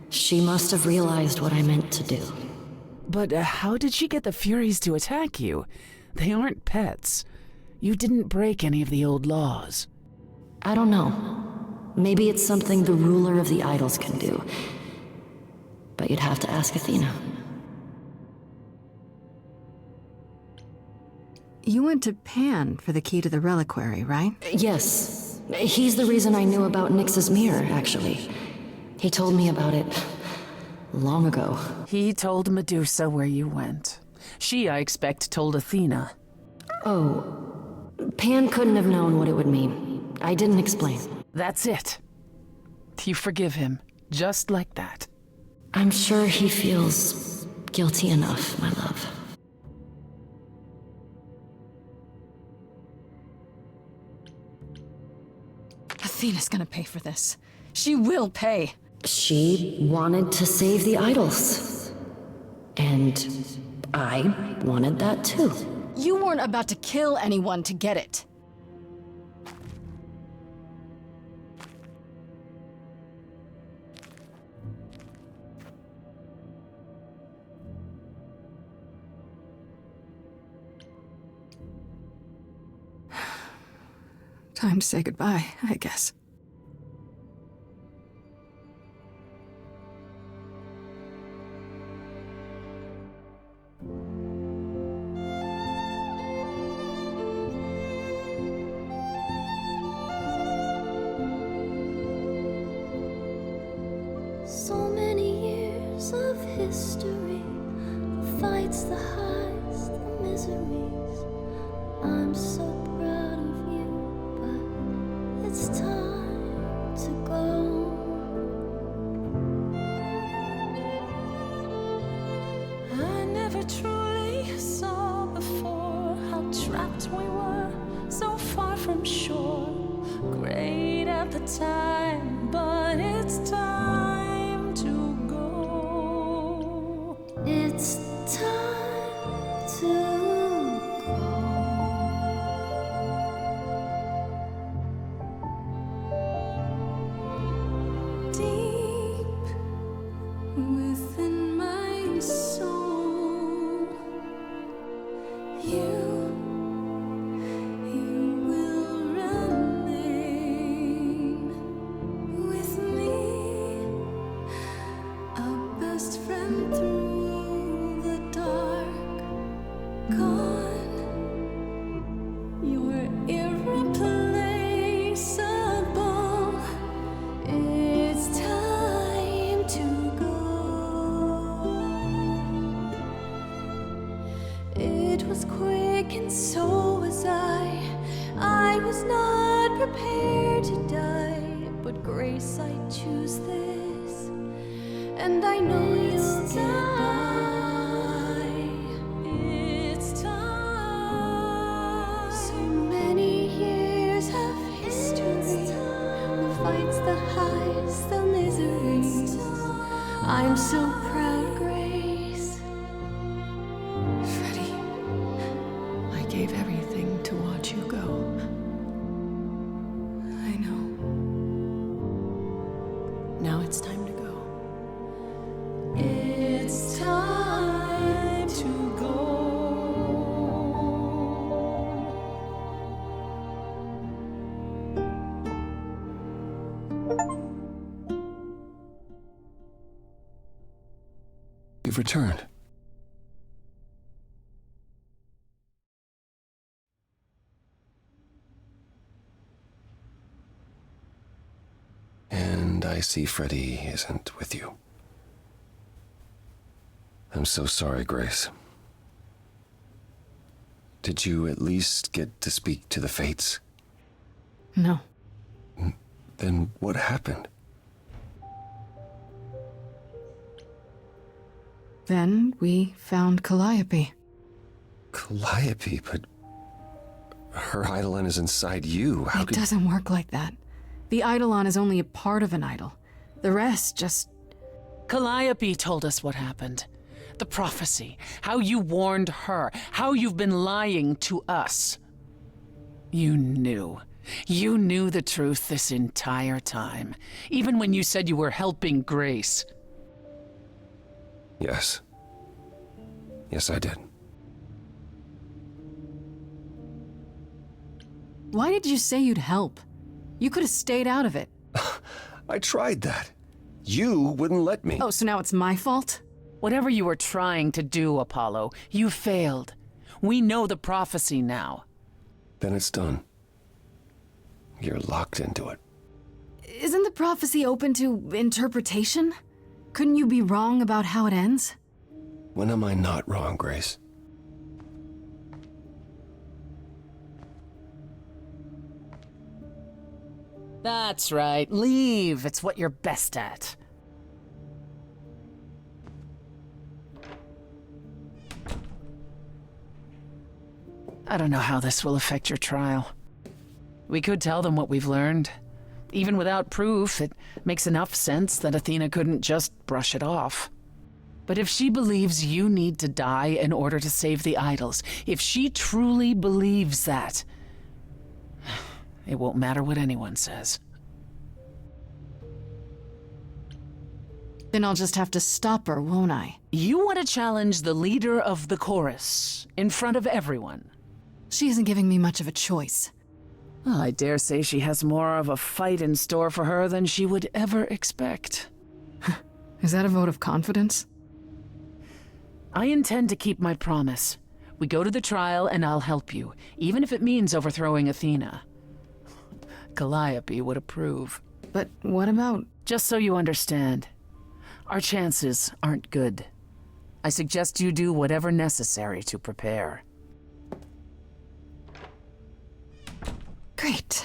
she must have realized what I meant to do. But how did she get the Furies to attack you? They aren't pets. You didn't break any of the old laws. I don't know. Maybe it's something the ruler of the idols can do. But you'd have to ask Athena. You went to Pan for the key to the Reliquary, right? Yes. He's the reason I knew about Nyx's mirror, actually. He told me about it long ago. He told Medusa where you went. She, I expect, told Athena. Oh. Pan couldn't have known what it would mean. I didn't explain. That's it. You forgive him, just like that. I'm sure he feels guilty enough, my love. Athena's gonna pay for this. She will pay. She wanted to save the idols. And I wanted that too. You weren't about to kill anyone to get it. Time to say goodbye, I guess. So many years of history, the fights, the highs, the miseries. I'm so proud of you, but it's time to go. I never truly saw before how trapped we were, so far from shore. Great at the time, but it's time to go. It's time to deep within my soul. You will remain with me, a best friend through the dark. Gone, you're irreplaceable. It's time to go. It was quick and so was I. I was not prepared to die, but Grace, I choose this, and I know you'll get by. It's time. So many years of history, the fights, the highs, the miseries. I'm so proud, Grace. Freddie, I gave everything to watch you go. I know. Now it's time to go. It's time to go. You've returned. And I see Freddie isn't with you. I'm so sorry, Grace. Did you at least get to speak to the Fates? No. Then what happened? Then we found Calliope. Calliope, but her Eidolon is inside you. How It could... doesn't work like that. The Eidolon is only a part of an idol. The rest just... Calliope told us what happened. The prophecy, how you warned her, how you've been lying to us. You knew. You knew the truth this entire time, even when you said you were helping Grace. Yes. Yes, I did. Why did you say you'd help? You could have stayed out of it. I tried that. You wouldn't let me. Oh, so now it's my fault? Whatever you were trying to do, Apollo, you failed. We know the prophecy now. Then it's done. You're locked into it. Isn't the prophecy open to interpretation? Couldn't you be wrong about how it ends? When am I not wrong, Grace? That's right. Leave. It's what you're best at. I don't know how this will affect your trial. We could tell them what we've learned. Even without proof, it makes enough sense that Athena couldn't just brush it off. But if she believes you need to die in order to save the idols, if she truly believes that, it won't matter what anyone says. Then I'll just have to stop her, won't I? You want to challenge the leader of the chorus in front of everyone. She isn't giving me much of a choice. Well, I dare say she has more of a fight in store for her than she would ever expect. Is that a vote of confidence? I intend to keep my promise. We go to the trial and I'll help you, even if it means overthrowing Athena. Calliope would approve. But what about... Just so you understand, our chances aren't good. I suggest you do whatever necessary to prepare. Great.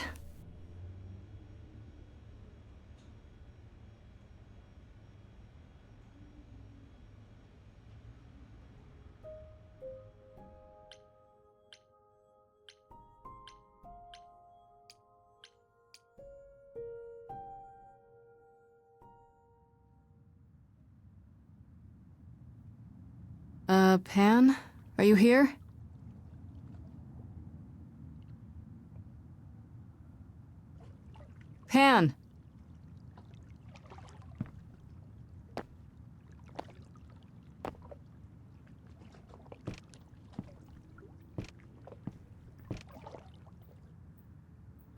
Pan? Are you here? Pan!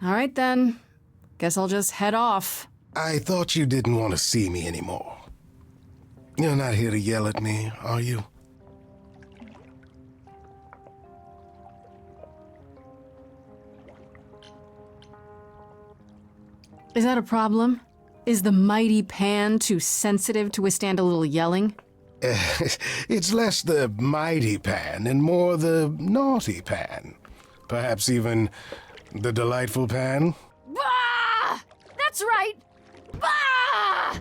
All right then. Guess I'll just head off. I thought you didn't want to see me anymore. You're not here to yell at me, are you? Is that a problem? Is the mighty Pan too sensitive to withstand a little yelling? It's less the mighty Pan and more the naughty Pan. Perhaps even the delightful Pan? Bah! That's right! Bah!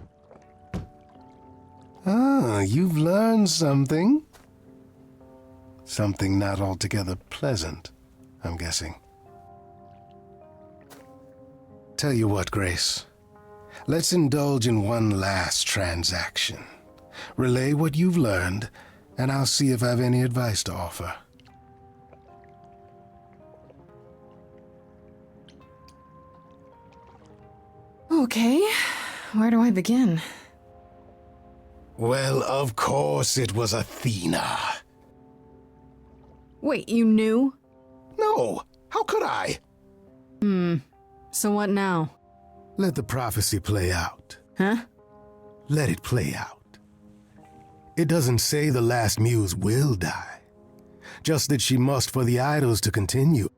Ah, you've learned something. Something not altogether pleasant, I'm guessing. Tell you what, Grace. Let's indulge in one last transaction. Relay what you've learned, and I'll see if I've any advice to offer. Okay, where do I begin? Well, of course it was Athena. Wait, you knew? No, how could I? So what now? Let the prophecy play out. Huh? Let it play out. It doesn't say the last muse will die. Just that she must for the idols to continue.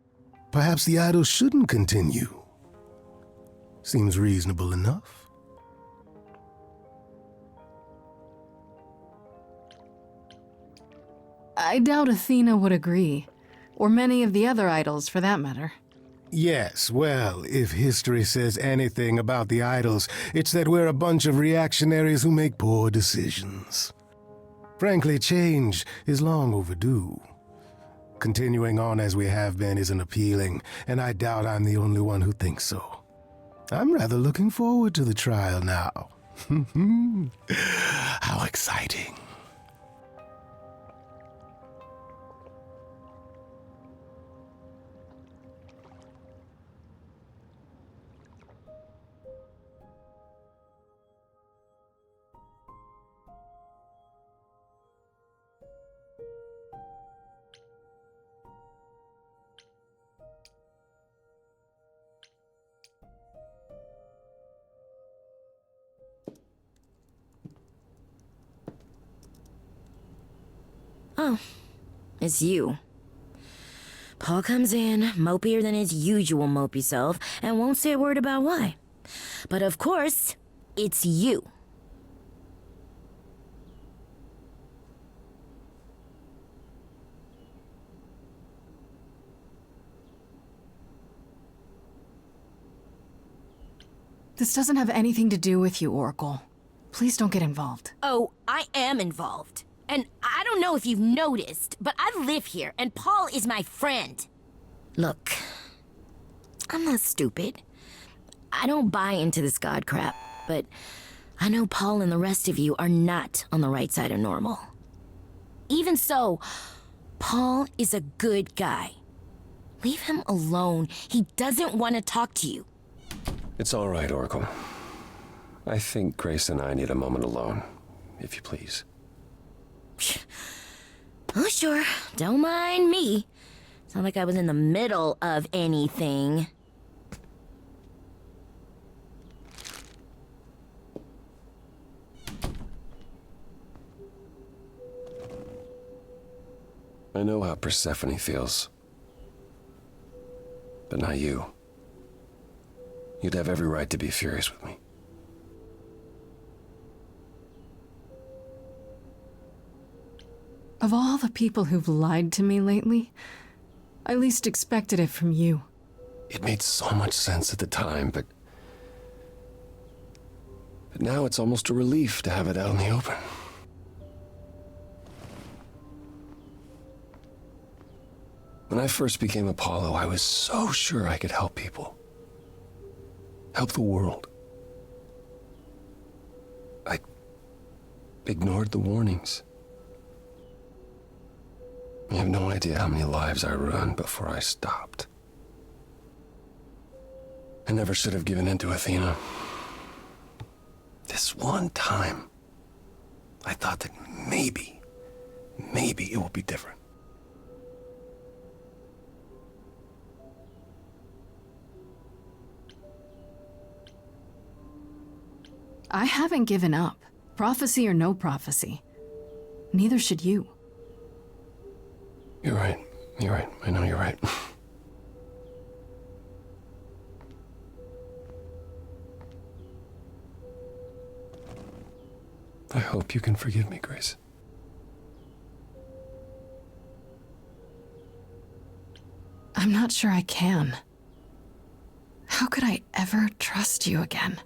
Perhaps the idols shouldn't continue. Seems reasonable enough. I doubt Athena would agree. Or many of the other idols, for that matter. Yes, well, if history says anything about the idols, it's that we're a bunch of reactionaries who make poor decisions. Frankly, change is long overdue. Continuing on as we have been isn't appealing, and I doubt I'm the only one who thinks so. I'm rather looking forward to the trial now. How exciting. Oh, it's you. Paul comes in, mopier than his usual mopey self, and won't say a word about why. But of course, it's you. This doesn't have anything to do with you, Oracle. Please don't get involved. Oh, I am involved. And I don't know if you've noticed, but I live here, and Paul is my friend. Look, I'm not stupid. I don't buy into this god crap, but I know Paul and the rest of you are not on the right side of normal. Even so, Paul is a good guy. Leave him alone. He doesn't want to talk to you. It's all right, Oracle. I think Grace and I need a moment alone, if you please. Oh, sure. Don't mind me. It's not like I was in the middle of anything. I know how Persephone feels. But not you. You'd have every right to be furious with me. Of all the people who've lied to me lately, I least expected it from you. It made so much sense at the time, but now it's almost a relief to have it out in the open. When I first became Apollo, I was so sure I could help people. Help the world. I ignored the warnings. You have no idea how many lives I ruined before I stopped. I never should have given in to Athena. This one time, I thought that maybe it will be different. I haven't given up, prophecy or no prophecy. Neither should you. You're right. I know you're right. I hope you can forgive me, Grace. I'm not sure I can. How could I ever trust you again?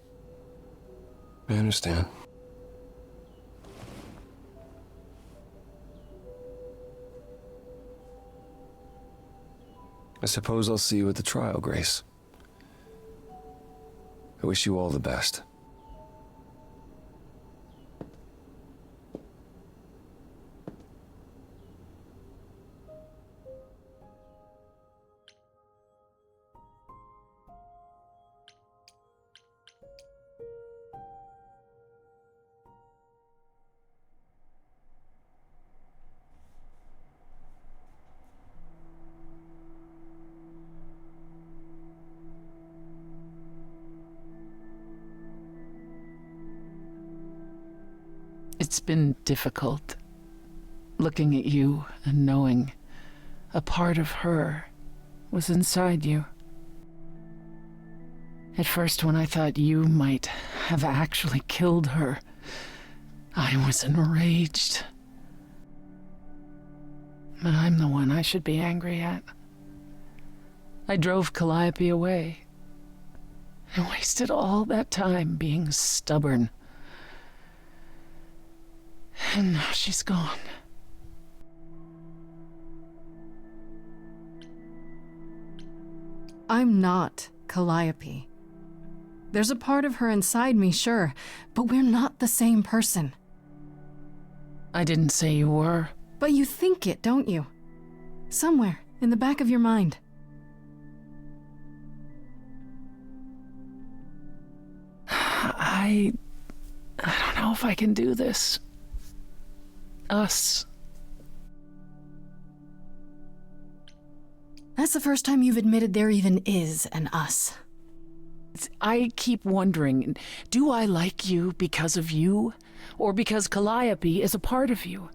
I understand. I suppose I'll see you at the trial, Grace. I wish you all the best. It's been difficult, looking at you and knowing a part of her was inside you. At first, when I thought you might have actually killed her, I was enraged. But I'm the one I should be angry at. I drove Calliope away. I wasted all that time being stubborn. And now she's gone. I'm not Calliope. There's a part of her inside me, sure, but we're not the same person. I didn't say you were. But you think it, don't you? Somewhere in the back of your mind. I don't know if I can do this. Us. That's the first time you've admitted there even is an us. I keep wondering, do I like you because of you? Or because Calliope is a part of you?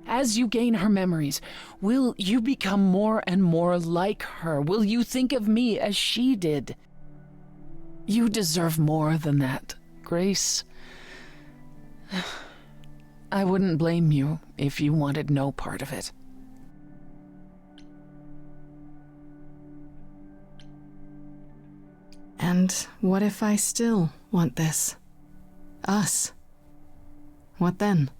As you gain her memories, will you become more and more like her? Will you think of me as she did? You deserve more than that, Grace. I wouldn't blame you if you wanted no part of it. And what if I still want this? Us? What then?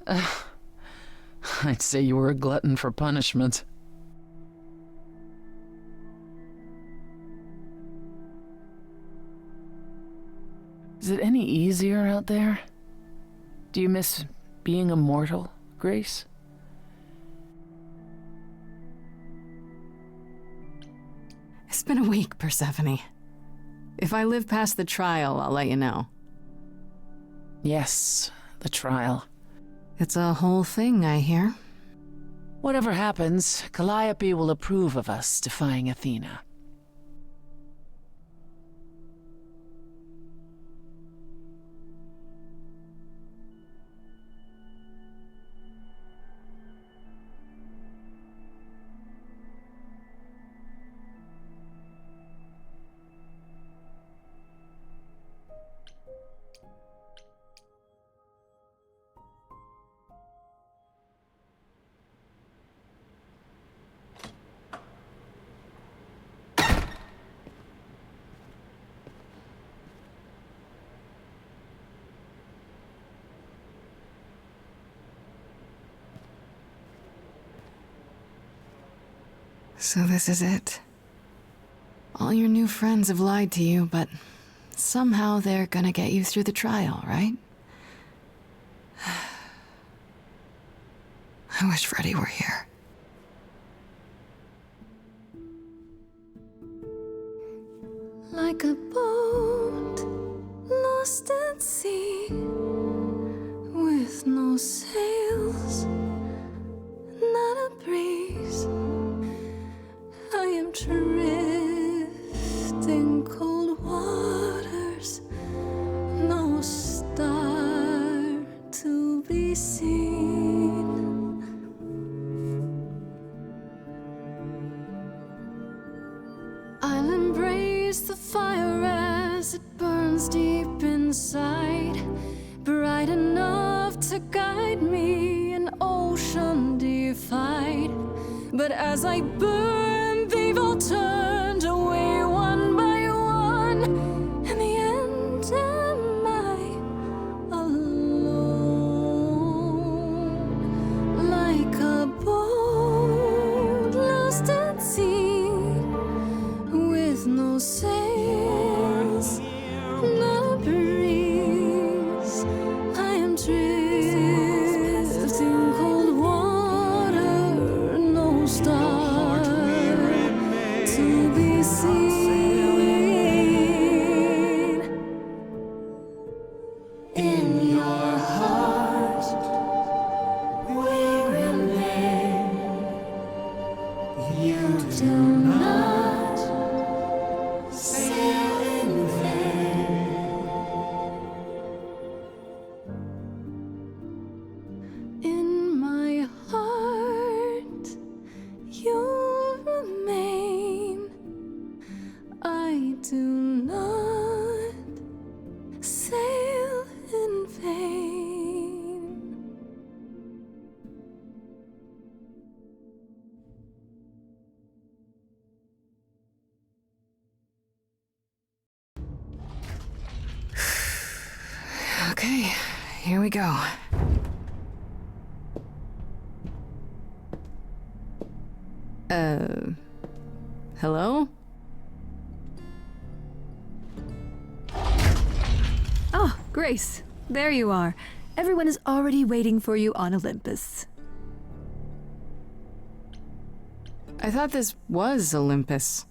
I'd say you were a glutton for punishment. Is it any easier out there? Do you miss being immortal, Grace? It's been a week, Persephone. If I live past the trial, I'll let you know. Yes, the trial. It's a whole thing, I hear. Whatever happens, Calliope will approve of us defying Athena. So this is it. All your new friends have lied to you, but somehow they're gonna get you through the trial, right? I wish Freddy were here. Like a boat lost at sea, with no sails, not a breeze. I am drifting cold waters, no star to be seen. I'll embrace the fire as it burns deep inside, bright enough to guide me, an ocean defied. But as I burn, they've all turned away one by one. In the end, am I alone? Like a boat lost at sea, with no sails, no breeze. I am drifting cold water, no star to be seen. In your heart, we remain. You do not sail in vain. In my heart, you remain. I do not sail in vain. Okay, here we go. Hello? Oh, Grace, there you are. Everyone is already waiting for you on Olympus. I thought this was Olympus.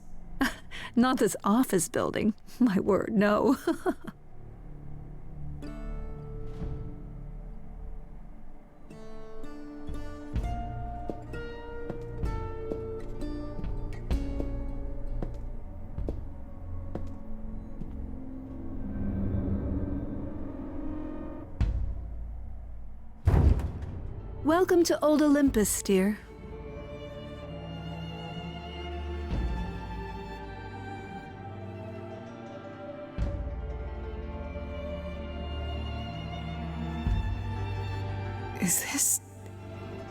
Not this office building. My word, no. Welcome to Old Olympus, dear. Is this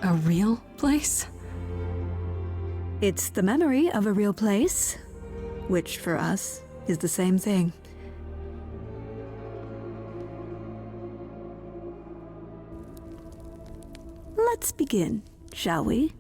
a real place? It's the memory of a real place, which for us is the same thing. Let's begin, shall we?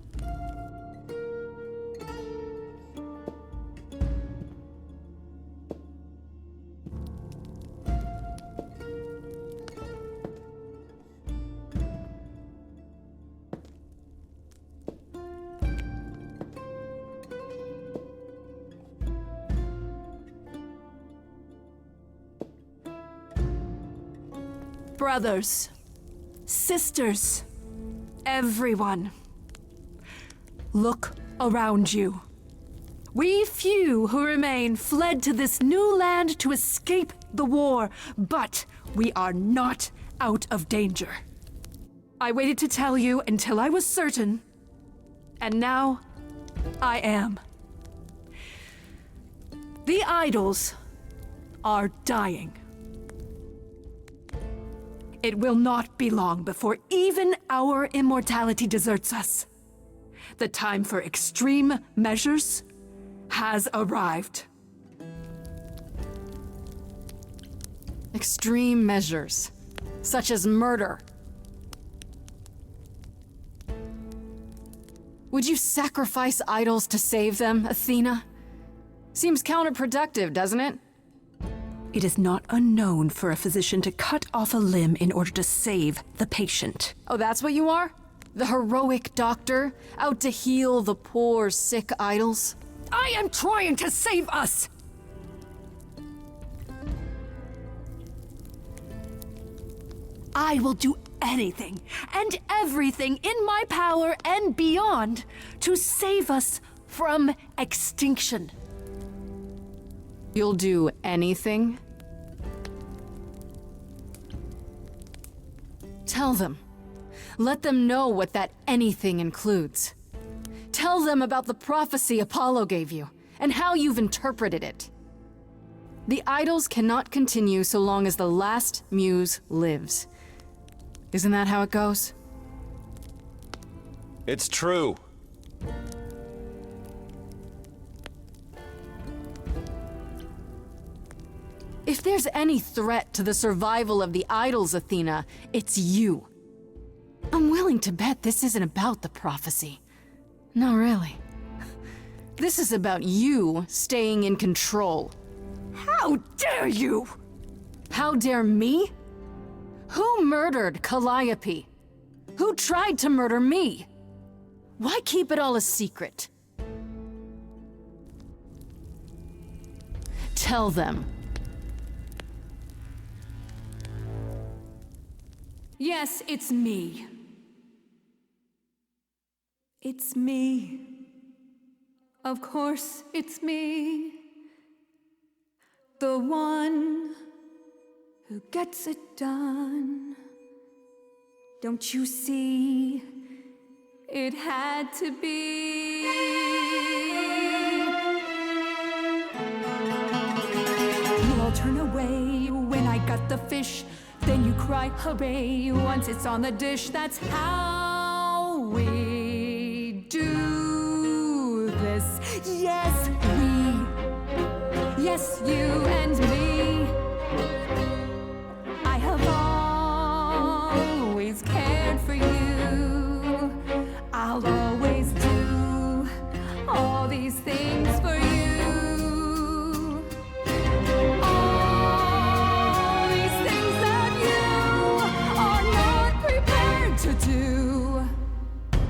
Brothers, sisters, everyone, look around you. We few who remain fled to this new land to escape the war, but we are not out of danger. I waited to tell you until I was certain, and now I am. The idols are dying. It will not be long before even our immortality deserts us. The time for extreme measures has arrived. Extreme measures, such as murder. Would you sacrifice idols to save them, Athena? Seems counterproductive, doesn't it? It is not unknown for a physician to cut off a limb in order to save the patient. Oh, that's what you are? The heroic doctor, out to heal the poor, sick idols? I am trying to save us! I will do anything and everything in my power and beyond to save us from extinction. You'll do anything? Tell them. Let them know what that anything includes. Tell them about the prophecy Apollo gave you, and how you've interpreted it. The idols cannot continue so long as the last muse lives. Isn't that how it goes? It's true. If there's any threat to the survival of the idols, Athena, it's you. I'm willing to bet this isn't about the prophecy. No, really. This is about you staying in control. How dare you! How dare me? Who murdered Calliope? Who tried to murder me? Why keep it all a secret? Tell them. Yes, it's me. It's me. Of course, it's me. The one who gets it done. Don't you see? It had to be. You all turn away when I got the fish. Then you cry, hooray, once it's on the dish. That's how we do this. Yes, we. Yes, you and me. I have always cared for you. I'll always do all these things for you. All these things that you are not prepared to do.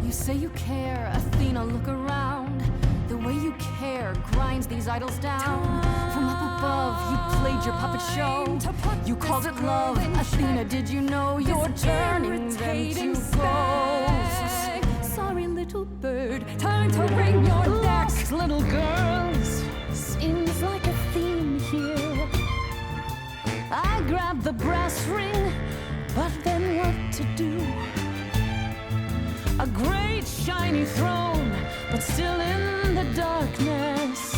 You say you care, Athena, look around. The way you care grinds these idols down. From up above, you played your puppet show. You called it love. Athena, did you know you're turning them to ghosts? Sorry, little bird, time to wring your neck. Little girls, seems like a theme here. I grabbed the brass ring, but then what to do? A great shiny throne, but still in the darkness.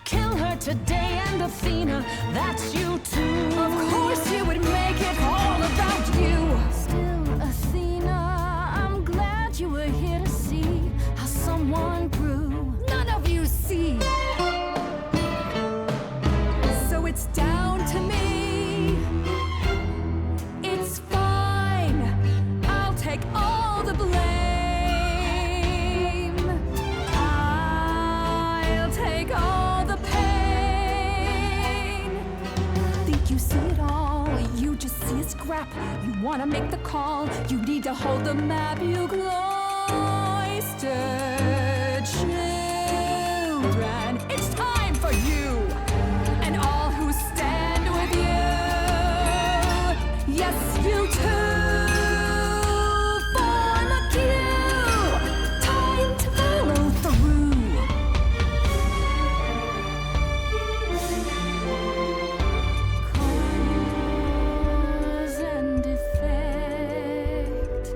Kill her today, and Athena, that's you too. Of course you would make it all about you. Still, Athena, I'm glad you were here to see how someone grew. None of you see. So it's down to me. It's fine. I'll take all the blame. I'll take all the pain. Think you see it all? You just see a scrap. You wanna make the call. You need to hold the map. You cloistered children. It's time for you and all who stand with you. Yes, you too. Form a queue. Time to follow through. Cause and effect.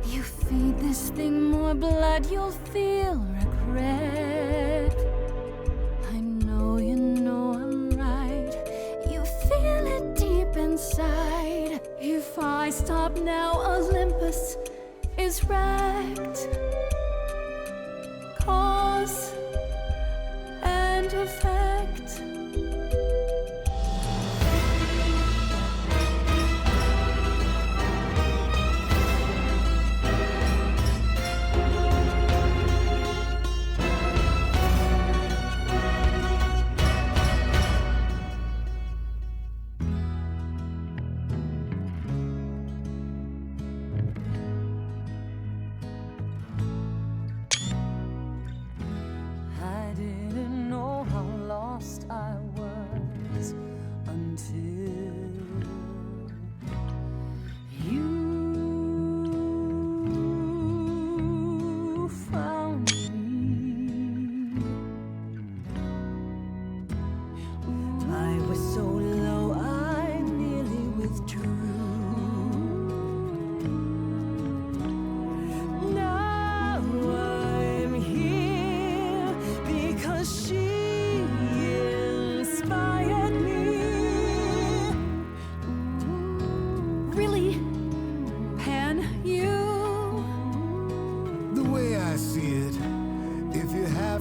You feed this thing more blood, you'll feel regret. I know you know I'm right. You feel it deep inside. If I stop now, Olympus is wrecked. Cause and effect.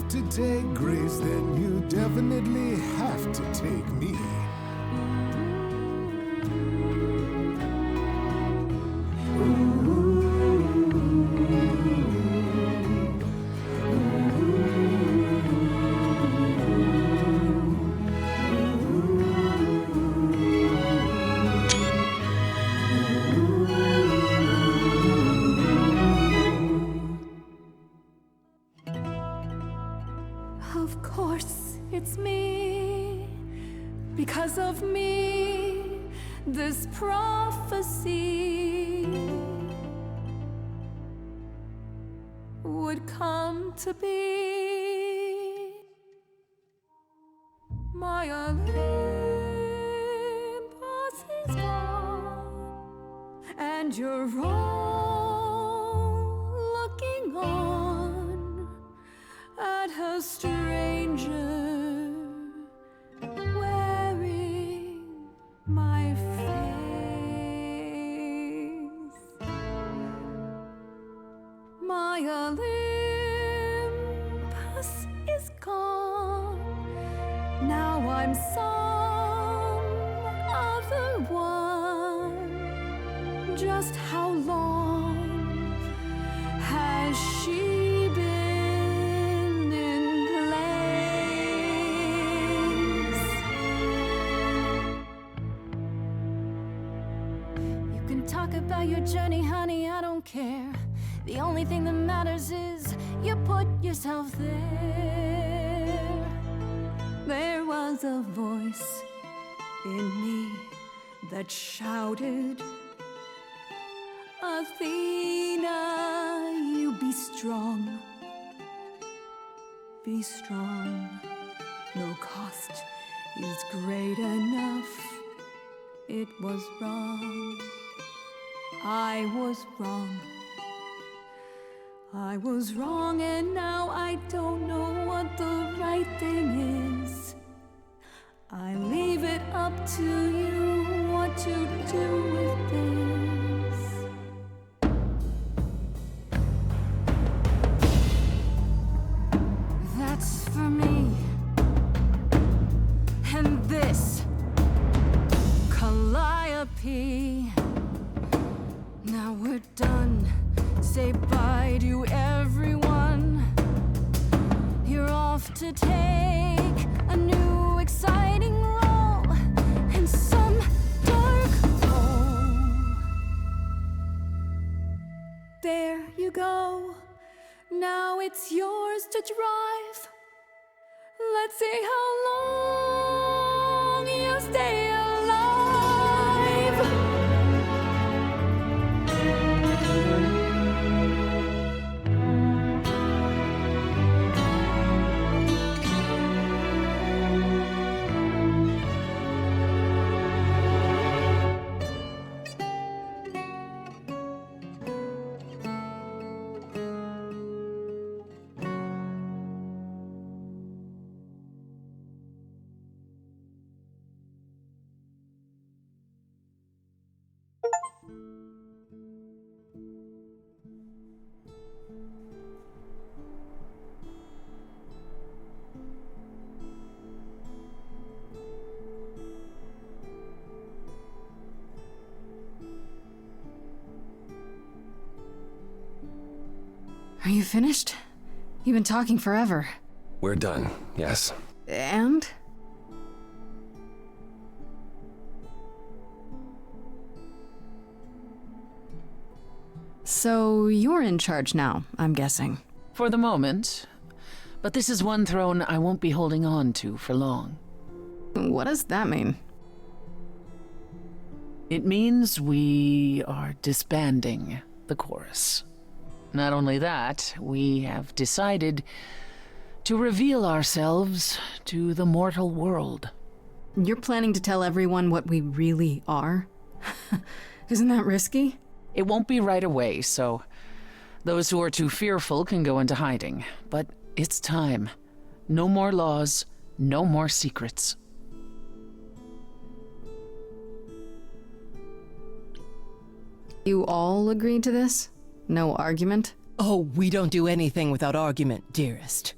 have to take Grace, then you definitely have to take me. Of course, it's me. Because of me, this prophecy would come to be. My Olympus is gone, and you're all looking on at a stranger wearing my face. My Olympus is gone. Now I'm some other one. Just how long has she been in place? You can talk about your journey, honey, I don't care. The only thing that matters is you put yourself there. There was a voice in me that shouted, Athena, you be strong. Be strong. No cost is great enough. It was wrong. I was wrong. I was wrong, and now I don't know what the right thing is. I leave it up to you what to do with this. That's for me. And this, Calliope. Now we're done. Say bye to everyone. You're off to take a new exciting role in some dark hole. There you go. Now it's yours to drive. Let's see how long you stay alive. Are you finished? You've been talking forever. We're done, yes. And? So you're in charge now, I'm guessing. For the moment. But this is one throne I won't be holding on to for long. What does that mean? It means we are disbanding the chorus. Not only that, we have decided to reveal ourselves to the mortal world. You're planning to tell everyone what we really are? Isn't that risky? It won't be right away, so those who are too fearful can go into hiding. But it's time. No more laws, no more secrets. You all agreed to this? No argument? Oh, we don't do anything without argument, dearest.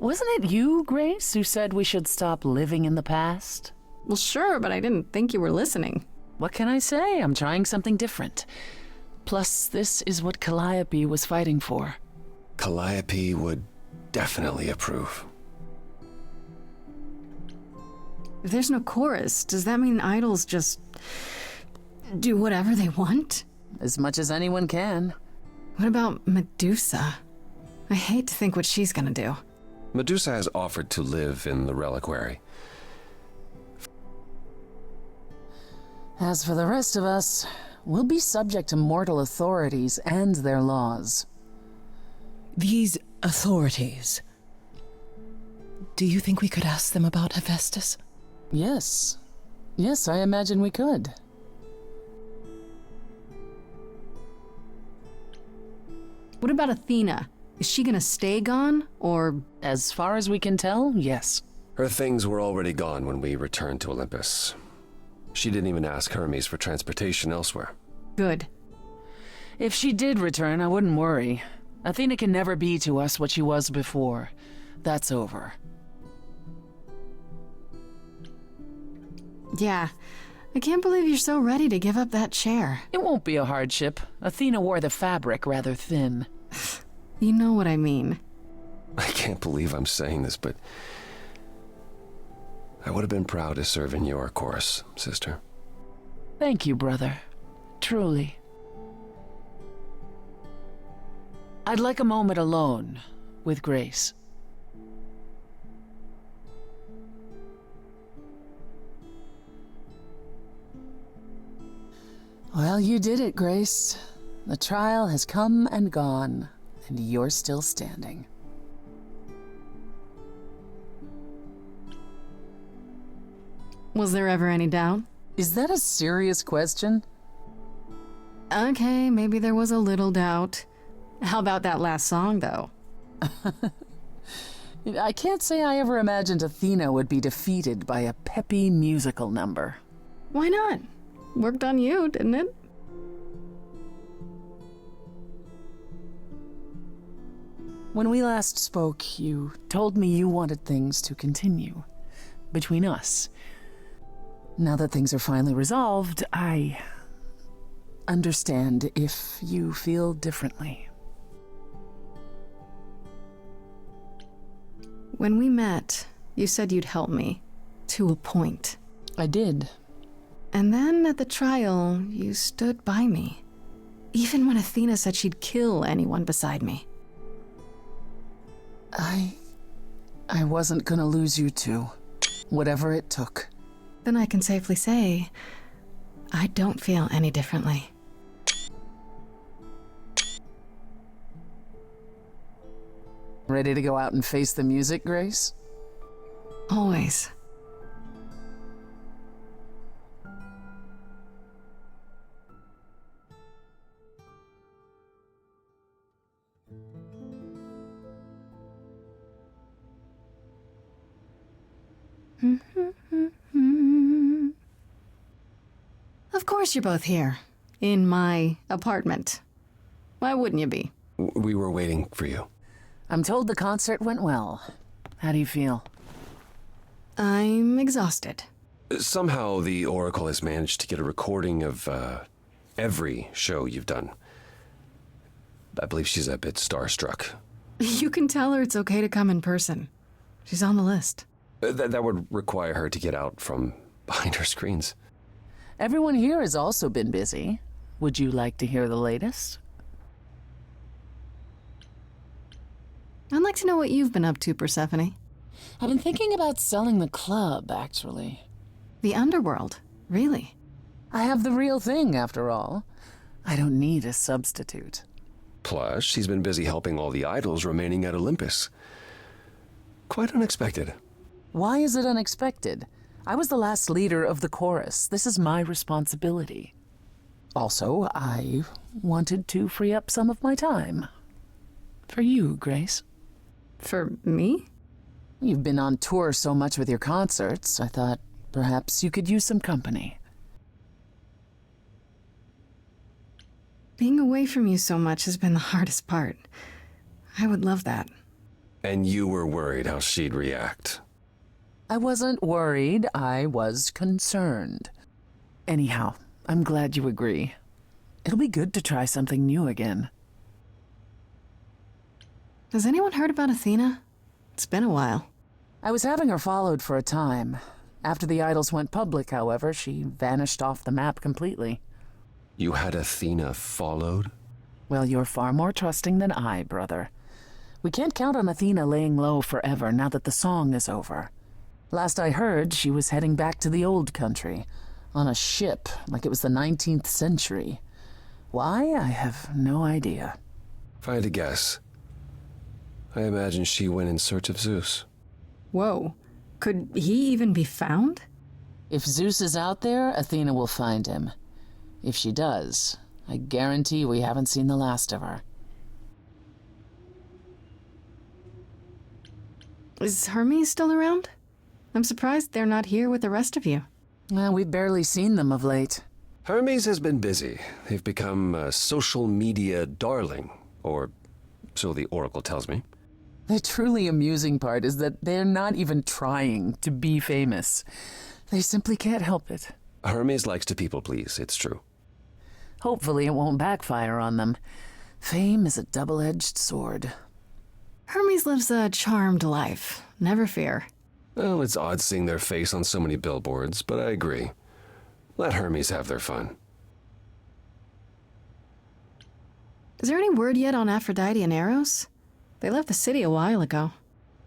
Wasn't it you, Grace, who said we should stop living in the past? Well, sure, but I didn't think you were listening. What can I say? I'm trying something different. Plus, this is what Calliope was fighting for. Calliope would definitely approve. If there's no chorus, does that mean idols just do whatever they want? As much as anyone can. What about Medusa? I hate to think what she's gonna do. Medusa has offered to live in the reliquary. As for the rest of us, we'll be subject to mortal authorities and their laws. These authorities. Do you think we could ask them about Hephaestus? Yes. Yes, I imagine we could. What about Athena? Is she gonna stay gone, or...? As far as we can tell, yes. Her things were already gone when we returned to Olympus. She didn't even ask Hermes for transportation elsewhere. Good. If she did return, I wouldn't worry. Athena can never be to us what she was before. That's over. Yeah. I can't believe you're so ready to give up that chair. It won't be a hardship. Athena wore the fabric rather thin. You know what I mean. I can't believe I'm saying this, but I would have been proud to serve in your chorus, sister. Thank you, brother. Truly. I'd like a moment alone with Grace. Well, you did it, Grace. The trial has come and gone, and you're still standing. Was there ever any doubt? Is that a serious question? Okay, maybe there was a little doubt. How about that last song, though? I can't say I ever imagined Athena would be defeated by a peppy musical number. Why not? Worked on you, didn't it? When we last spoke, you told me you wanted things to continue between us. Now that things are finally resolved, I understand if you feel differently. When we met, you said you'd help me. To a point. I did. And then at the trial, you stood by me. Even when Athena said she'd kill anyone beside me. I wasn't gonna lose you too. Whatever it took. Then I can safely say, I don't feel any differently. Ready to go out and face the music, Grace? Always. Of course you're both here. In my apartment. Why wouldn't you be? We were waiting for you. I'm told the concert went well. How do you feel? I'm exhausted. Somehow the Oracle has managed to get a recording of every show you've done. I believe she's a bit starstruck. You can tell her it's okay to come in person. She's on the list. That would require her to get out from behind her screens. Everyone here has also been busy. Would you like to hear the latest? I'd like to know what you've been up to, Persephone. I've been thinking about selling the club, actually. The underworld? Really? I have the real thing, after all. I don't need a substitute. Plus, she's been busy helping all the idols remaining at Olympus. Quite unexpected. Why is it unexpected? I was the last leader of the chorus. This is my responsibility. Also, I wanted to free up some of my time. For you, Grace. For me? You've been on tour so much with your concerts, I thought perhaps you could use some company. Being away from you so much has been the hardest part. I would love that. And you were worried how she'd react. I wasn't worried, I was concerned. Anyhow, I'm glad you agree. It'll be good to try something new again. Has anyone heard about Athena? It's been a while. I was having her followed for a time. After the idols went public, however, she vanished off the map completely. You had Athena followed? Well, you're far more trusting than I, brother. We can't count on Athena laying low forever now that the song is over. Last I heard, she was heading back to the old country, on a ship like it was the 19th century. Why? I have no idea. If I had to guess, I imagine she went in search of Zeus. Whoa. Could he even be found? If Zeus is out there, Athena will find him. If she does, I guarantee we haven't seen the last of her. Is Hermes still around? I'm surprised they're not here with the rest of you. Well, we've barely seen them of late. Hermes has been busy. They've become a social media darling, or so the Oracle tells me. The truly amusing part is that they're not even trying to be famous. They simply can't help it. Hermes likes to people please, it's true. Hopefully it won't backfire on them. Fame is a double-edged sword. Hermes lives a charmed life. Never fear. Well, it's odd seeing their face on so many billboards, but I agree. Let Hermes have their fun. Is there any word yet on Aphrodite and Eros? They left the city a while ago.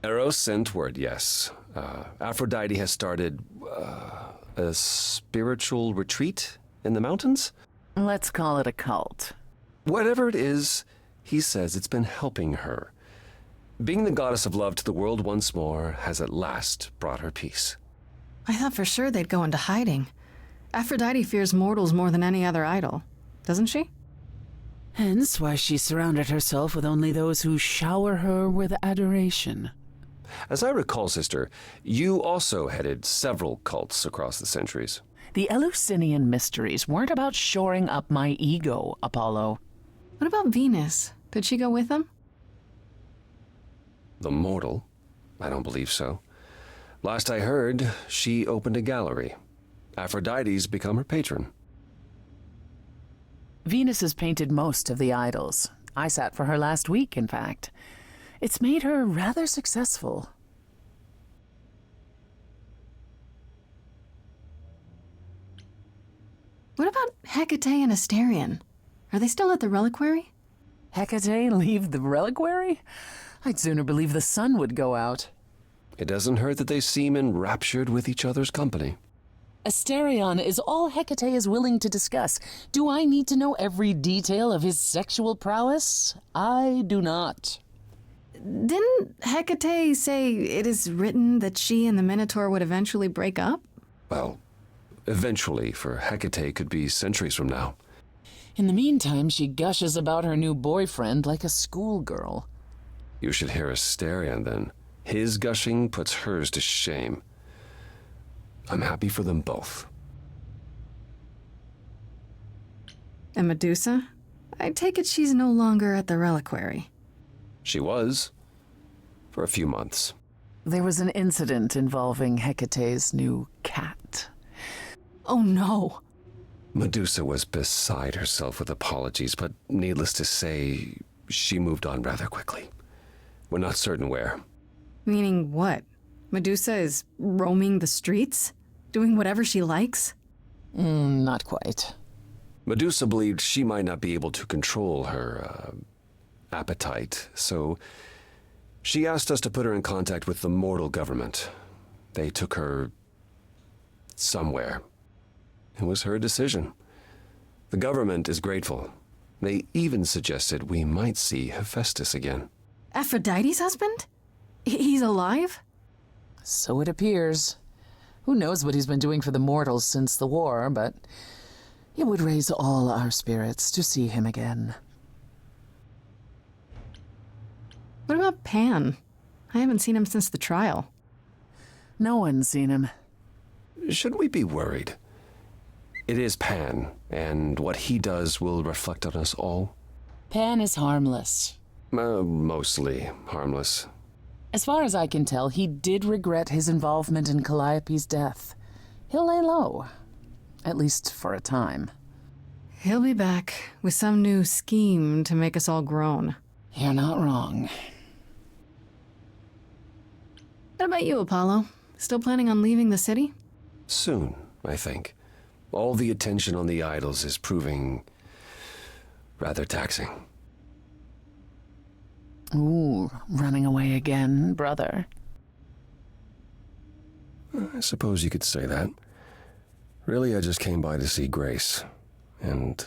Eros sent word, yes. Aphrodite has started a spiritual retreat in the mountains? Let's call it a cult. Whatever it is, he says it's been helping her. Being the goddess of love to the world once more has at last brought her peace. I thought for sure they'd go into hiding. Aphrodite fears mortals more than any other idol, doesn't she? Hence why she surrounded herself with only those who shower her with adoration. As I recall, sister, you also headed several cults across the centuries. The Eleusinian mysteries weren't about shoring up my ego, Apollo. What about Venus? Did she go with them? The mortal? I don't believe so. Last I heard, she opened a gallery. Aphrodite's become her patron. Venus has painted most of the idols. I sat for her last week, in fact. It's made her rather successful. What about Hecate and Asterion? Are they still at the reliquary? Hecate leave the reliquary? I'd sooner believe the sun would go out. It doesn't hurt that they seem enraptured with each other's company. Asterion is all Hecate is willing to discuss. Do I need to know every detail of his sexual prowess? I do not. Didn't Hecate say it is written that she and the Minotaur would eventually break up? Well, eventually, for Hecate could be centuries from now. In the meantime, she gushes about her new boyfriend like a schoolgirl. You should hear Asterion, then. His gushing puts hers to shame. I'm happy for them both. And Medusa? I take it she's no longer at the reliquary. She was. For a few months. There was an incident involving Hecate's new cat. Oh no! Medusa was beside herself with apologies, but needless to say, she moved on rather quickly. We're not certain where. Meaning what? Medusa is roaming the streets? Doing whatever she likes? Not quite. Medusa believed she might not be able to control her, appetite, so she asked us to put her in contact with the mortal government. They took her somewhere. It was her decision. The government is grateful. They even suggested we might see Hephaestus again. Aphrodite's husband? He's alive? So it appears. Who knows what he's been doing for the mortals since the war, but it would raise all our spirits to see him again. What about Pan? I haven't seen him since the trial. No one's seen him. Should we be worried? It is Pan, and what he does will reflect on us all. Pan is harmless. Mostly harmless. As far as I can tell, he did regret his involvement in Calliope's death. He'll lay low. At least for a time. He'll be back with some new scheme to make us all groan. You're not wrong. What about you, Apollo? Still planning on leaving the city? Soon, I think. All the attention on the idols is proving rather taxing. Ooh, running away again, brother. I suppose you could say that. Really, I just came by to see Grace and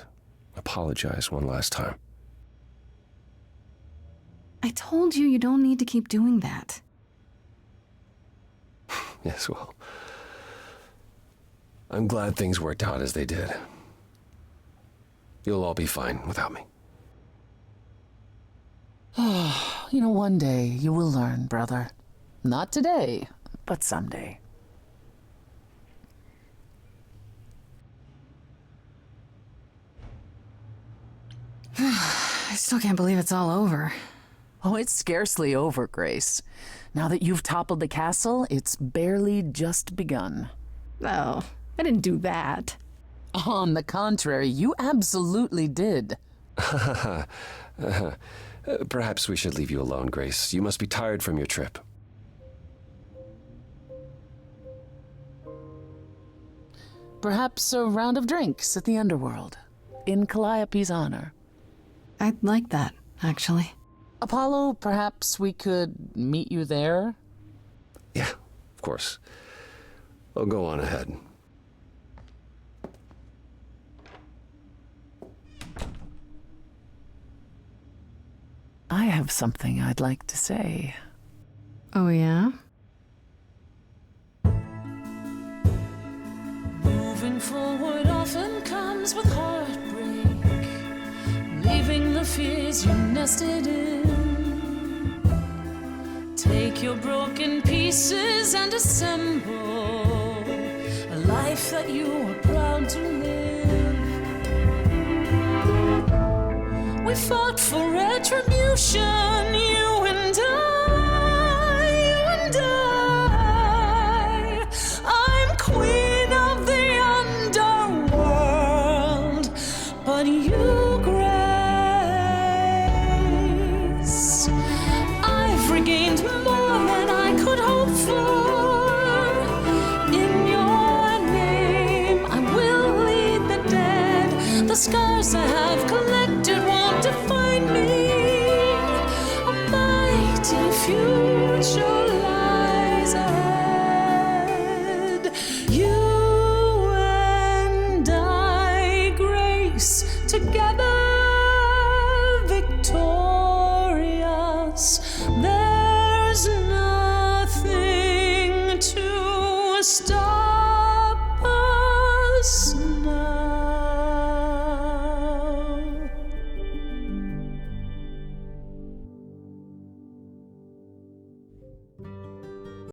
apologize one last time. I told you don't need to keep doing that. Yes, well, I'm glad things worked out as they did. You'll all be fine without me. You know, one day you will learn, brother. Not today, but someday. I still can't believe it's all over. Oh, it's scarcely over, Grace. Now that you've toppled the castle, it's barely just begun. Oh, I didn't do that. On the contrary, you absolutely did. Perhaps we should leave you alone, Grace. You must be tired from your trip. Perhaps a round of drinks at the Underworld, in Calliope's honor. I'd like that, actually. Apollo, perhaps we could meet you there? Yeah, of course. I'll go on ahead. I have something I'd like to say. Oh, yeah? Moving forward often comes with heartbreak, leaving the fears you nested in. Take your broken pieces and assemble a life that you are proud to live. We fought for retribution, you and I, I'm queen of the underworld, but you, Grace, I've regained more than I could hope for. In your name, I will lead the dead. The scars I have collected won't define me. A mighty future